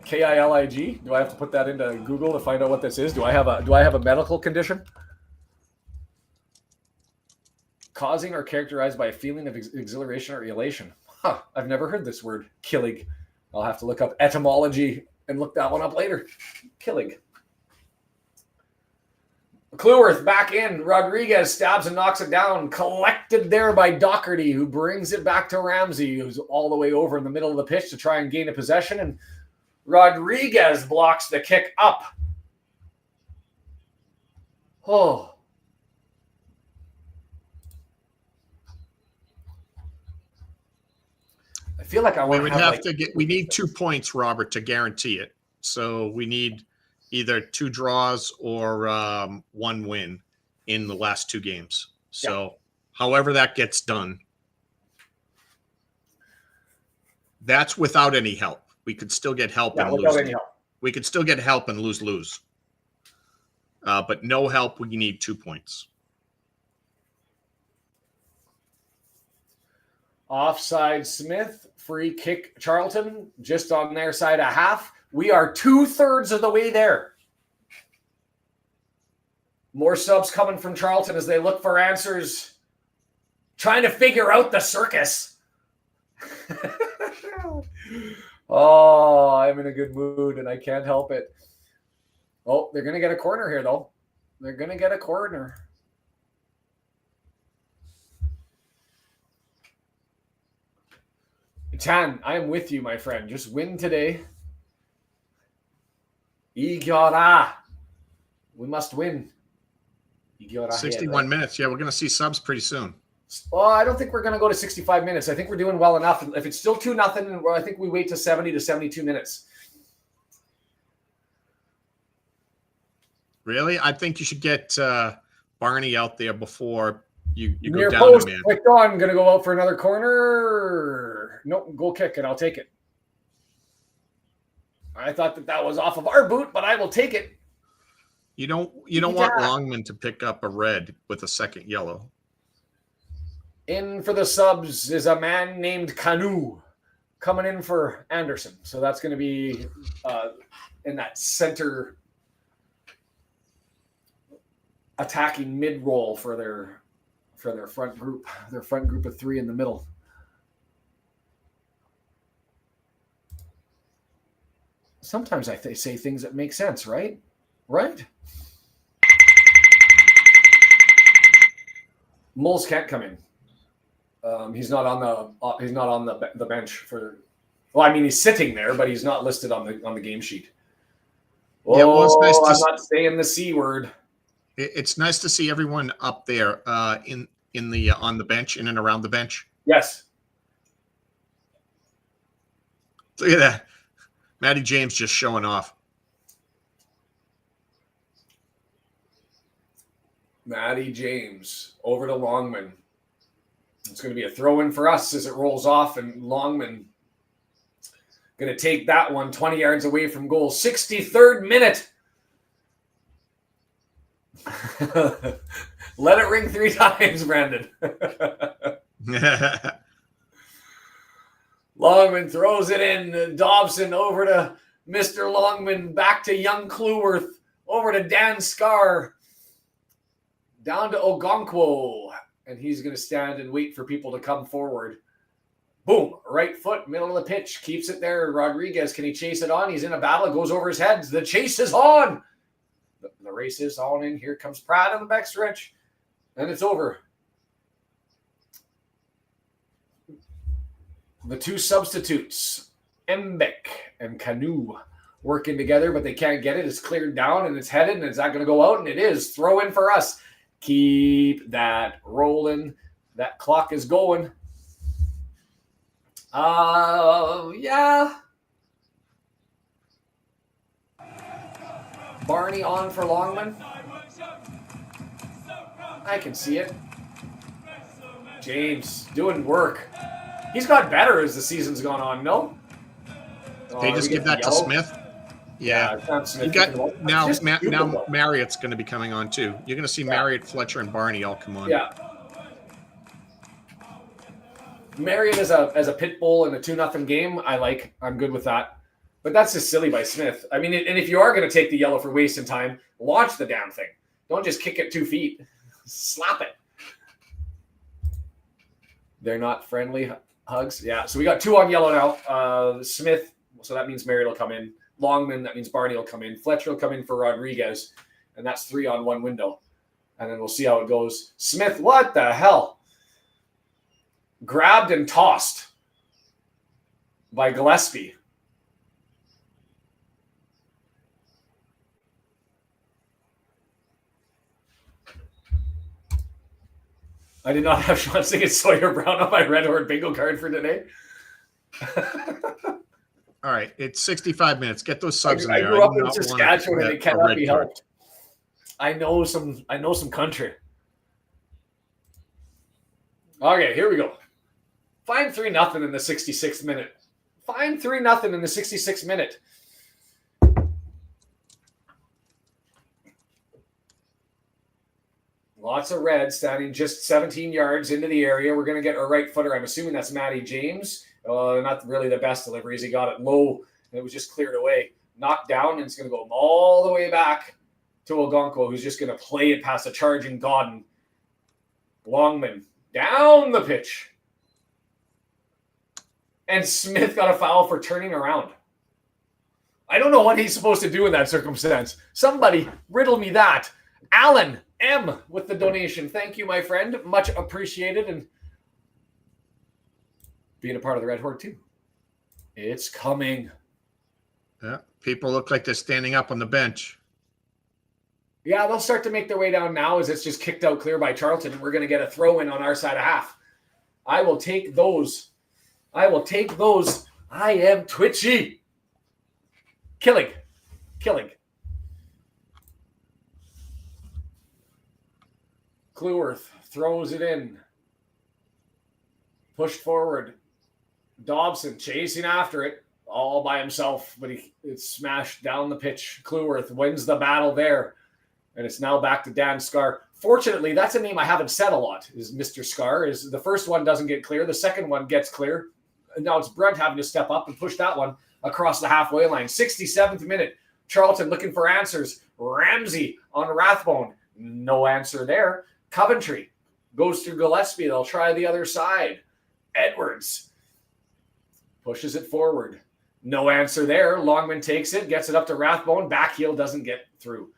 KILIG? Do I have to put that into Google to find out what this is? Do I have a medical condition? Causing or characterized by a feeling of exhilaration or elation. Huh, I've never heard this word, killing. I'll have to look up etymology and look that one up later. Killing. Cleworth back in. Rodriguez stabs and knocks it down. Collected there by Doherty, who brings it back to Ramsey, who's all the way over in the middle of the pitch to try and gain a possession. And Rodriguez blocks the kick up. Oh. I feel like we need 2 points, Robert, to guarantee it. So we need either 2 draws or 1 win in the last 2 games. So however that gets done, that's without any help. We could still get help and lose. We could still get help and lose. But no help, we need 2 points. Offside Smith, free kick Charlton, just on their side a half. We are 2/3 of the way there. More subs coming from Charlton as they look for answers, trying to figure out the circus. Oh, I'm in a good mood and I can't help it. Oh, they're going to get a corner here, though. They're going to get a corner. Tan, I am with you, my friend. Just win today. Igora. We must win. Igora 61 minutes. Yeah, we're going to see subs pretty soon. Well, I don't think we're going to go to 65 minutes. I think we're doing well enough. If it's still 2-0, well, I think we wait to 70 to 72 minutes. Really? I think you should get Barney out there before you go Near down post, to man. clicked on. Going to go out for another corner. Nope, goal kick, and I'll take it. I thought that was off of our boot, but I will take it. You don't want Longman to pick up a red with a second yellow. In for the subs is a man named Kanu coming in for Anderson. So that's going to be in that center attacking mid role for their front group, of three in the middle. Sometimes I say things that make sense, right? Right? Moles can't come in. He's not on the bench for. Well, I mean, he's sitting there, but he's not listed on the game sheet. Oh, yeah, well, it's nice I'm not saying the C word. It's nice to see everyone up there in the on the bench, in and around the bench. Yes. Look at that, Matty James just showing off. Matty James over to Longman. It's going to be a throw-in for us as it rolls off, and Longman going to take that one 20 yards away from goal. 63rd minute. Let it ring 3 times, Brandon. Longman throws it in. Dobson over to Mr. Longman. Back to young Cluworth. Over to Dan Scarr. Down to Ogonkwo. And he's going to stand and wait for people to come forward. Boom. Right foot, middle of the pitch. Keeps it there. Rodriguez, can he chase it on? He's in a battle. It goes over his head. The chase is on. The race is on in. Here comes Pratt on the back stretch. And it's over. The two substitutes, Mbek and Kanu, working together, but they can't get it. It's cleared down and it's headed, and it's not going to go out, and it is. Throw in for us. Keep that rolling. That clock is going. Yeah. Barney on for Longman. I can see it. James doing work. He's got better as the season's gone on, no? They just give that to Smith? Yeah. You got now Marriott's going to be coming on too. You're going to see Marriott, Fletcher, and Barney all come on. Yeah. Marriott as a pit bull in a 2-0 game, I'm good with that. But that's just silly by Smith. I mean, and if you are going to take the yellow for wasting time, launch the damn thing. Don't just kick it 2 feet. Slap it. They're not friendly hugs. Yeah, so we got 2 on yellow now. Smith, so that means Marriott will come in. Longman, that means Barney will come in. Fletcher will come in for Rodriguez, and that's 3 on 1 window. And then we'll see how it goes. Smith, what the hell? Grabbed and tossed by Gillespie. I did not have Sean Singh and Sawyer Brown on my Red Horde bingo card for today. All right, it's 65 minutes. Get those subs in there. I grew up in Saskatchewan, and it cannot be helped. I know some country. Okay, here we go. Fine 3-0 in the 66th minute. Fine 3-0 in the 66th minute. Lots of red standing just 17 yards into the area. We're going to get a right footer. I'm assuming that's Matty James. Not really the best deliveries. He got it low, and it was just cleared away. Knocked down, and it's going to go all the way back to Ogonkwo, who's just going to play it past a charging Godden. Longman down the pitch. And Smith got a foul for turning around. I don't know what he's supposed to do in that circumstance. Somebody riddle me that. Alan M. with the donation. Thank you, my friend. Much appreciated. And being a part of the Red Horde, too. It's coming. Yeah, People look like they're standing up on the bench. Yeah, they'll start to make their way down now as it's just kicked out clear by Charlton, and we're going to get a throw in on our side of half. I will take those. I am twitchy. Killing. Cleworth throws it in. Pushed forward. Dobson chasing after it all by himself, but it's smashed down the pitch. Cleworth wins the battle there. And it's now back to Dan Scarr. Fortunately, that's a name I haven't said a lot, is Mr. Scarr. Is the first one doesn't get clear. The second one gets clear. And now it's Brent having to step up and push that one across the halfway line. 67th minute. Charlton looking for answers. Ramsey on Rathbone. No answer there. Coventry goes through Gillespie. They'll try the other side. Edwards pushes it forward. No answer there. Longman takes it, gets it up to Rathbone. Back heel doesn't get through.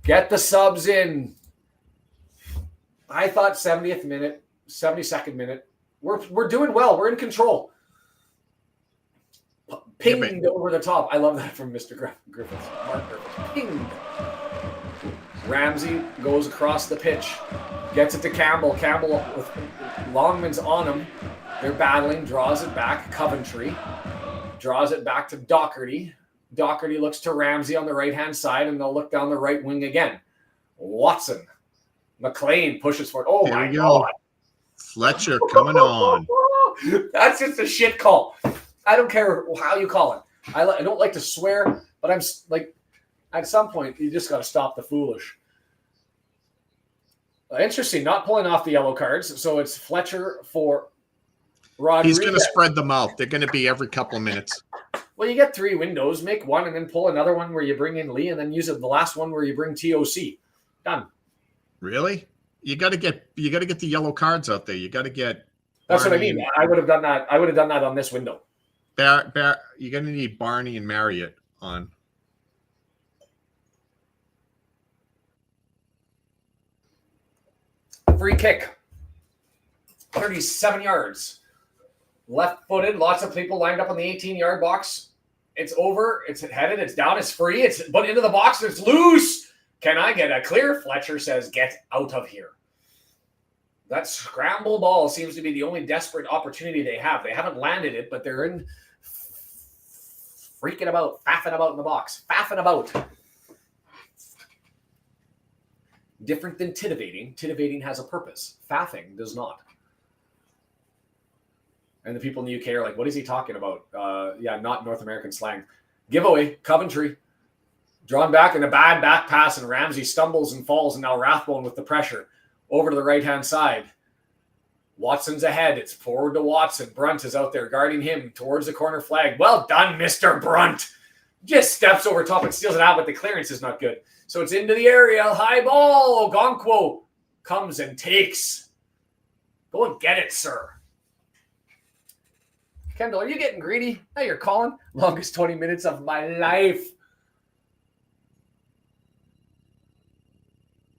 Get the subs in. I thought 70th minute, 72nd minute. We're doing well. We're in control. Pinged over the top. I love that from Mr. Griffiths. Mark Griffiths. Pinged. Ramsey goes across the pitch. Gets it to Campbell. Campbell with Longman's on him. They're battling. Draws it back. Coventry. Draws it back to Doherty. Doherty looks to Ramsey on the right-hand side, and they'll look down the right wing again. Watson. McLean pushes forward. Oh, there my we go. God. Fletcher coming on. That's just a shit call. I don't care how you call it. I don't like to swear, but I'm like, at some point, you just got to stop the foolish. Interesting, not pulling off the yellow cards. So it's Fletcher for Rodriguez. He's going to spread them out. They're going to be every couple of minutes. Well, you get 3 windows. Make one and then pull another one where you bring in Lee, and then use the last one where you bring TOC. Done. Really? You got to get the yellow cards out there. You got to get. That's Barney, what I mean. I would have done that. I would have done that on this window. You're going to need Barney and Marriott on. Free kick. 37 yards. Left-footed. Lots of people lined up on the 18-yard box. It's over. It's headed. It's down. It's free. It's put into the box. It's loose. Can I get a clear? Fletcher says, get out of here. That scramble ball seems to be the only desperate opportunity they have. They haven't landed it, but they're in freaking about, faffing about in the box. Faffing about. Different than titivating. Titivating has a purpose. Faffing does not. And the people in the UK are like, what is he talking about? Yeah, not North American slang. Giveaway, Coventry. Drawn back in a bad back pass, and Ramsey stumbles and falls, and now Rathbone with the pressure. Over to the right-hand side. Watson's ahead. It's forward to Watson. Brunt is out there guarding him towards the corner flag. Well done, Mr. Brunt. Just steps over top and steals it out, but the clearance is not good. So it's into the area. High ball. Ogonkwo comes and takes. Go and get it, sir. Kendall, are you getting greedy? Now you're calling. Longest 20 minutes of my life.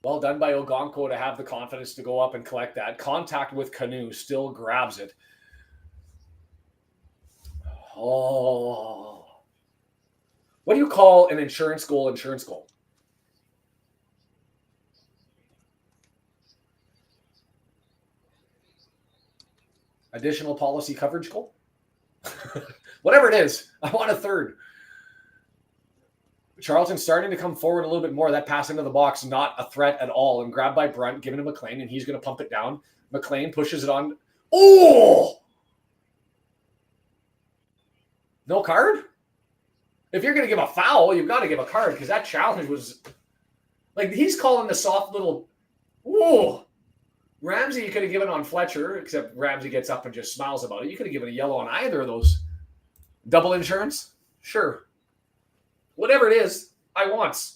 Well done by Ogonkwo to have the confidence to go up and collect that. Contact with Canoe, still grabs it. Oh. What do you call an insurance goal? Additional policy coverage goal? Whatever it is, I want a third. Charlton starting to come forward a little bit more. That pass into the box, not a threat at all. And grabbed by Brunt, given to McLean, and he's going to pump it down. McLean pushes it on. Oh! No card? If you're going to give a foul, you've got to give a card, because that challenge was... Like, he's calling the soft little... Whoa! Ramsey, you could have given on Fletcher, except Ramsey gets up and just smiles about it. You could have given a yellow on either of those. Double insurance? Sure. Whatever it is, I want.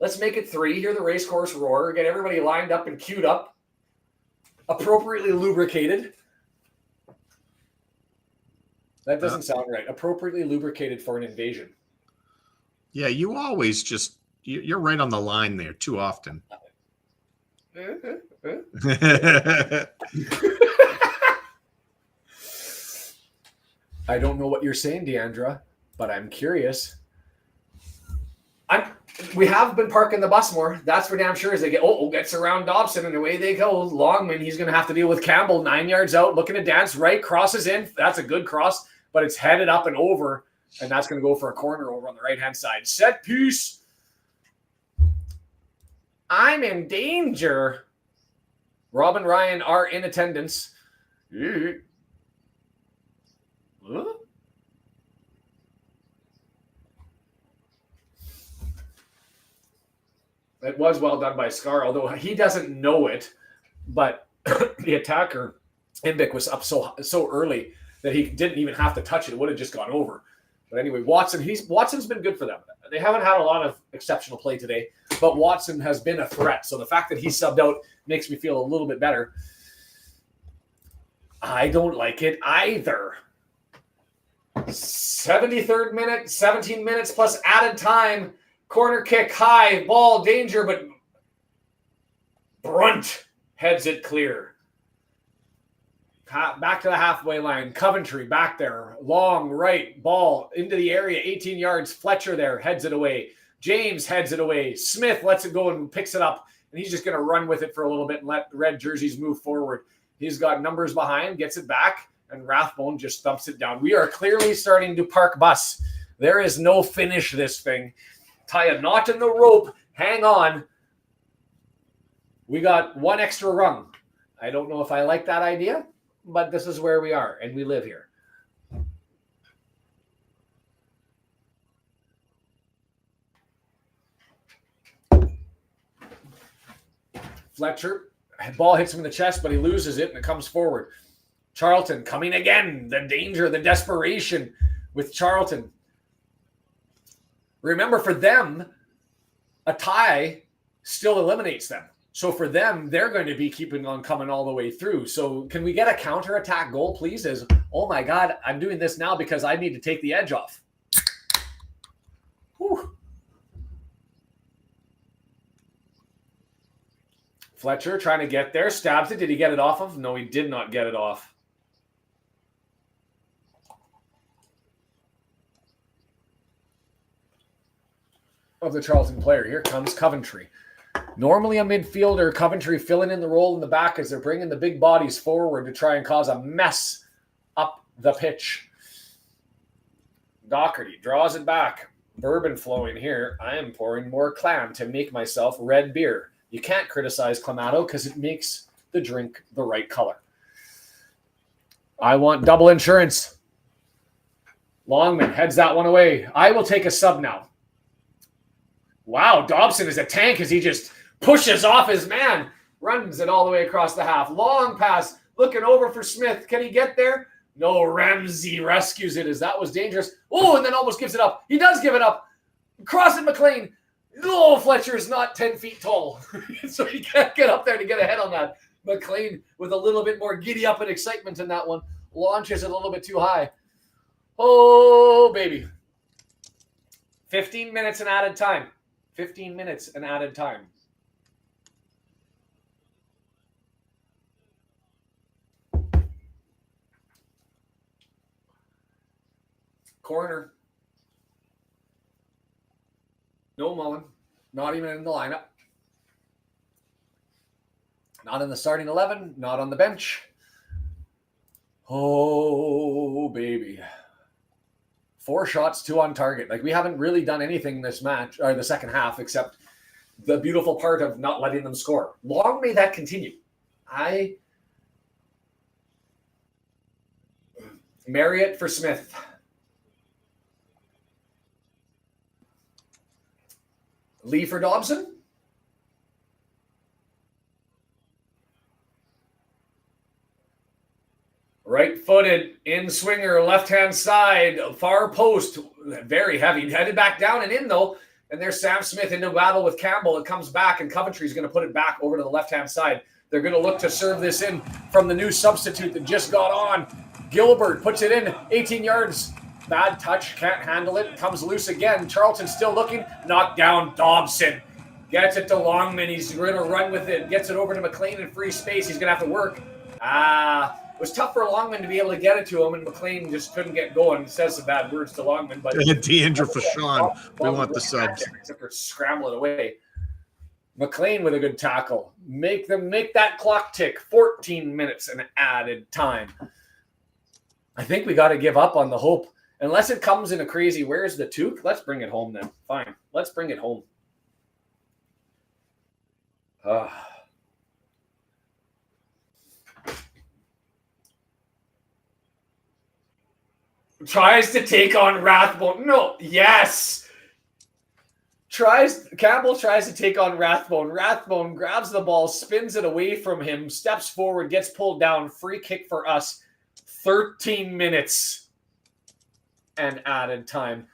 Let's make it 3. Hear the racecourse roar. Get everybody lined up and queued up. Appropriately lubricated. That doesn't sound right. Appropriately lubricated for an invasion. Yeah, you always just... You're right on the line there too often. I don't know what you're saying, Deandra. but I'm curious. We have been parking the bus more. That's for damn sure. As they gets around Dobson and away they go. Longman, he's going to have to deal with Campbell 9 yards out, looking to dance right, crosses in. That's a good cross, but it's headed up and over, and that's going to go for a corner over on the right-hand side. Set piece. I'm in danger. Rob and Ryan are in attendance. Huh? It was well done by Scar, although he doesn't know it. But the attacker, Imbic, was up so early that he didn't even have to touch it. It would have just gone over. But anyway, Watson's been good for them. They haven't had a lot of exceptional play today, but Watson has been a threat. So the fact that he subbed out makes me feel a little bit better. I don't like it either. 73rd minute, 17 minutes plus added time. Corner kick, high, ball, danger, but Brunt heads it clear. Back to the halfway line. Coventry back there. Long right, ball into the area, 18 yards. Fletcher there, heads it away. James heads it away. Smith lets it go and picks it up. And he's just going to run with it for a little bit and let the red jerseys move forward. He's got numbers behind, gets it back, and Rathbone just thumps it down. We are clearly starting to park bus. There is no finish this thing. Tie a knot in the rope. Hang on. We got one extra rung. I don't know if I like that idea, but this is where we are, and we live here. Fletcher, ball hits him in the chest, but he loses it, and it comes forward. Charlton coming again. The danger, the desperation with Charlton. Remember, for them, a tie still eliminates them. So for them, they're going to be keeping on coming all the way through. So can we get a counterattack goal, please? Oh my God, I'm doing this now because I need to take the edge off. Whew. Fletcher trying to get there, stabs it. Did he get it off of? No, he did not get it off. Of the Charlton player. Here comes Coventry. Normally a midfielder, Coventry filling in the role in the back as they're bringing the big bodies forward to try and cause a mess up the pitch. Doherty draws it back. Bourbon flowing here. I am pouring more clam to make myself red beer. You can't criticize Clamato because it makes the drink the right color. I want double insurance. Longman heads that one away. I will take a sub now. Wow, Dobson is a tank as he just pushes off his man. Runs it all the way across the half. Long pass, looking over for Smith. Can he get there? No, Ramsey rescues it as that was dangerous. Oh, and then almost gives it up. He does give it up. Crossing McLean. Oh, Fletcher is not 10 feet tall. So he can't get up there to get ahead on that. McLean with a little bit more giddy up and excitement in that one. Launches it a little bit too high. Oh, baby. 15 minutes and added time. 15 minutes and added time. Corner. No Mullen. Not even in the lineup. Not in the starting 11. Not on the bench. Oh, baby. 4 shots, 2 on target. Like, we haven't really done anything this match, or the second half, except the beautiful part of not letting them score. Long may that continue. Marriott for Smith. Lee for Dobson. Right-footed, in-swinger, left-hand side, far post, very heavy. Headed back down and in, though. And there's Sam Smith into battle with Campbell. It comes back, and Coventry's going to put it back over to the left-hand side. They're going to look to serve this in from the new substitute that just got on. Gilbert puts it in, 18 yards. Bad touch, can't handle it. Comes loose again. Charlton still looking. Knocked down Dobson. Gets it to Longman. He's going to run with it. Gets it over to McLean in free space. He's going to have to work. It was tough for Longman to be able to get it to him, and McLean just couldn't get going. He says some bad words to Longman, but DeAndre for Sean. We want the subs. Except for scramble it away. McLean with a good tackle. Make that clock tick. 14 minutes and added time. I think we got to give up on the hope. Unless it comes in a crazy, where's the toque? Let's bring it home then. Fine. Let's bring it home. Tries to take on Rathbone. No. Yes. Campbell tries to take on Rathbone. Rathbone grabs the ball, spins it away from him, steps forward, gets pulled down. Free kick for us. 13 minutes and added time.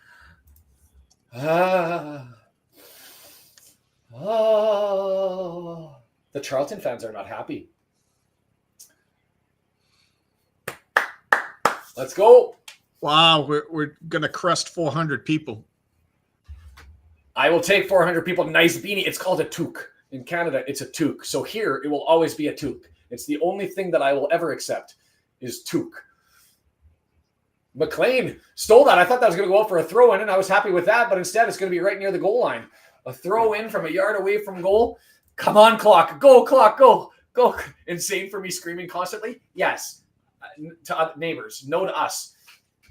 The Charlton fans are not happy. Let's go. Wow, we're going to crest 400 people. I will take 400 people. Nice beanie. It's called a toque. In Canada, it's a toque. So here, it will always be a toque. It's the only thing that I will ever accept is toque. McLean stole that. I thought that was going to go out for a throw-in, and I was happy with that, but instead it's going to be right near the goal line. A throw-in from a yard away from goal. Come on, clock. Go, clock, go. Go. Insane for me screaming constantly? Yes. To neighbors. No to us.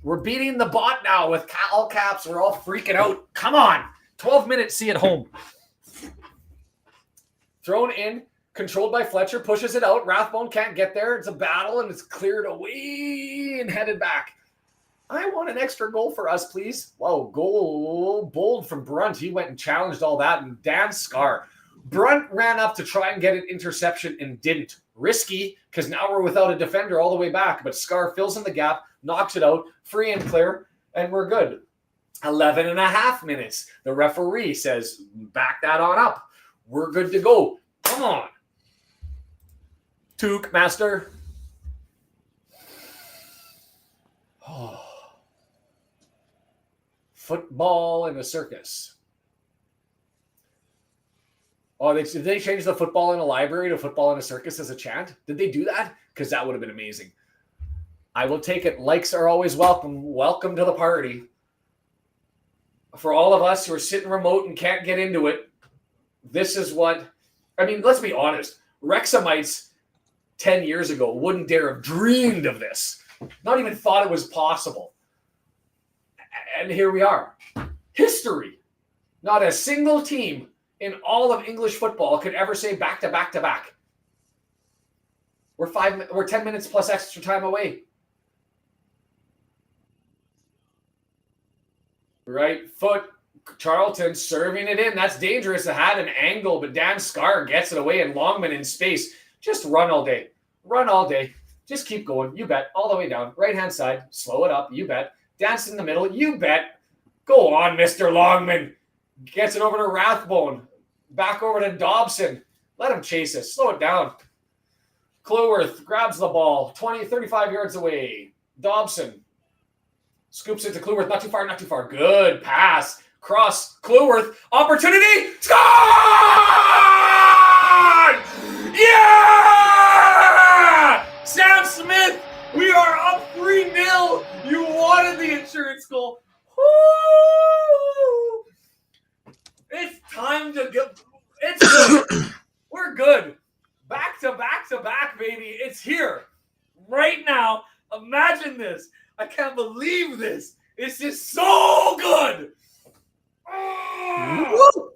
We're beating the bot now with all caps. We're all freaking out. Come on. 12 minutes, see it home. Thrown in, controlled by Fletcher, pushes it out. Rathbone can't get there. It's a battle, and it's cleared away and headed back. I want an extra goal for us, please. Whoa, goal bold from Brunt. He went and challenged all that. And Dan Scar. Brunt ran up to try and get an interception and didn't. Risky, because now we're without a defender all the way back. But Scar fills in the gap, knocks it out, free and clear, and we're good. 11 and a half minutes. The referee says, back that on up. We're good to go. Come on. Toque, master. Oh. Football in a circus. Oh, did they change the football in a library to football in a circus as a chant? Did they do that? Because that would have been amazing. I will take it. Likes are always welcome. Welcome to the party. For all of us who are sitting remote and can't get into it, this is what... I mean, let's be honest. Wrexhamites 10 years ago wouldn't dare have dreamed of this. Not even thought it was possible. And here we are. History. Not a single team in all of English football could ever say back to back to back. We're 10 minutes plus extra time away. Right foot. Charlton serving it in. That's dangerous. It had an angle, but Dan Scar gets it away and Longman in space. Just run all day. Run all day. Just keep going. You bet. All the way down. Right-hand side. Slow it up. You bet. Dance in the middle. You bet. Go on, Mr. Longman. Gets it over to Rathbone. Back over to Dobson. Let him chase it. Slow it down. Cleworth grabs the ball. 35 yards away. Dobson scoops it to Cleworth. Not too far, not too far. Good pass. Cross. Cleworth. Opportunity. Score! Yeah! Sam Smith, we are up 3-0. You wanted the insurance goal. Woo! It's time to go. It's good. We're good. Back to back to back, baby. It's here. Right now. Imagine this. I can't believe this. It's just so good. Oh!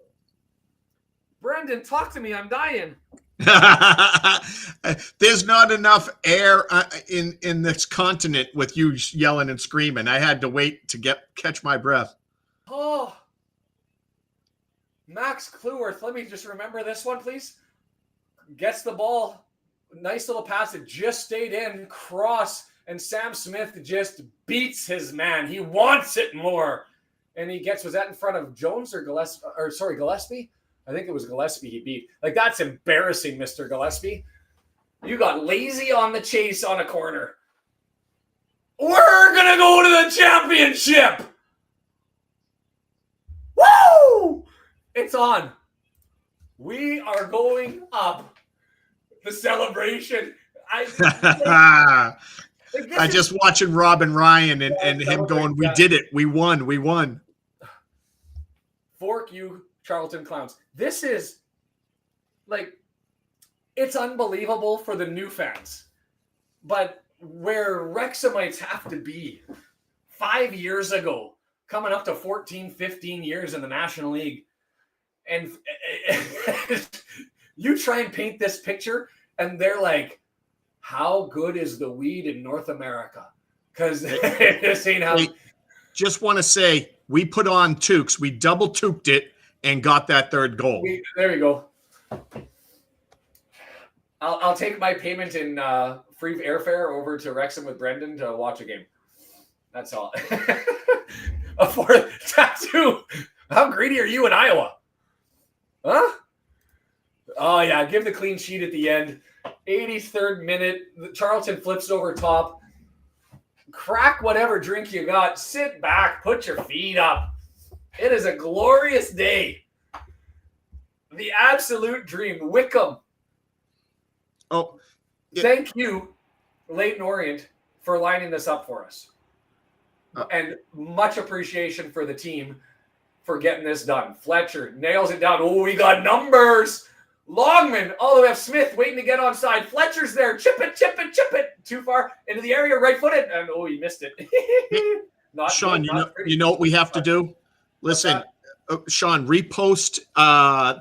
Brendan, talk to me. I'm dying. There's not enough air in this continent with you yelling and screaming. I had to wait to catch my breath. Oh, Max Cleworth. Let me just remember this one, please. Gets the ball. Nice little pass. It just stayed in. Cross. And Sam Smith just beats his man. He wants it more. And he gets, was that in front of Jones or Gillespie? Gillespie? I think it was Gillespie he beat. Like, that's embarrassing, Mr. Gillespie. You got lazy on the chase on a corner. We're going to go to the championship. Woo! It's on. We are going up. The celebration. I just watching Rob and Ryan and him going, we did it. We won. Fork you, Charlton clowns. This is like, it's unbelievable for the new fans. But where Wrexhamites have to be 5 years ago, coming up to 14, 15 years in the National League, and you try and paint this picture, and they're like, how good is the weed in North America? Because this ain't how. Just want to say, we put on toques. We double tooked it and got that third goal. There we go. I'll take my payment in free airfare over to Wrexham with Brendan to watch a game. That's all. A fourth tattoo. How greedy are you in Iowa? Huh? Oh, yeah. Give the clean sheet at the end. 83rd minute. Charlton flips over top. Crack whatever drink you got. Sit back. Put your feet up. It is a glorious day. The absolute dream. Wickham. Oh, yeah. Thank you, Leighton Orient, for lining this up for us. And much appreciation for the team for getting this done. Fletcher nails it down. Oh, we got numbers. Longman, all the way up. Smith waiting to get onside. Fletcher's there. Chip it. Too far into the area, right-footed. And, oh, he missed it. Sean, you know what we have to do? Listen, Sean, repost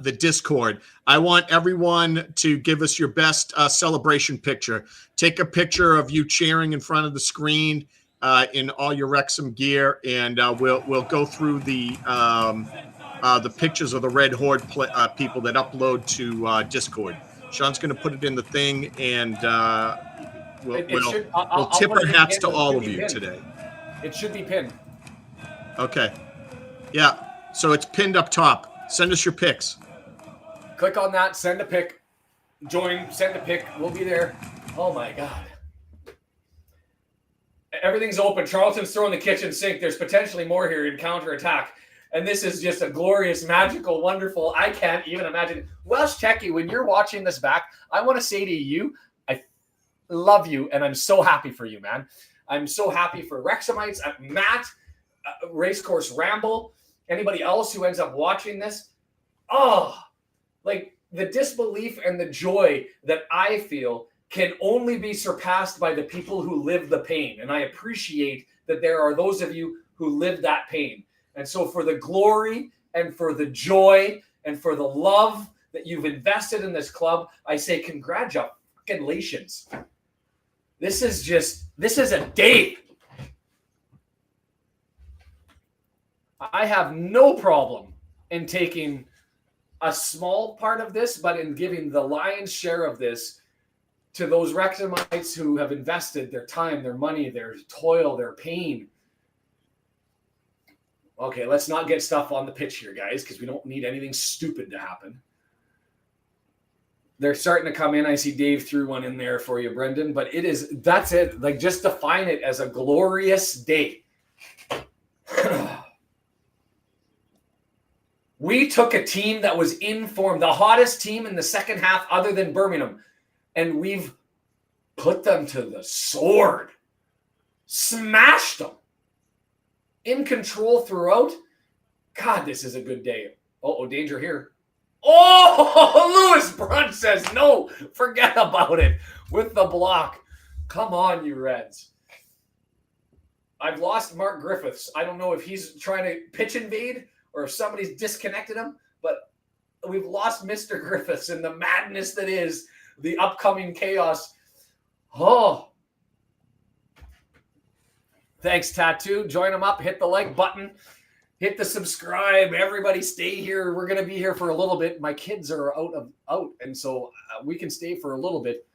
the Discord. I want everyone to give us your best celebration picture. Take a picture of you cheering in front of the screen in all your Wrexham gear, and we'll go through the pictures of the Red Horde people that upload to Discord. Sean's going to put it in the thing, and we'll tip our hats to all of you today. It should be pinned. Okay. Yeah. So it's pinned up top. Send us your pics. Click on that. Send a pic. Join. Send a pic. We'll be there. Oh, my God. Everything's open. Charlton's throwing the kitchen sink. There's potentially more here in counterattack. And this is just a glorious, magical, wonderful. I can't even imagine. Welsh Techie, when you're watching this back, I want to say to you, I love you, and I'm so happy for you, man. I'm so happy for Wrexhamites, Matt, Racecourse Ramble, anybody else who ends up watching this. Oh, like the disbelief and the joy that I feel can only be surpassed by the people who live the pain. And I appreciate that there are those of you who live that pain. And so for the glory and for the joy and for the love that you've invested in this club, I say congratulations. This is a day. I have no problem in taking a small part of this, but in giving the lion's share of this to those Wrexhamites who have invested their time, their money, their toil, their pain. Okay, let's not get stuff on the pitch here, guys, because we don't need anything stupid to happen. They're starting to come in. I see Dave threw one in there for you, Brendan, but that's it. Like, just define it as a glorious day. We took a team that was in form, the hottest team in the second half other than Birmingham, and we've put them to the sword, smashed them, in control throughout. God, this is a good day. Uh-oh, danger here. Oh, Lewis Brunt says no, forget about it with the block. Come on, you Reds. I've lost Mark Griffiths. I don't know if he's trying to pitch invade or if somebody's disconnected him, but we've lost Mr. Griffiths in the madness that is the upcoming chaos. Oh. Thanks, Tattoo. Join them up. Hit the like button. Hit the subscribe. Everybody stay here. We're going to be here for a little bit. My kids are out, and so we can stay for a little bit.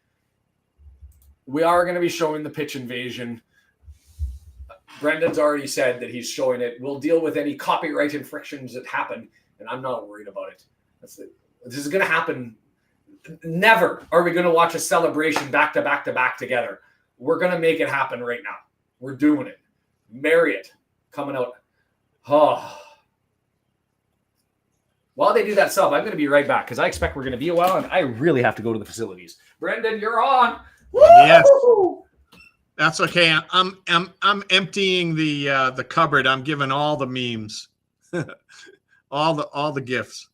We are going to be showing the pitch invasion. Brendan's already said that he's showing it. We'll deal with any copyright infractions that happen, and I'm not worried about it. This is going to happen. Never are we going to watch a celebration back to back to back together. We're going to make it happen right now. We're doing it. Marriott coming out. Oh. While they do that sub, I'm going to be right back because I expect we're going to be a while, and I really have to go to the facilities. Brendan, you're on. Yes. Woo! That's okay. I'm emptying the cupboard. I'm giving all the memes, all the gifts.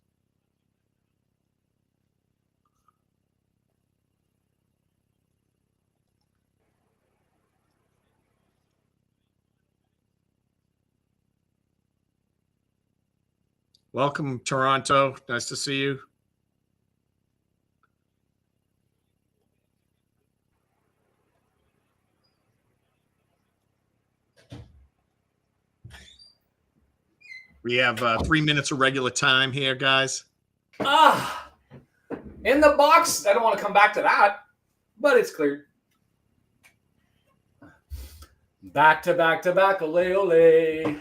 Welcome, Toronto. Nice to see you. We have 3 minutes of regular time here, guys. In the box. I don't want to come back to that, but it's cleared. Back to back to back, ole ole.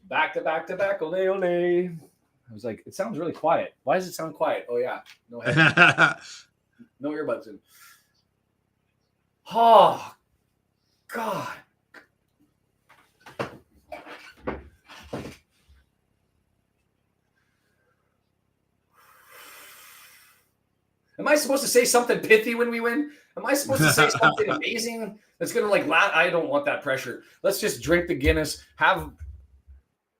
Back to back to back, ole ole. I was like, it sounds really quiet. Why does it sound quiet? Oh yeah, no headphones. No earbuds in. Oh God. Am I supposed to say something pithy when we win? Am I supposed to say something amazing that's going to like I don't want that pressure. Let's just drink the Guinness, have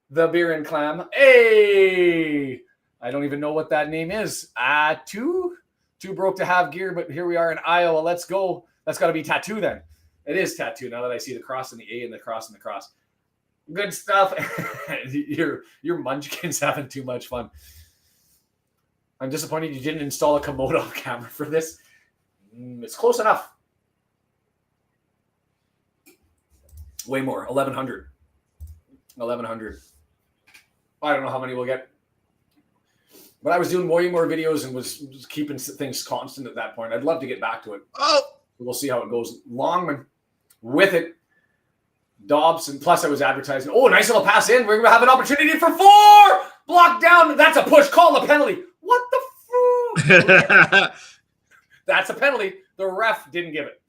the beer and clam. Hey, I don't even know what that name is. Too broke to have gear, but here we are in Iowa. Let's go. That's got to be tattoo then. It is tattoo now that I see the cross and the A and the cross and the cross. Good stuff. your munchkin's having too much fun. I'm disappointed you didn't install a Komodo camera for this. It's close enough. Way more. 1,100. 1,100. I don't know how many we'll get. But I was doing way more videos and was keeping things constant at that point. I'd love to get back to it. Oh! We'll see how it goes. Longman with it. Dobson. Plus I was advertising. Oh, nice little pass in. We're going to have an opportunity for 4! Blocked down. That's a push. Call a penalty. What the fuck? That's a penalty. The ref didn't give it.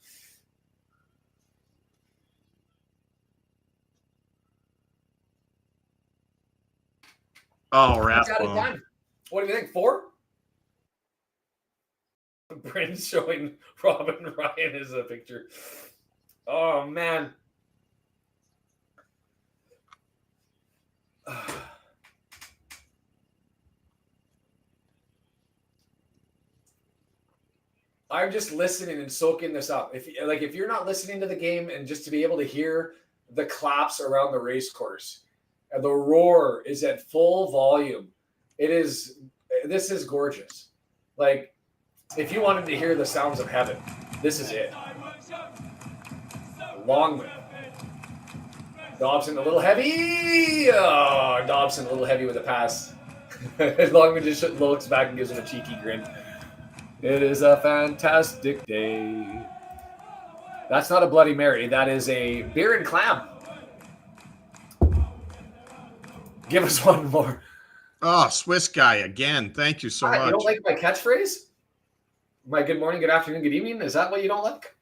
Oh, Rathbone. What do you think? 4? Bryn's showing Robin Ryan as a picture. Oh, man. I'm just listening and soaking this up. If you're not listening to the game and just to be able to hear the claps around the race course, and the roar is at full volume. This is gorgeous. Like, if you wanted to hear the sounds of heaven, this is it. Longman. Dobson a little heavy. Oh, Dobson a little heavy with a pass. Longman just looks back and gives him a cheeky grin. It is a fantastic day. That's not a Bloody Mary. That is a beer and clam. Give us one more. Oh, Swiss guy again. Thank you so much. You don't like my catchphrase? My good morning, good afternoon, good evening? Is that what you don't like?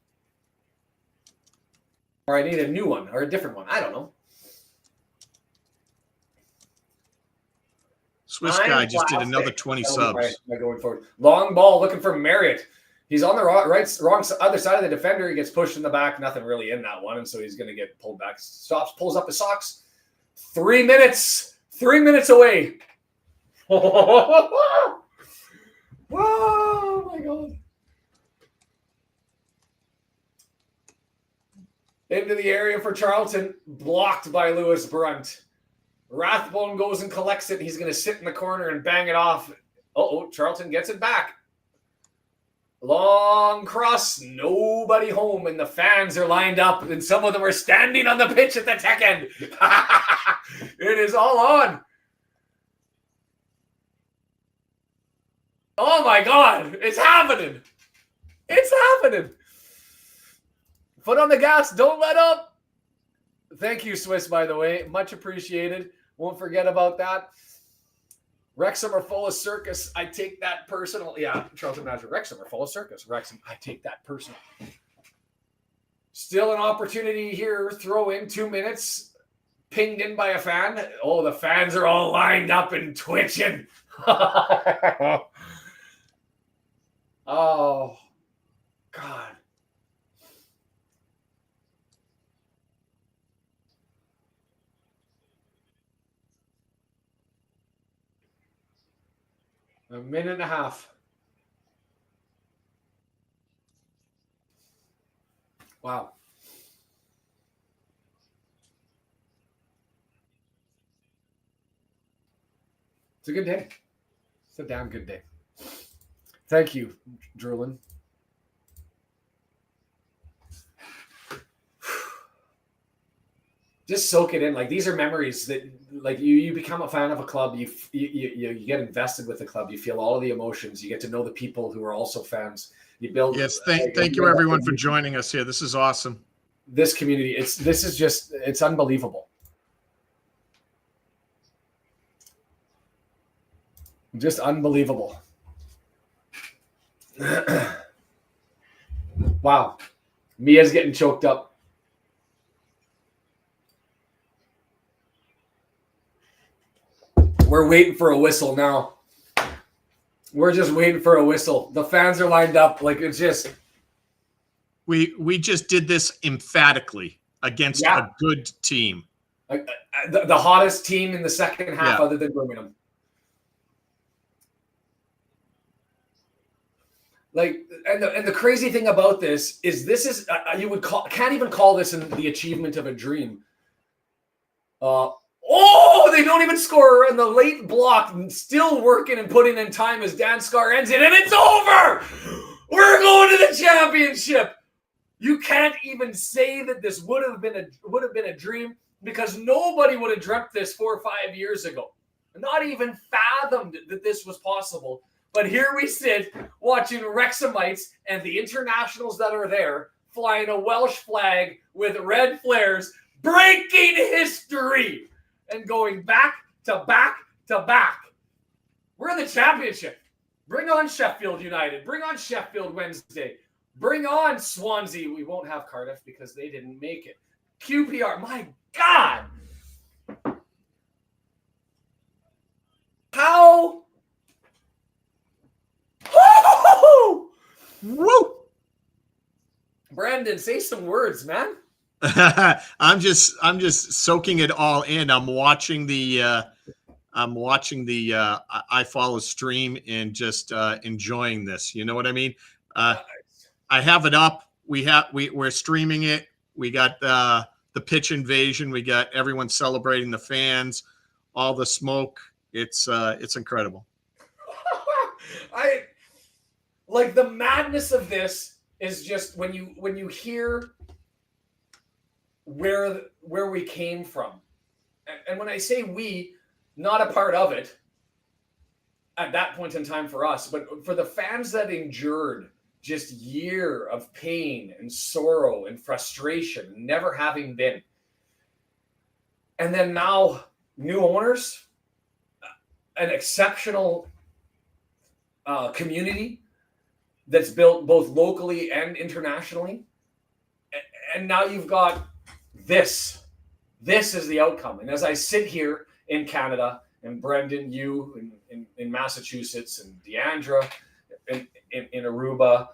Or I need a new one or a different one. I don't know. Swiss guy just did another 20 subs. Going forward. Long ball looking for Marriott. He's on the wrong other side of the defender. He gets pushed in the back. Nothing really in that one. And so he's going to get pulled back. Stops, pulls up his socks. 3 minutes. 3 minutes away. Oh, my God. Into the area for Charlton. Blocked by Lewis Brunt. Rathbone goes and collects it. He's going to sit in the corner and bang it off. Charlton gets it back. Long cross. Nobody home. And the fans are lined up. And some of them are standing on the pitch at the tech end. It is all on. Oh, my God. It's happening. It's happening. Foot on the gas. Don't let up. Thank you, Swiss, by the way. Much appreciated. Won't forget about that. Wrexham are full of circus. I take that personal. Yeah, Charlton Magic. Wrexham are full of circus. Wrexham, I take that personal. Still an opportunity here. Throw in 2 minutes. Pinged in by a fan. Oh, the fans are all lined up and twitching. Oh, God. A minute and a half. Wow. It's a good day. It's a damn good day. Thank you, Drulin. Just soak it in. Like, these are memories that, like, you become a fan of a club. You get invested with the club. You feel all of the emotions. You get to know the people who are also fans. You build. Yes, thank you everyone for joining us here. This is awesome. This community, it's unbelievable. Just unbelievable. Wow. Mia's getting choked up. We're waiting for a whistle now. We're just waiting for a whistle. The fans are lined up. Like, it's just. We just did this emphatically against a good team. The hottest team in the second half other than Birmingham. Like, and the crazy thing about this is can't even call this the achievement of a dream. They don't even score in the late block, still working and putting in time as Dan Scar ends it, and it's over. We're going to the championship. You can't even say that this would have been a dream, because nobody would have dreamt this 4 or 5 years ago. Not even fathomed that this was possible. But here we sit watching Wrexhamites and the internationals that are there flying a Welsh flag with red flares, breaking history and going back to back to back. We're in the championship. Bring on Sheffield United. Bring on Sheffield Wednesday. Bring on Swansea. We won't have Cardiff because they didn't make it. QPR. My God. How? Woo! Brandon, say some words, man. I'm just soaking it all in. I'm watching the I Follow stream and just enjoying this. You know what I mean? I have it up. We're streaming it. We got the pitch invasion. We got everyone celebrating, the fans, all the smoke. It's incredible. I like the madness of this is just when you hear where we came from. And when I say we, not a part of it at that point in time for us, but for the fans that endured just year of pain and sorrow and frustration, never having been. And then now new owners, an exceptional community that's built both locally and internationally. And now you've got this. This is the outcome. And as I sit here in Canada, and Brendan, you in Massachusetts, and Deandra in Aruba,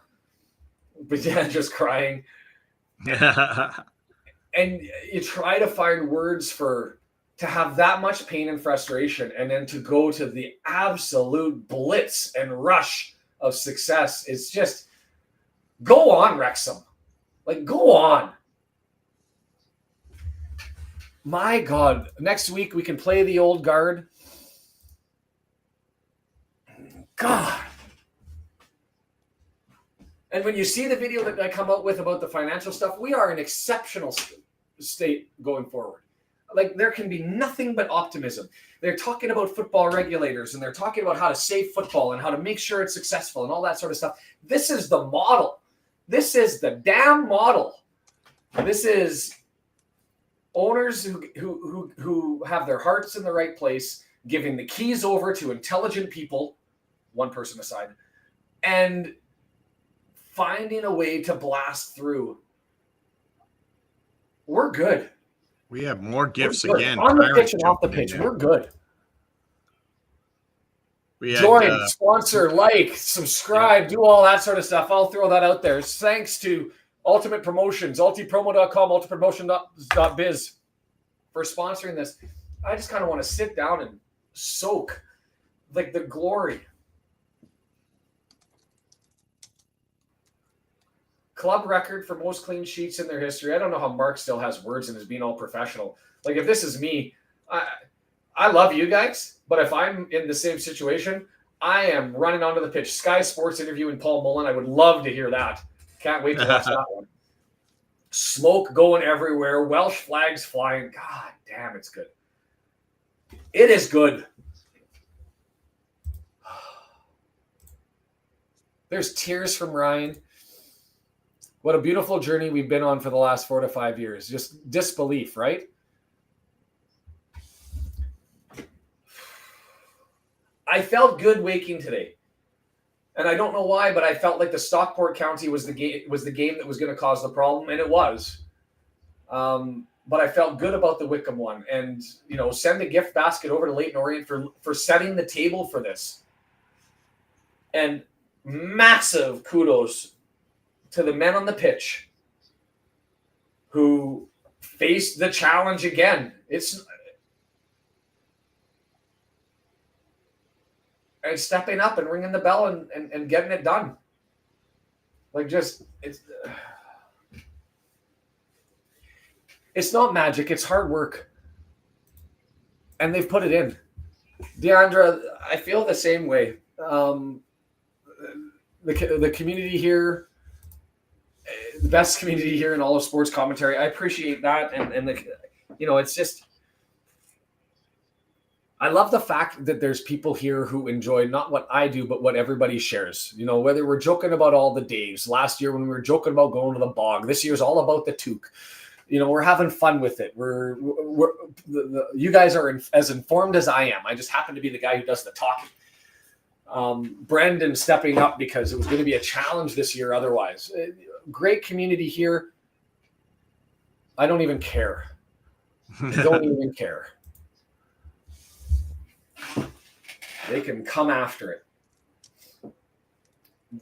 but Deandra's crying. And you try to find words to have that much pain and frustration, and then to go to the absolute blitz and rush of success. It's just, go on, Wrexham. Like, go on. My God. Next week we can play the old guard. God. And when you see the video that I come out with about the financial stuff, we are in exceptional state going forward. Like, there can be nothing but optimism. They're talking about football regulators, and they're talking about how to save football and how to make sure it's successful and all that sort of stuff. This is the model. This is the damn model. This is owners who have their hearts in the right place, giving the keys over to intelligent people, one person aside, and finding a way to blast through. We're good. We have more gifts again. On the pitch and off the pitch, we're good. Join, sponsor, like, subscribe, do all that sort of stuff. I'll throw that out there. Thanks to Ultimate Promotions, ultipromo.com, ultipromotion.biz for sponsoring this. I just kind of want to sit down and soak like the glory club record for most clean sheets in their history. I don't know how Mark still has words and is being all professional. Like, if this is me, I love you guys, but if I'm in the same situation, I am running onto the pitch. Sky Sports interviewing Paul Mullen. I would love to hear that. Can't wait to watch that one. Smoke going everywhere. Welsh flags flying. God damn, it's good. It is good. There's tears from Ryan. What a beautiful journey we've been on for the last 4 to 5 years. Just disbelief, right? I felt good waking today. And I don't know why, but I felt like the Stockport County was the game that was going to cause the problem, and it was. But I felt good about the Wickham one. And, send a gift basket over to Leyton Orient for setting the table for this. And massive kudos to the men on the pitch who faced the challenge again. And stepping up and ringing the bell and getting it done. It's not magic. It's hard work. And they've put it in. Deandra, I feel the same way. The community here, the best community here in all of sports commentary. I appreciate that. And it's just, I love the fact that there's people here who enjoy not what I do, but what everybody shares. Whether we're joking about all the Daves last year when we were joking about going to the bog, this year's all about the toque. We're having fun with it. You guys are as informed as I am. I just happen to be the guy who does the talking. Brendan stepping up because it was going to be a challenge this year. Otherwise, great community here. I don't even care. I don't even care. They can come after it.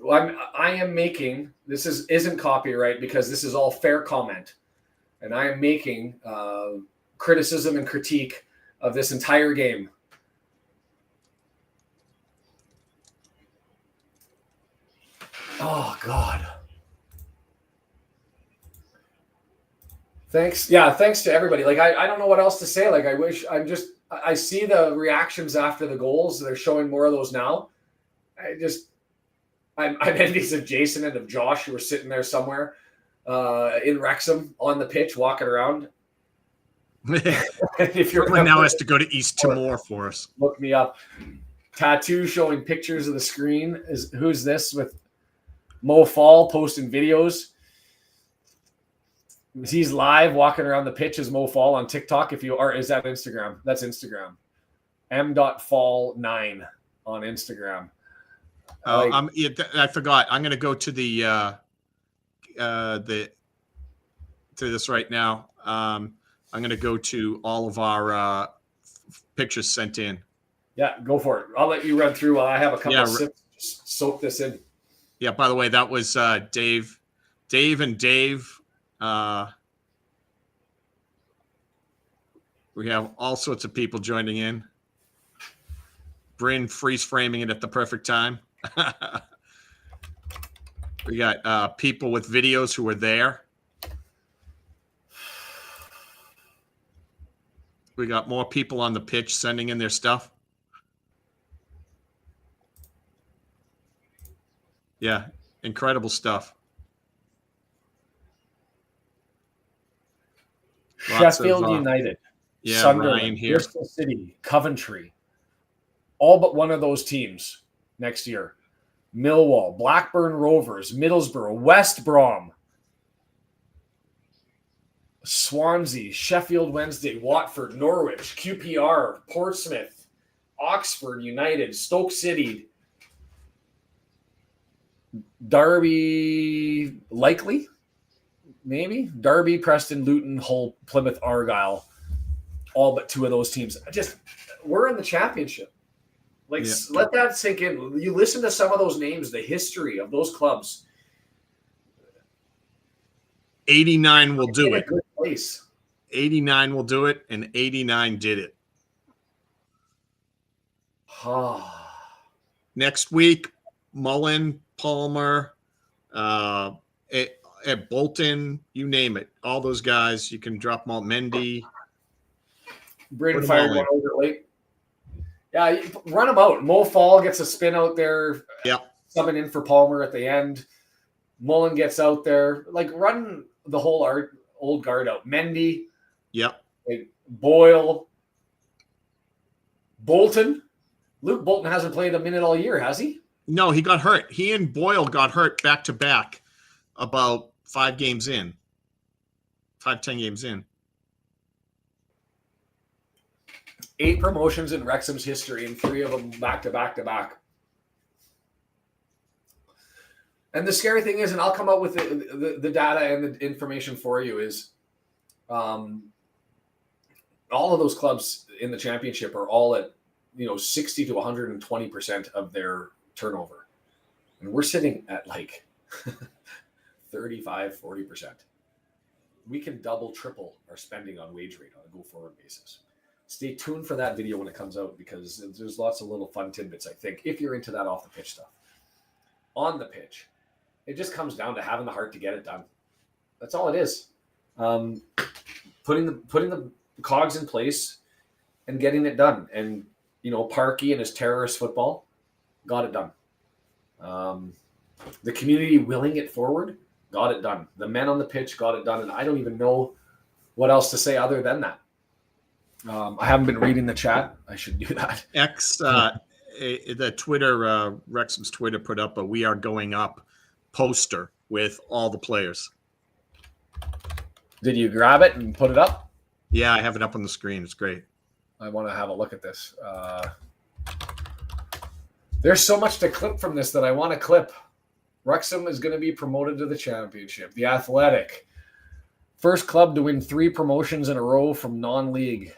I am making, this isn't copyright because this is all fair comment. And I am making criticism and critique of this entire game. Oh, God. Thanks. Yeah, thanks to everybody. I don't know what else to say. I see the reactions after the goals. They're showing more of those now. I'm envious of Jason and of Josh, who are sitting there somewhere in Wrexham on the pitch, walking around. If you're now has to go to East Timor for us. Look me up. Tattoo showing pictures of the screen. Who's this with Mo Fall posting videos? He's live walking around the pitch as Mo Fall on TikTok. Is that Instagram? That's Instagram. m.fall9 on Instagram. I forgot. I'm going to go to to this right now. I'm going to go to all of our pictures sent in. Yeah, go for it. I'll let you run through while I have a couple of sips. Just soak this in. Yeah, by the way, that was Dave. Dave and Dave. We have all sorts of people joining in. Bryn freeze framing it at the perfect time. We got people with videos who were there. We got more people on the pitch sending in their stuff. Yeah, incredible stuff. Sheffield United, Sunderland, Bristol City, Coventry, all but one of those teams next year. Millwall, Blackburn Rovers, Middlesbrough, West Brom, Swansea, Sheffield Wednesday, Watford, Norwich, QPR, Portsmouth, Oxford United, Stoke City, Derby, likely, maybe, Derby, Preston, Luton, Hull, Plymouth, Argyle, all but two of those teams. We're in the championship. Let that sink in. You listen to some of those names, the history of those clubs. 89 will do it. Good place. 89 will do it, and 89 did it. Next week, Mullen, Palmer, Bolton, you name it. All those guys, you can drop them all. Mendy. Braden fired one over late. Yeah, run them out. Mo Fall gets a spin out there. Yeah. Subbing in for Palmer at the end. Mullen gets out there. Like, run the whole old guard out. Mendy. Yep. Like Boyle. Bolton. Luke Bolton hasn't played a minute all year, has he? No, he got hurt. He and Boyle got hurt back to back about 10 games in. 8 promotions in Wrexham's history, and 3 of them back to back to back. And the scary thing is, and I'll come out with the data and the information for you, is all of those clubs in the championship are all at 60 to 120% of their turnover. And we're sitting at like 35, 40%. We can double, triple our spending on wage rate on a go-forward basis. Stay tuned for that video when it comes out, because there's lots of little fun tidbits, I think, if you're into that off-the-pitch stuff. On the pitch, it just comes down to having the heart to get it done. That's all it is. Putting the cogs in place and getting it done. And, Parkey and his terrorist football got it done. The community willing it forward got it done. The men on the pitch got it done. And I don't even know what else to say other than that. I haven't been reading the chat. I should do that. The Twitter, Wrexham's Twitter put up a "We Are Going Up" poster with all the players. Did you grab it and put it up? Yeah, I have it up on the screen. It's great. I want to have a look at this. There's so much to clip from this that I want to clip. Wrexham is going to be promoted to the championship. The Athletic. First club to win 3 promotions in a row from non-league.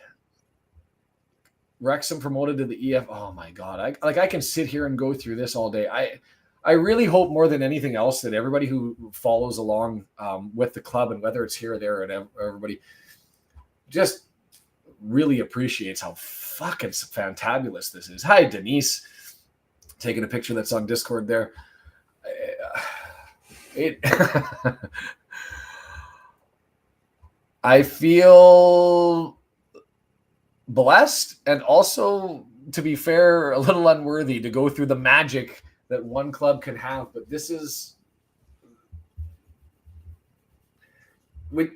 Wrexham promoted to the EF. Oh my God. I can sit here and go through this all day. I really hope more than anything else that everybody who follows along with the club, and whether it's here or there, and everybody just really appreciates how fucking fantabulous this is. Hi, Denise. Taking a picture that's on Discord there. I feel blessed, and also, to be fair, a little unworthy to go through the magic that one club can have. But this is when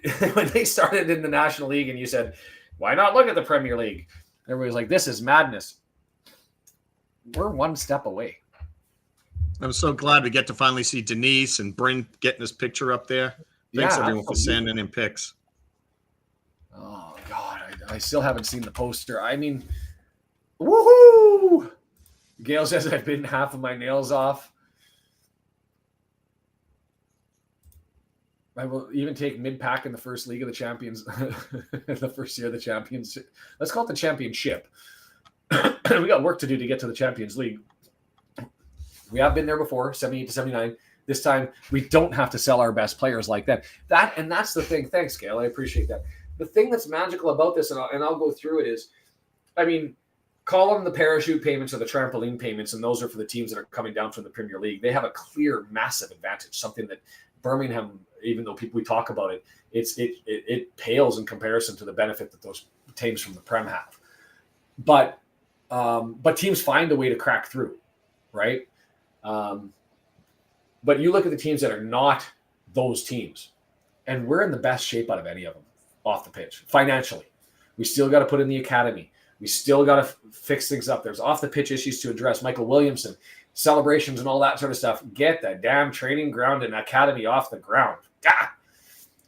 they started in the National League, and you said, why not look at the Premier League? Everybody's like, this is madness. We're one step away. I'm so glad we get to finally see Denise and Bryn getting this picture up there. Thanks, everyone, for sending in pics. Oh, God. I still haven't seen the poster. I mean, woohoo! Gail says I've bitten half of my nails off. I will even take mid-pack in the first league of the champions, the first year of the champions. Let's call it the championship. We got work to do to get to the Champions League. We have been there before, 78 to 79. This time, we don't have to sell our best players like that. And that's the thing. Thanks, Gail. I appreciate that. The thing that's magical about this, and I'll go through it, is, call them the parachute payments or the trampoline payments, and those are for the teams that are coming down from the Premier League. They have a clear, massive advantage, something that Birmingham, even though we talk about it, it pales in comparison to the benefit that those teams from the Prem have. But teams find a way to crack through, right? But you look at the teams that are not those teams, and we're in the best shape out of any of them off the pitch financially. We still got to put in the academy. We still got to fix things up. There's off the pitch issues to address. Michael Williamson, celebrations and all that sort of stuff. Get the damn training ground and academy off the ground. God.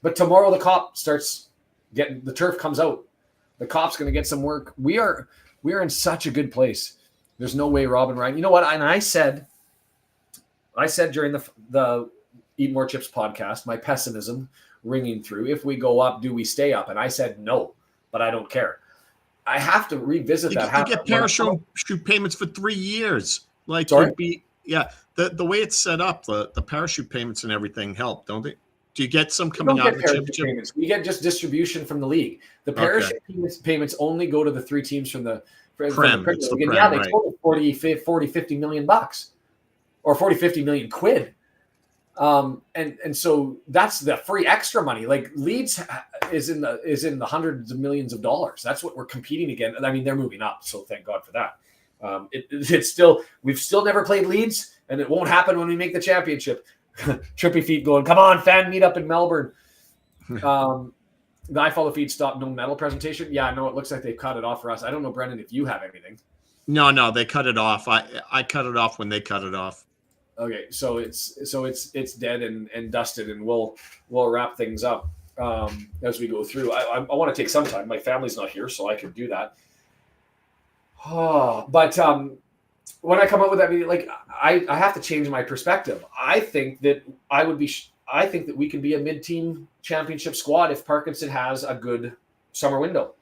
But tomorrow the cop starts getting, the turf comes out. The cop's going to get some work. We are in such a good place. There's no way Robin Ryan. You know what? And I said during the Eat More Chips podcast, my pessimism ringing through, if we go up, do we stay up? And I said no, but I don't care. I have to revisit that. You get parachute payments for 3 years. Like, sorry? The way it's set up, the parachute payments and everything help, don't they? Do you get some coming out of the championship? Payments. We get just distribution from the league. The parachute payments only go to the 3 teams from the Prem. It's the Prem, yeah, they total $40, $50 million bucks, or 40, 50 million quid. And so that's the free extra money. Like Leeds is in the hundreds of millions of dollars. That's what we're competing against. I mean, they're moving up, so thank God for that. It's still, we've still never played Leeds, and it won't happen when we make the championship. Trippy feet going, come on, fan meet up in Melbourne. The I Follow feed stopped, no medal presentation. Yeah, no, it looks like they've cut it off for us. I don't know, Brendan, if you have anything. No, they cut it off. I cut it off when they cut it off. Okay, so it's dead and dusted, and we'll wrap things up as we go through. I want to take some time. My family's not here, so I can do that. But when I come up with that, like I have to change my perspective. I think that I think that we can be a mid-team championship squad if Parkinson has a good summer window.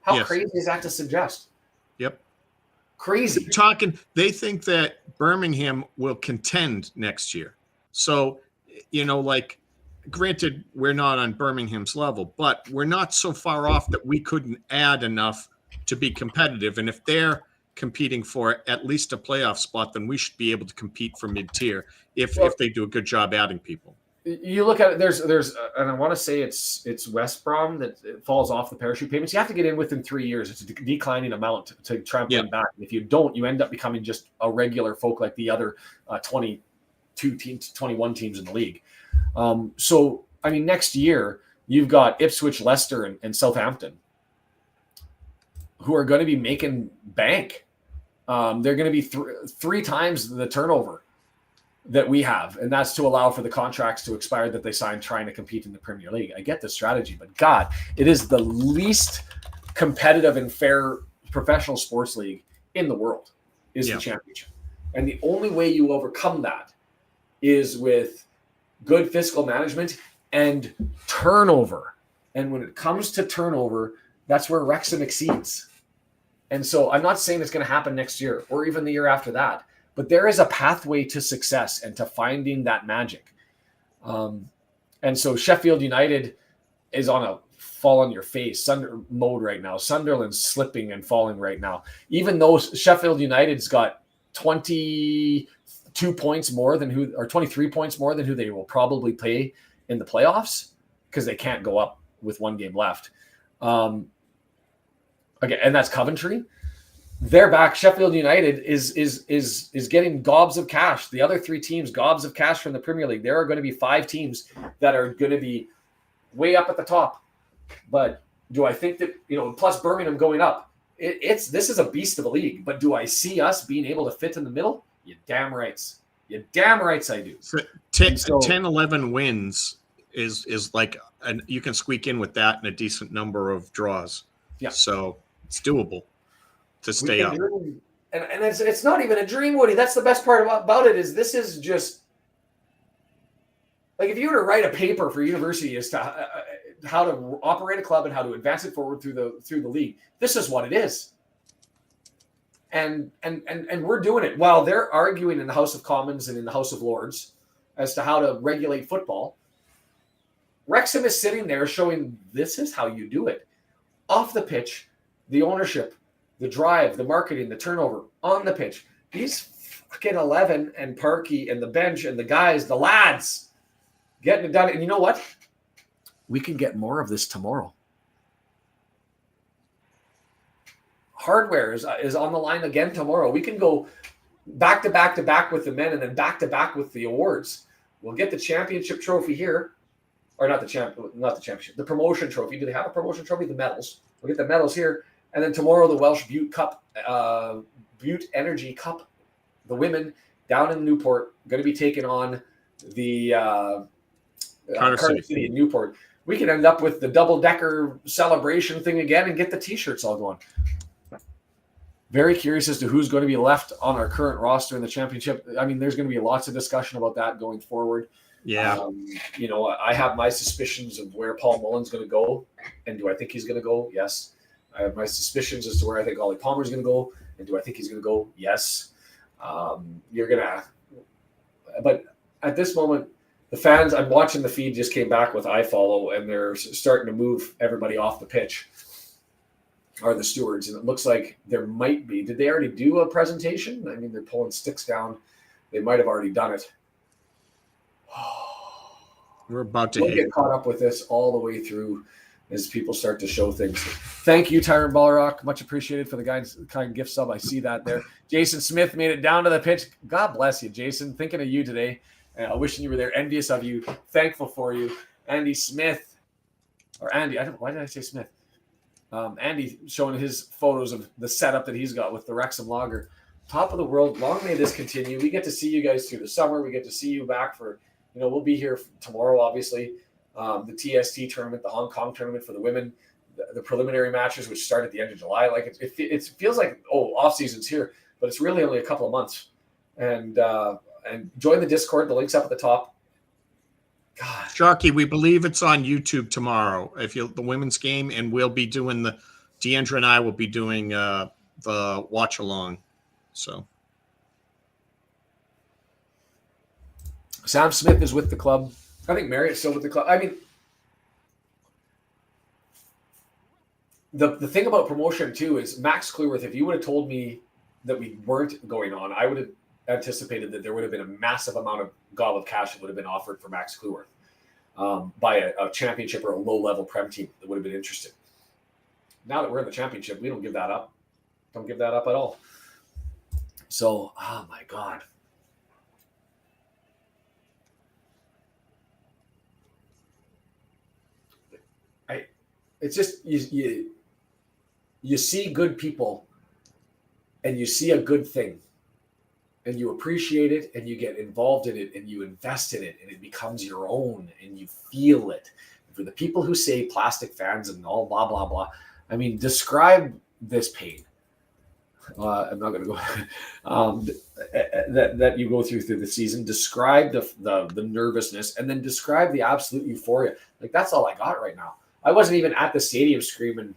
How crazy is that to suggest? Yep. Crazy. They think that Birmingham will contend next year. So, like, granted, we're not on Birmingham's level, but we're not so far off that we couldn't add enough to be competitive. And if they're competing for at least a playoff spot, then we should be able to compete for mid-tier if they do a good job adding people. You look at it, there's and I want to say it's West Brom that it falls off the parachute payments. You have to get in within 3 years. It's a declining amount to try and bring back. If you don't, you end up becoming just a regular folk like the other 22 teams, 21 teams in the league. So, I mean, next year you've got Ipswich, Leicester, and Southampton who are going to be making bank. They're going to be three times the turnover that we have, and that's to allow for the contracts to expire that they signed trying to compete in the Premier League. I get the strategy, but God, it is the least competitive and fair professional sports league in the world is the championship. And the only way you overcome that is with good fiscal management and turnover. And when it comes to turnover, that's where Wrexham exceeds. And so I'm not saying it's going to happen next year or even the year after that, but there is a pathway to success and to finding that magic. And so Sheffield United is on a fall on your face mode right now. Sunderland's slipping and falling right now. Even though Sheffield United's got 22 points more than 23 points more than who they will probably play in the playoffs because they can't go up with one game left. Again, and that's Coventry. They're back. Sheffield United is getting gobs of cash. The other three teams, gobs of cash from the Premier League. There are going to be 5 teams that are going to be way up at the top. But do I think that, plus Birmingham going up, this is a beast of a league. But do I see us being able to fit in the middle? You damn rights. You damn rights I do. So 10, 11 wins is like, and you can squeak in with that and a decent number of draws. Yeah. So it's doable to stay up. And it's not even a dream, Woody. That's the best part about it is this is just like if you were to write a paper for university as to how to operate a club and how to advance it forward through the league, this is what it is. And we're doing it while they're arguing in the House of Commons and in the House of Lords as to how to regulate football. Wrexham is sitting there showing this is how you do it. Off the pitch, the ownership, the drive, the marketing, the turnover on the pitch. These fucking 11 and Parkey and the bench and the guys, the lads getting it done. And you know what? We can get more of this tomorrow. Hardware is on the line again tomorrow. We can go back to back to back with the men and then back to back with the awards. We'll get the championship trophy here. Or not the championship, the promotion trophy. Do they have a promotion trophy? The medals. We'll get the medals here. And then tomorrow, the Welsh Butte Cup, Butte Energy Cup, the women down in Newport, going to be taking on the Carter City in Newport. We could end up with the double-decker celebration thing again and get the T-shirts all going. Very curious as to who's going to be left on our current roster in the championship. I mean, there's going to be lots of discussion about that going forward. Yeah. I have my suspicions of where Paul Mullen's going to go. And do I think he's going to go? Yes. I have my suspicions as to where I think Ollie Palmer's going to go. And do I think he's going to go? Yes. But at this moment, the fans, I'm watching the feed just came back with iFollow, and they're starting to move everybody off the pitch, are the stewards. And it looks like there might be. Did they already do a presentation? I mean, they're pulling sticks down. They might have already done it. We're about to We'll hit. get caught up with this all the way through as people start to show things. Thank you, Tyron Balrock. Much appreciated for the kind gift sub. I see that there. Jason Smith made it down to the pitch. God bless you, Jason. Thinking of you today. Wishing you were there. Envious of you. Thankful for you. Andy Smith. Or Andy. Why did I say Smith? Andy showing his photos of the setup that he's got with the Wrexham Lager. Top of the world. Long may this continue. We get to see you guys through the summer. We get to see you back for, we'll be here tomorrow, obviously. The TST tournament, the Hong Kong tournament for the women, the preliminary matches, which start at the end of July. Like it feels like, off season's here, but it's really only a couple of months. And join the Discord. The link's up at the top. God, Sharky, we believe it's on YouTube tomorrow. The women's game, and we'll be doing Deandra and I will be doing the watch along. So Sam Smith is with the club. I think Marriott's still with the club. I mean, the thing about promotion too is Max Kluwerth. If you would have told me that we weren't going on, I would have anticipated that there would have been a massive amount of gob of cash that would have been offered for Max Kluwerth by a championship or a low-level Prem team that would have been interested. Now that we're in the championship, we don't give that up. Don't give that up at all. So, oh my God. It's just you see good people and you see a good thing and you appreciate it and you get involved in it and you invest in it and it becomes your own and you feel it. For the people who say plastic fans and all blah, blah, blah, I mean, describe this pain. I'm not going to go that you go through the season. Describe the nervousness and then describe the absolute euphoria. Like, that's all I got right now. I wasn't even at the stadium screaming,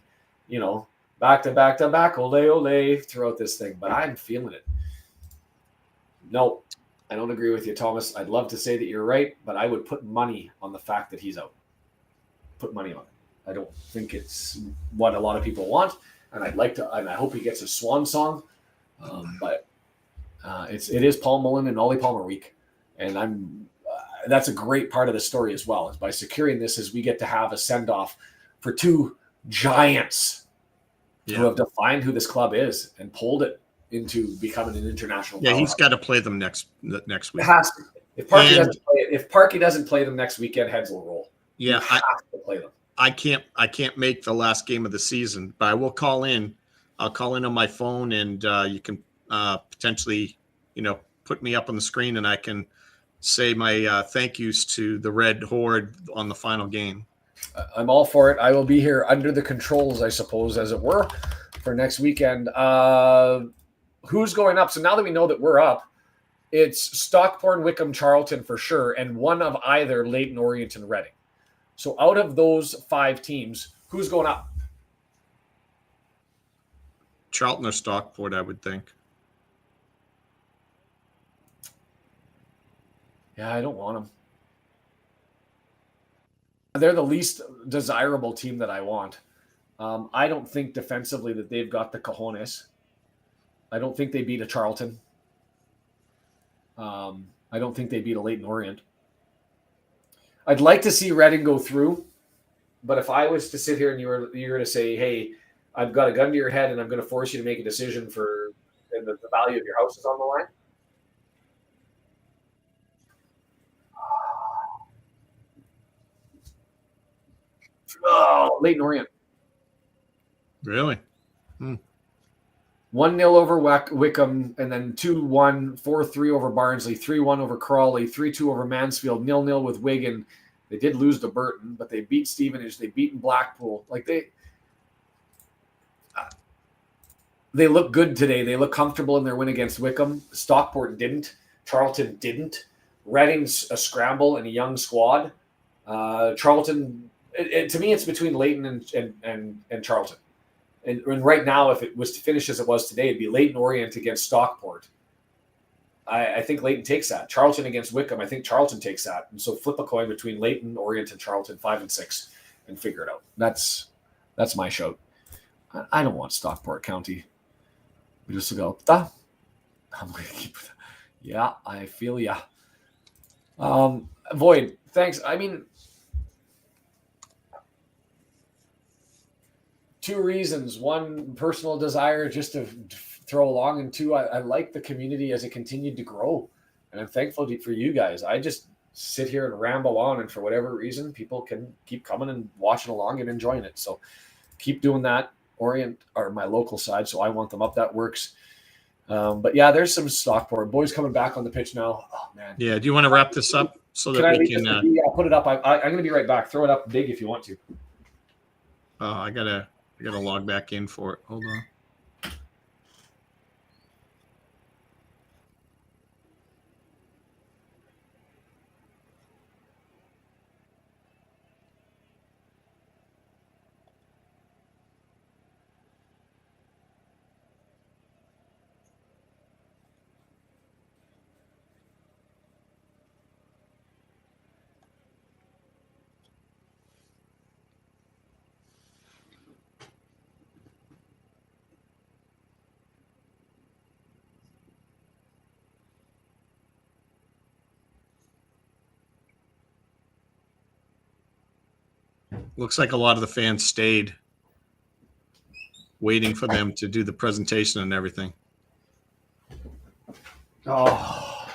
back to back to back, ole, ole, throughout this thing, but I'm feeling it. No, I don't agree with you, Thomas. I'd love to say that you're right, but I would put money on the fact that he's out. Put money on it. I don't think it's what a lot of people want, and I hope he gets a swan song, but it is Paul Mullen and Ollie Palmer week, and that's a great part of the story as well. Is by securing this, is we get to have a send-off for two giants who have defined who this club is and pulled it into becoming an international. Yeah, he's got to play them next week. It has to. If Parky doesn't play them next weekend, heads will roll. Yeah, I have to play them. I can't make the last game of the season, but I will call in. I'll call in on my phone, and you can potentially, put me up on the screen, and I can say my thank yous to the Red Horde on the final game. I'm all for it. I will be here under the controls, I suppose, as it were, for next weekend. Who's going up? So now that we know that we're up, it's Stockport, Wickham, Charlton for sure, and one of either Leyton Orient and Reading. So out of those 5 teams, who's going up? Charlton or Stockport, I would think. Yeah, I don't want them. They're the least desirable team that I want. I don't think defensively that they've got the cojones. I don't think they beat a Charlton. I don't think they beat a Leyton Orient. I'd like to see Reading go through, but if I was to sit here and you were to say, hey, I've got a gun to your head and I'm going to force you to make a decision and the value of your house is on the line. Oh, Leyton Orient. Really? 1-0 over Wickham, and then 2-1, 4-3 over Barnsley, 3-1 over Crawley, 3-2 over Mansfield, 0-0 with Wigan. They did lose to Burton, but they beat Stevenage. They beat Blackpool. Like they look good today. They look comfortable in their win against Wickham. Stockport didn't. Charlton didn't. Reading's a scramble and a young squad. Charlton, to me, it's between Leyton and Charlton. And right now, if it was to finish as it was today, it'd be Leyton Orient against Stockport. I think Leyton takes that. Charlton against Wickham, I think Charlton takes that. And so flip a coin between Leyton, Orient, and Charlton, 5 and 6, and figure it out. That's my shout. I don't want Stockport County. We just go, I'm going to keep. Yeah, I feel ya. Void, thanks. I mean, 2 reasons. 1, personal desire just to throw along, and 2, I like the community as it continued to grow, and I'm thankful for you guys. I just sit here and ramble on, and for whatever reason, people can keep coming and watching along and enjoying it. So keep doing that. Orient are my local side, so I want them up. That works. But yeah, there's some Stockport boys coming back on the pitch now. Oh man. Yeah. Do you want to wrap this up so that we can? Yeah, put it up. I'm going to be right back. Throw it up big if you want to. Oh, I gotta log back in for it. Hold on. Looks like a lot of the fans stayed waiting for them to do the presentation and everything. Oh.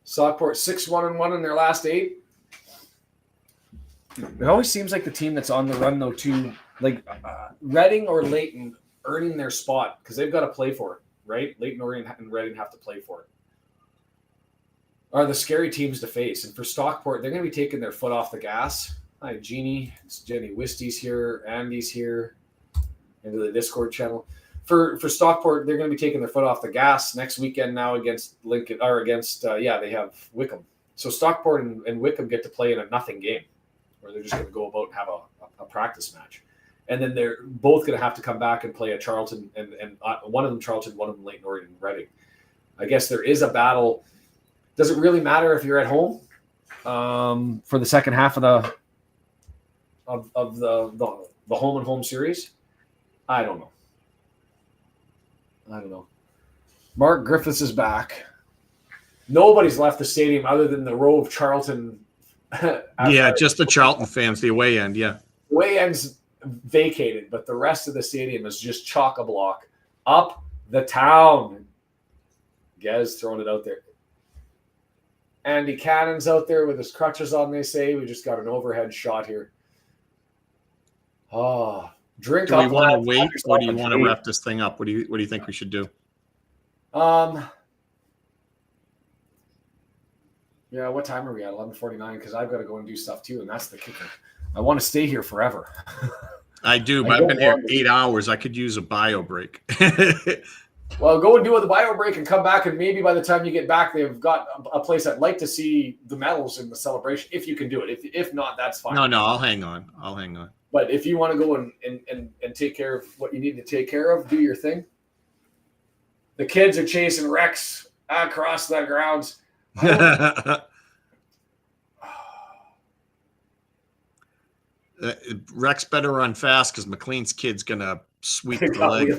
Stockport 6-1-1 in their last 8. It always seems like the team that's on the run, though, too, like Reading or Leighton earning their spot because they've got to play for it, right? Leighton, Orient, and Reading have to play for it. Are the scary teams to face. And for Stockport, they're going to be taking their foot off the gas. Hi, Jeannie. It's Jenny Wisty's here. Andy's here. Into the Discord channel. For Stockport, they're going to be taking their foot off the gas next weekend now against Lincoln, or against, they have Wickham. So Stockport and Wickham get to play in a nothing game where they're just going to go about and have a practice match. And then they're both going to have to come back and play a Charlton, and one of them Charlton, one of them Leighton Orient and Reading. I guess there is a battle. Does it really matter if you're at home for the second half of the home and home series? I don't know. Mark Griffiths is back. Nobody's left the stadium other than the row of Charlton. Yeah, just the Charlton fans, the away end. Yeah, away end's vacated, but the rest of the stadium is just chock-a-block. Up the town. Gez throwing it out there. Andy Cannon's out there with his crutches on, they say. We just got an overhead shot here. Oh, drink up. Do we want to wait, or do you want to wrap this thing up? What do you think we should do? Yeah, what time are we at? 11:49, because I've got to go and do stuff too, and that's the kicker. I want to stay here forever. I do, but I've been here 8 hours. I could use a bio break. Well, go and do the bio break and come back, and maybe by the time you get back, they've got a place I'd like to see the medals in the celebration, if you can do it. If not, that's fine. No, I'll hang on. But if you want to go and take care of what you need to take care of, do your thing. The kids are chasing Rex across the grounds. Rex better run fast because McLean's kid's going to sweep the leg.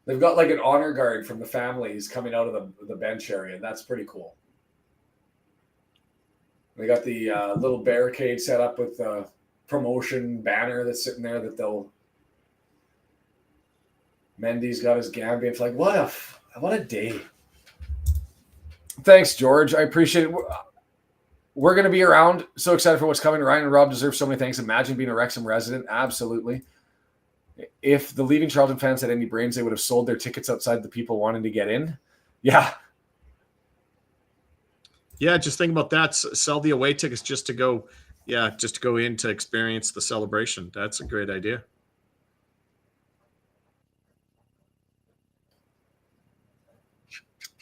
They've got like an honor guard from the families coming out of the bench area. That's pretty cool. They got the little barricade set up with the promotion banner that's sitting there that they'll. Mendy's got his Gambian flag. What a day. Thanks, George. I appreciate it. We're going to be around. So excited for what's coming. Ryan and Rob deserve so many thanks. Imagine being a Wrexham resident. Absolutely. If the leaving Charlton fans had any brains, they would have sold their tickets outside the people wanting to get in. Yeah. Yeah, just think about that. Sell the away tickets just to go in to experience the celebration. That's a great idea.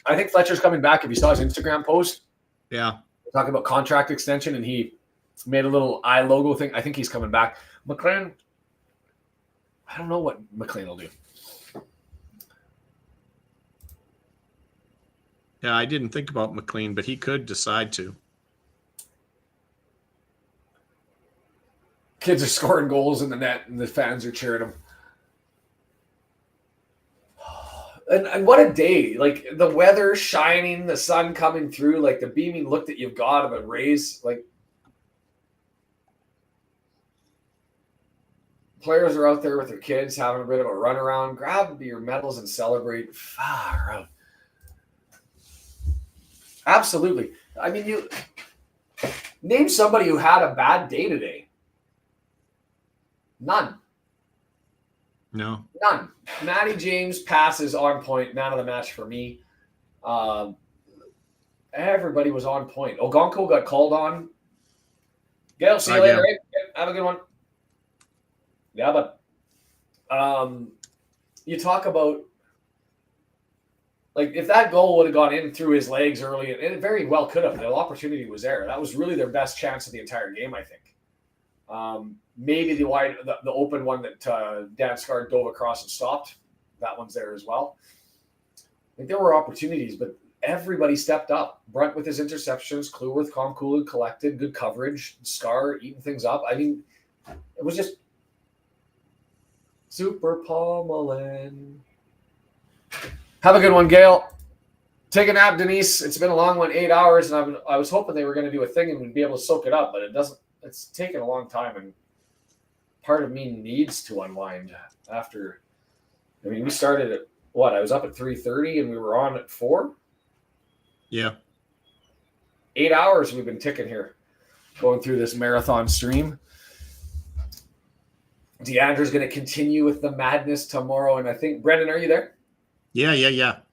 I think Fletcher's coming back. If you saw his Instagram post. Yeah. Talking about contract extension, and he made a little eye logo thing. I think he's coming back. McLean, I don't know what McLean will do. Yeah, I didn't think about McLean, but he could decide to. Kids are scoring goals in the net, and the fans are cheering them. And what a day. Like the weather shining, the sun coming through, like the beaming look that you've got of a race. Like players are out there with their kids having a bit of a run around. Grab your medals and celebrate. Far out. Absolutely. I mean, you name somebody who had a bad day today. None. No. None. Matty James passes on point. Man of the match for me. Everybody was on point. Ogonko got called on. Gail, see you later. Right? Have a good one. Yeah, but you talk about like if that goal would have gone in through his legs early, and it very well could have. The opportunity was there. That was really their best chance of the entire game, I think. Maybe the open one that Dan Scar dove across and stopped. That one's there as well. Like there were opportunities, but everybody stepped up. Brunt with his interceptions, Kluworth calm, cool, and collected, good coverage. Scar eating things up. I mean, it was just super pummeling. Have a good one, Gail. Take a nap, Denise. It's been a long one, 8 hours, and I was hoping they were going to do a thing and we'd be able to soak it up, but it doesn't. It's taken a long time, and part of me needs to unwind after. I mean, we started at what? I was up at 3:30 and we were on at 4. Yeah. 8 hours we've been ticking here, going through this marathon stream. Deandra's going to continue with the madness tomorrow, and I think Brendan, are you there? Yeah. Yep.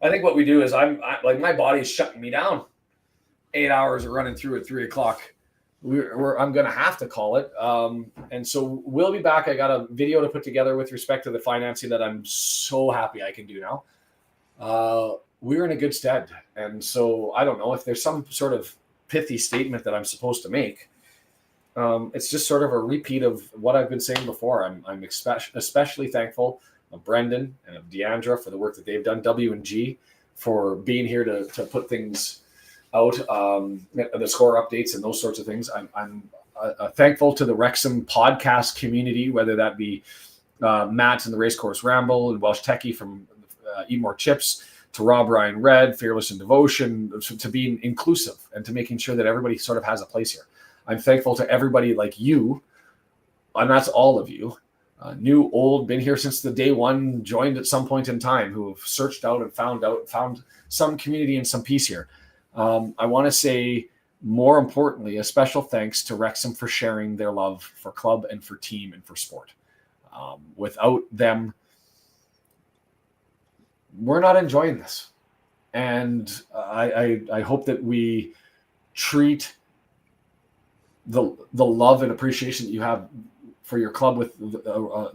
I think what we do is I'm like my body's shutting me down. 8 hours of running through at 3 o'clock. I'm going to have to call it. And so we'll be back. I got a video to put together with respect to the financing that I'm so happy I can do now. We're in a good stead. And so I don't know if there's some sort of pithy statement that I'm supposed to make. It's just sort of a repeat of what I've been saying before. I'm especially thankful of Brendan and of Deandra for the work that they've done, W&G for being here to put things out, the score updates and those sorts of things. I'm thankful to the Wrexham podcast community, whether that be Matt and the Racecourse Ramble and Welsh Techie from Eat More Chips, to Rob Ryan Red, Fearless in Devotion, to being inclusive and to making sure that everybody sort of has a place here. I'm thankful to everybody like you, and that's all of you, new, old, been here since the day one, joined at some point in time, who have searched out and found some community and some peace here. I want to say, more importantly, a special thanks to Wrexham for sharing their love for club and for team and for sport. Without them, we're not enjoying this. And I hope that we treat the love and appreciation that you have for your club with a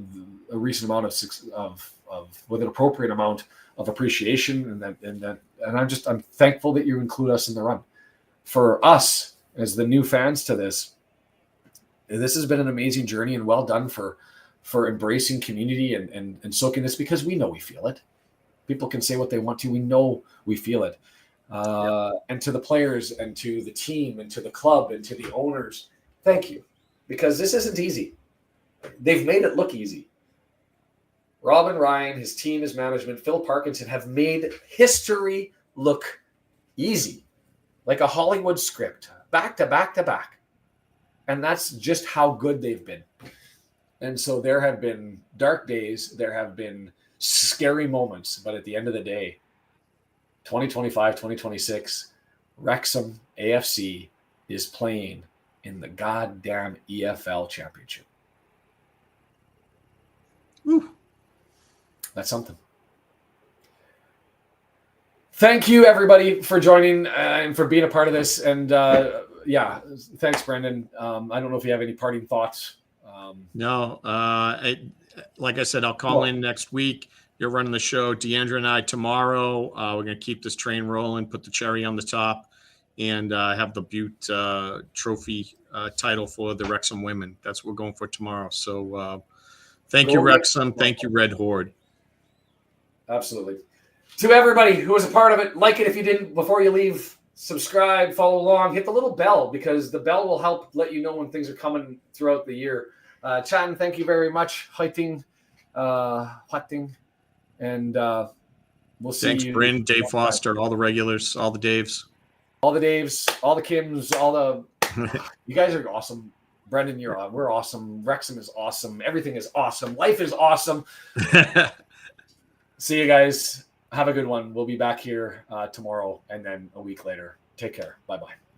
recent amount with an appropriate amount of appreciation, and I'm thankful that you include us in the run. For us as the new fans to this has been an amazing journey, and well done for embracing community and soaking this, because we know we feel it. People can say what they want to. We know we feel it. And to the players and to the team and to the club and to the owners, thank you, because this isn't easy. They've made it look easy. Robin Ryan, his team, his management, Phil Parkinson have made history look easy, like a Hollywood script, back to back to back. And that's just how good they've been. And so there have been dark days, there have been scary moments, but at the end of the day, 2025, 2026, Wrexham AFC is playing in the goddamn EFL Championship. Woo. That's something. Thank you, everybody, for joining and for being a part of this. And thanks, Brendan. I don't know if you have any parting thoughts. No. Like I saute, I'll call in next week. You're running the show. Deandra and I tomorrow. We're going to keep this train rolling, put the cherry on the top, and have the Butte Trophy title for the Wrexham women. That's what we're going for tomorrow. So thank you, Wrexham. Thank you, Red Horde. Absolutely. To everybody who was a part of it, like it if you didn't before you leave, subscribe, follow along, hit the little bell, because the bell will help let you know when things are coming throughout the year. Chan, thank you very much. Fighting. And We'll see Thanks, you. Bryn, Dave Foster, all the regulars, all the Daves. All the Daves, all the Kims, all the you guys are awesome. Brendan, you're on. We're awesome. Wrexham is awesome. Everything is awesome. Life is awesome. See you guys. Have a good one. We'll be back here tomorrow and then a week later. Take care. Bye-bye.